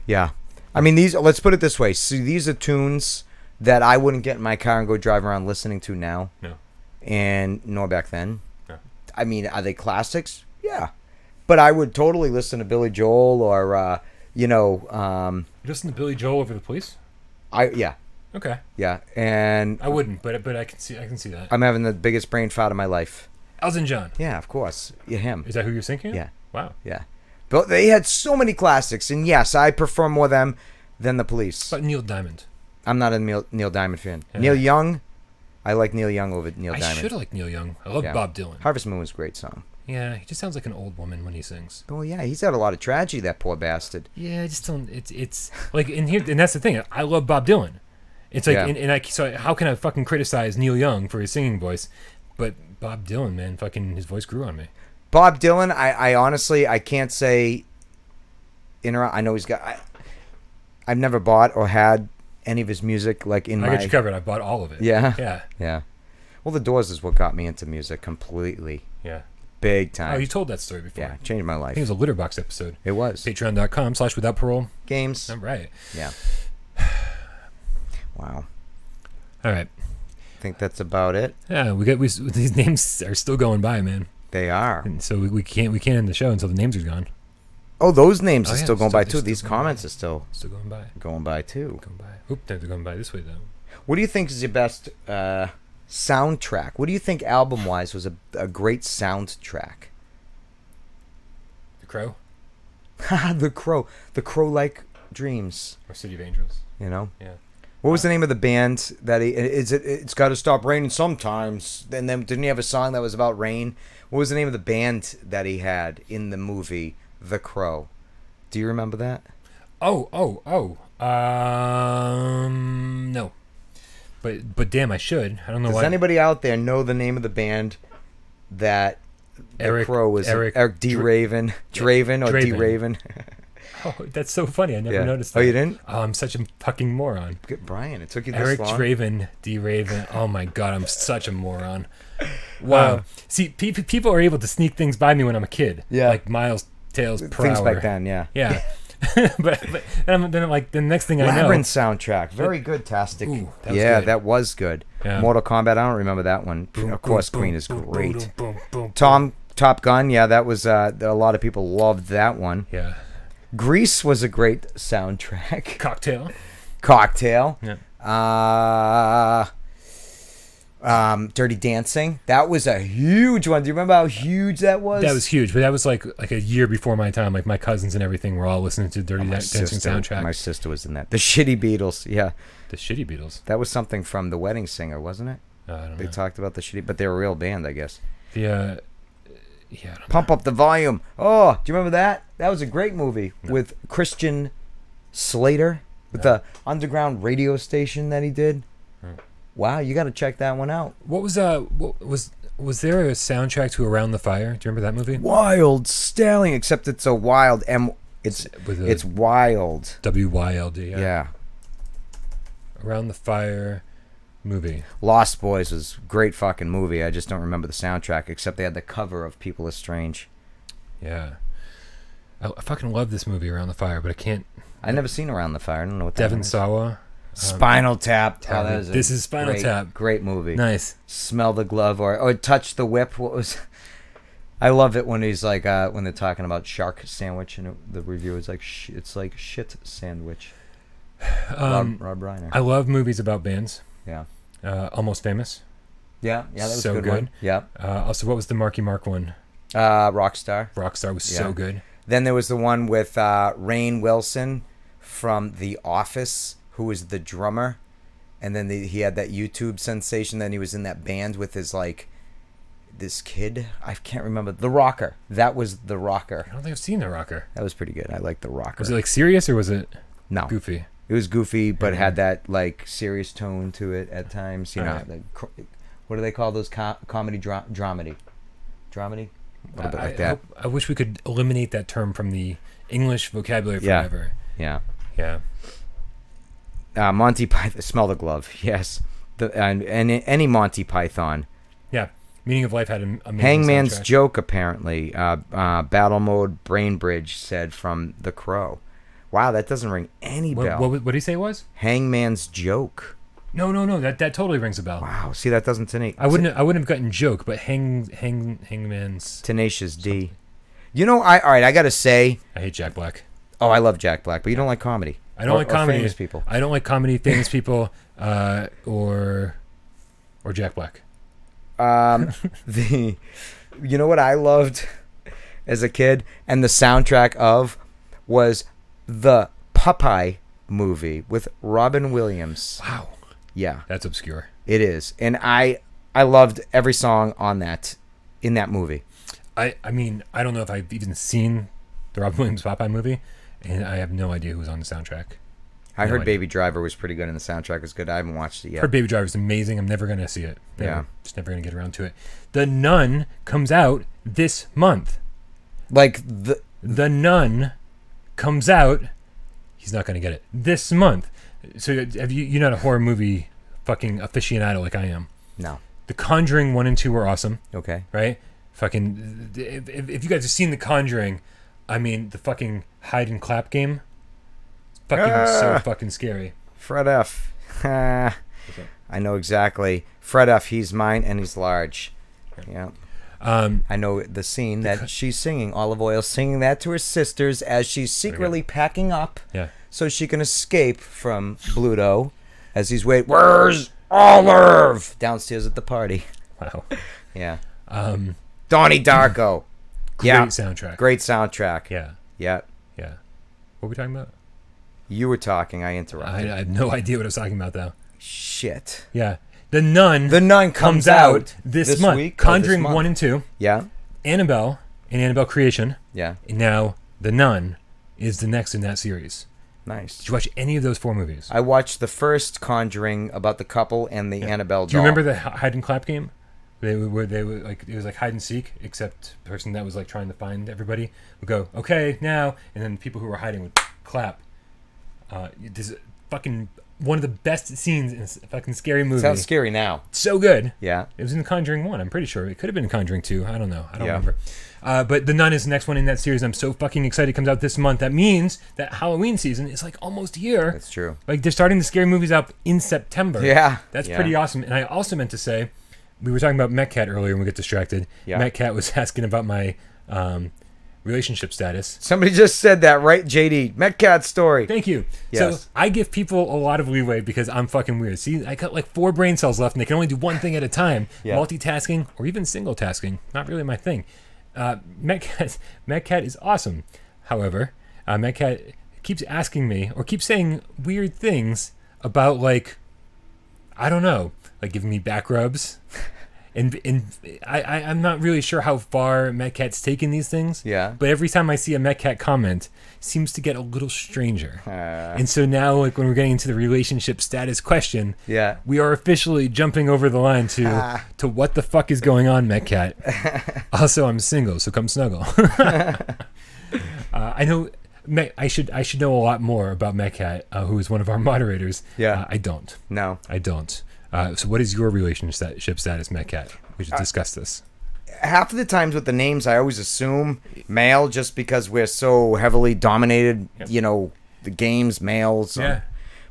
Yeah. I mean, let's put it this way. See, these are tunes that I wouldn't get in my car and go drive around listening to now. No. And nor back then. No. I mean, are they classics? Yeah. But I would totally listen to Billy Joel or, You listen to Billy Joel over the Police? Yeah. Okay. Yeah, and I wouldn't, but I can see that. I'm having the biggest brain fart of my life. Elton John. Yeah, of course. Yeah, him. Is that who you're thinking of? Yeah. Wow. Yeah. But they had so many classics, and yes, I prefer more them than the Police. But Neil Diamond. I'm not a Neil Diamond fan. Yeah. Neil Young, I like Neil Young over Neil Diamond. I should like Neil Young. I love Bob Dylan. Harvest Moon was a great song. Yeah, he just sounds like an old woman when he sings. Oh yeah, he's had a lot of tragedy, that poor bastard. Yeah, I just don't. It's like and that's the thing. I love Bob Dylan. It's like so how can I fucking criticize Neil Young for his singing voice, but Bob Dylan, man, fucking his voice grew on me. Bob Dylan, I honestly I can't say. I know he's got. I've never bought or had any of his music like in my. I got you covered. I bought all of it. Yeah. Well, The Doors is what got me into music completely. Yeah. Big time. Oh, you told that story before. Yeah, changed my life. I think it was a Litterbox episode. It was. Patreon.com/withoutparole. Games. All right. Yeah. Wow. All right. I think that's about it. Yeah, these names are still going by, man. They are. And so we can't end the show until the names are gone. Oh, those names are still going by too. These comments are still going by. Going by too. Going by. Oop, they're going by this way though. What do you think is your best soundtrack? What do you think album-wise was a great soundtrack? The Crow. The Crow. The Crow-like Dreams. Or City of Angels. You know. Yeah. What was the name of the band that it's got to stop raining sometimes? And then didn't he have a song that was about rain? What was the name of the band that he had in the movie The Crow? Do you remember that? No. But damn, I should. I don't know why. Does anybody out there know the name of the band that The Crow was? Eric D. Raven. Draven or D. Raven. Oh, that's so funny. I never noticed that. Oh, you didn't? Oh, I'm such a fucking moron. Good, Brian, it took you this Eric long? Draven, D. Raven. Oh, my God. I'm such a moron. Wow. See, people are able to sneak things by me when I'm a kid. Yeah. Like miles, tails per Things hour. back then, yeah. Yeah. but then I'm like, the next thing I know. Labyrinth soundtrack. Very good, Tastic. Ooh, that was good. Yeah. Mortal Kombat, I don't remember that one. Of course, Queen is great. Boom. Top Gun, yeah, that was, a lot of people loved that one. Yeah. Grease was a great soundtrack. Cocktail. Yeah. Dirty Dancing. That was a huge one. Do you remember how huge that was? That was huge, but that was like a year before my time. Like my cousins and everything were all listening to Dirty Dancing soundtrack. My sister was in that. The Shitty Beatles, yeah. The Shitty Beatles. That was something from The Wedding Singer, wasn't it? I don't know. They talked about the Shitty, but they were a real band, I guess. Pump Up the Volume. Oh, do you remember that? That was a great movie with Christian Slater with the underground radio station that he did. Wow, you got to check that one out. What was was there a soundtrack to Around the Fire? Do you remember that movie? Wild Stallion, except it's a wild it's wild. WYLD. Yeah. Around the Fire movie. Lost Boys was a great fucking movie. I just don't remember the soundtrack, except they had the cover of People Are Strange. Yeah. I fucking love this movie Around the Fire, but I can't. I never seen Around the Fire. I don't know what that Devon is. Sawa. Spinal Tap. This is Spinal Tap. Great movie. Nice. Smell the Glove or Touch the Whip. What was? I love it when he's like when they're talking about shark sandwich and the review is like it's like shit sandwich. Rob Reiner. I love movies about bands. Yeah. Almost Famous. Yeah, that was so a good one. Yeah. Also, what was the Marky Mark one? Rockstar. Rockstar was so good. Then there was the one with Rainn Wilson from The Office, who was the drummer, and then he had that YouTube sensation. Then he was in that band with his this kid. I can't remember. The Rocker. That was The Rocker. I don't think I've seen The Rocker. That was pretty good. I like The Rocker. Was it like serious or was it goofy? It was goofy, but had that like serious tone to it at times. You know, what do they call those comedy dramedy? Dramedy? A little bit like that. I wish we could eliminate that term from the English vocabulary forever. Yeah. Monty Python. Smell the Glove. Yes. And any Monty Python. Yeah. Meaning of Life had an amazing Hangman's soundtrack. Joke, apparently. Battle Mode Brain Bridge said from The Crow. Wow, that doesn't ring any bell. What did he say it was? Hangman's Joke. No. That totally rings a bell. Wow. See, that doesn't I wouldn't have gotten Joke, but Hangman's Tenacious D. You know, all right, I gotta say, I hate Jack Black. Oh, I love Jack Black, but you don't like comedy. I don't like comedy. Famous people. I don't like comedy, famous people, or Jack Black. You know what I loved as a kid, and the soundtrack of was the Popeye movie with Robin Williams. Wow. Yeah. That's obscure. It is. And I loved every song on that in that movie. I mean, I don't know if I've even seen the Robin Williams Popeye movie, and I have no idea who was on the soundtrack. I heard Baby Driver was pretty good and the soundtrack was good. I haven't watched it yet. Heard Baby Driver is amazing. I'm never going to see it. Just never going to get around to it. The Nun comes out this month. Like The Nun comes out. He's not going to get it this month. So have you're not a horror movie fucking aficionado like I am. No. The Conjuring 1 and 2 were awesome. Okay. Right? Fucking if you guys have seen The Conjuring, I mean the fucking hide and clap game. So fucking scary. Fred F. I know exactly. Fred F. He's mine and he's large. Yeah. I know the scene that she's singing. Olive Oil singing that to her sisters as she's secretly packing up. Yeah. So she can escape from Bluto as he's waiting. Where's Olive? Downstairs at the party. Wow. Yeah. Donnie Darko. Great soundtrack. Great soundtrack. Yeah. Yeah. Yeah. What were we talking about? You were talking. I interrupted. I have no idea what I was talking about, though. Shit. Yeah. The Nun comes out this month. week. Conjuring this month. 1 and 2. Yeah. Annabelle and Annabelle Creation. Yeah. And now The Nun is the next in that series. Nice. Did you watch any of those 4 movies? I watched the first Conjuring about the couple and the Annabelle doll. Do you remember the hide and clap game? They were like, it was like hide and seek, except the person that was like trying to find everybody would go, okay, now, and then the people who were hiding would clap. This is fucking one of the best scenes in a fucking scary movie. Sounds scary now. So good. Yeah. It was in Conjuring 1, I'm pretty sure. It could have been in Conjuring 2. I don't know. I don't remember. But The Nun is the next one in that series. I'm so fucking excited. It comes out this month. That means that Halloween season is like almost here. That's true. Like they're starting the scary movies up in September. Yeah. That's pretty awesome. And I also meant to say, we were talking about Metcat earlier and we got distracted. Yeah. Metcat was asking about my relationship status. Somebody just said that, right, JD? Metcat story. Thank you. Yes. So I give people a lot of leeway because I'm fucking weird. See, I got like 4 brain cells left and they can only do one thing at a time. Yeah. Multitasking or even single tasking, not really my thing. Metcat is awesome. However, Metcat keeps asking me or keeps saying weird things about like, I don't know, like giving me back rubs. And I'm not really sure how far Metcat's taken these things. Yeah. But every time I see a Metcat comment, it seems to get a little stranger. And so now, like when we're getting into the relationship status question, we are officially jumping over the line to what the fuck is going on, Metcat. Also, I'm single, so come snuggle. I know. I should know a lot more about Metcat, who is one of our moderators. Yeah. I don't. No. I don't. So what is your relationship status, Metcat? We should discuss this. Half of the times with the names, I always assume male just because we're so heavily dominated, you know, the games, males. Yeah.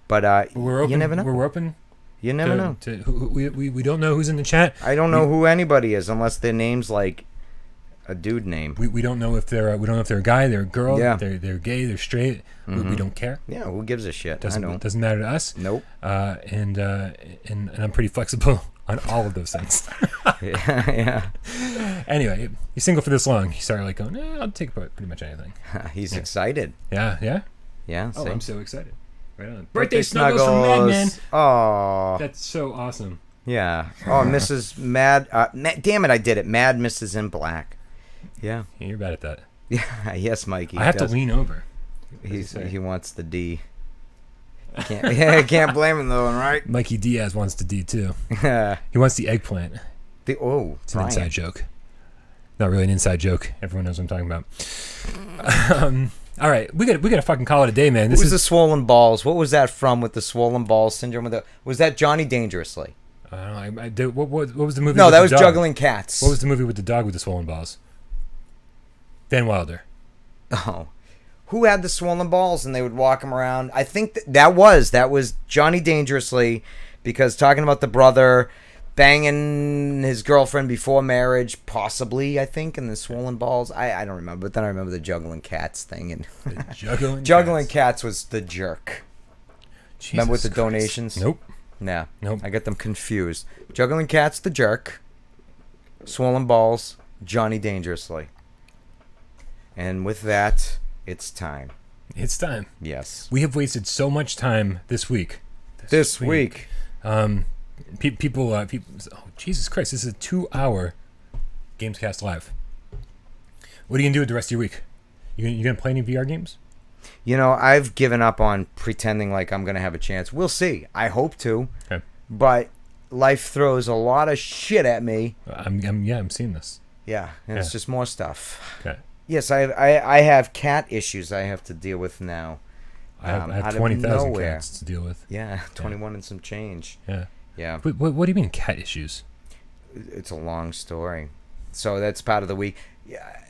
But we're open, you never know. We're open. You never know. We don't know who's in the chat. I don't know who anybody is unless their name's like a dude name. We don't know if they're a guy, they're a girl, Yeah. they're gay, they're straight. We don't care. Yeah, who gives a shit? I know. Doesn't matter to us. Nope. And I'm pretty flexible on all of those things. Yeah. Anyway, you're single for this long. You start like going, I'll take pretty much anything. He's excited. Yeah. Yeah. Oh, see? I'm so excited. Right on. Birthday snuggles from Mad Men. Oh. That's so awesome. Yeah. Oh, Mrs. Mad. Damn it, I did it. Mad Mrs. in Black. Yeah. You're bad at that. Yeah. Yes, Mikey. I have to lean over. He wants the D. Can't blame him though, right? Mikey Diaz wants the D too. He wants the eggplant. It's an inside joke. Not really an inside joke. Everyone knows what I'm talking about. All right, we got to fucking call it a day, man. This was the swollen balls. What was that from with the swollen balls syndrome? Was that Johnny Dangerously? I don't know. What was the movie? No, with that the was dog? Juggling Cats. What was the movie with the dog with the swollen balls? Van Wilder. Oh. Who had the swollen balls and they would walk him around? I think that was Johnny Dangerously, because talking about the brother banging his girlfriend before marriage, possibly, I think, and the swollen balls. I don't remember, but then I remember the Juggling Cats thing. And Juggling Cats was the jerk. Jesus remember with the Christ. donations? Nope. Nah. Nope. I got them confused. Juggling Cats, the jerk. Swollen balls, Johnny Dangerously. And with that, it's time. It's time. Yes. We have wasted so much time this week. This week. People, oh, Jesus Christ, this is a 2-hour Gamescast Live. What are you gonna do with the rest of your week? You gonna play any VR games? You know, I've given up on pretending like I'm gonna have a chance. We'll see. I hope to. Okay. But life throws a lot of shit at me. I'm seeing this. Yeah, and it's just more stuff. Okay. Yes, I have cat issues I have to deal with now. I have 20,000 cats to deal with. Yeah, 21 and some change. Yeah. Yeah. What do you mean cat issues? It's a long story. So that's part of the week. Yeah.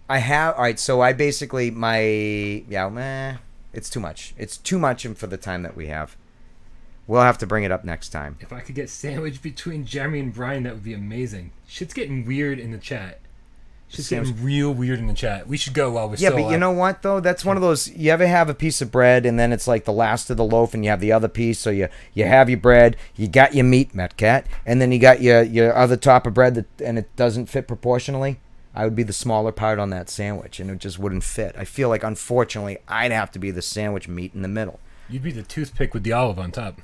All right, so I basically, it's too much. It's too much for the time that we have. We'll have to bring it up next time. If I could get sandwiched between Jeremy and Brian, that would be amazing. Shit's getting weird in the chat. Shit's getting real weird in the chat. We should go while we're still Yeah, but you know what, though? That's one of those, you ever have a piece of bread, and then it's like the last of the loaf, and you have the other piece, so you have your bread, you got your meat, Metcat, and then you got your other top of bread, and it doesn't fit proportionally? I would be the smaller part on that sandwich, and it just wouldn't fit. I feel like, unfortunately, I'd have to be the sandwich meat in the middle. You'd be the toothpick with the olive on top.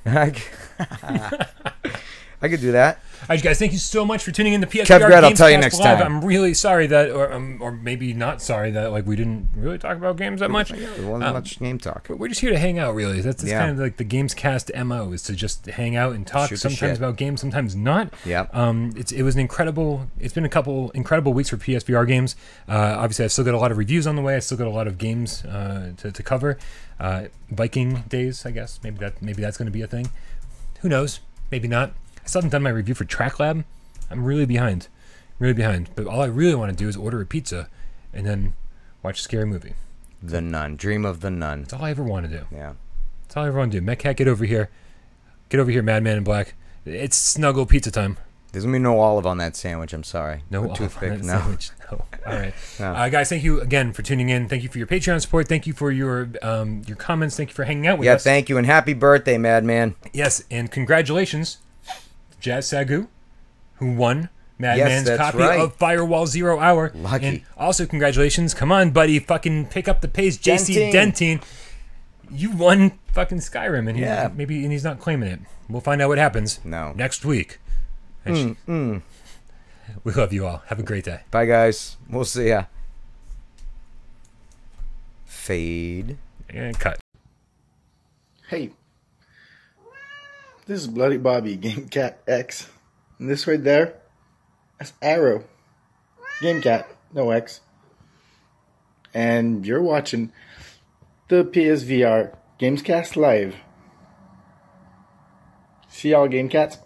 I could do that. All right, guys, thank you so much for tuning in to PSVR Kev, I'll tell you Gamescast next Live. time. I'm really sorry that, or maybe not sorry that, like, we didn't really talk about games that much. There wasn't much game talk. We're just here to hang out, really. That's kind of like the Gamescast MO, is to just hang out and talk, sometimes about games, sometimes not. Yeah. It was it's been a couple incredible weeks for PSVR games. Obviously, I've still got a lot of reviews on the way. I still got a lot of games to cover. Viking Days, I guess. Maybe that's going to be a thing. Who knows? Maybe not. I still haven't done my review for Track Lab. I'm really behind. But all I really want to do is order a pizza and then watch a scary movie. The Nun. Dream of the Nun. That's all I ever want to do. Yeah. That's all I ever want to do. Metcat, get over here. Get over here, Madman in Black. It's snuggle pizza time. There's going to be no olive on that sandwich. I'm sorry. No olive toothpick. on that No. sandwich. No. All right. No. Guys, thank you again for tuning in. Thank you for your Patreon support. Thank you for your comments. Thank you for hanging out with us. Yeah, thank you. And happy birthday, Madman. Yes, and congratulations, Jazz Sagu, who won Madman's copy of Firewall 0 Hour. Lucky. And also congratulations. Come on, buddy. Fucking pick up the pace. JC Dentine. You won fucking Skyrim. And and he's not claiming it. We'll find out what happens next week. We love you all. Have a great day. Bye, guys. We'll see ya. Fade. And cut. Hey. This is Bloody Bobby, Game Cat X. And this right there, that's Arrow. Game Cat, no X. And you're watching the PSVR Gamescast Live. See y'all, Game Cats.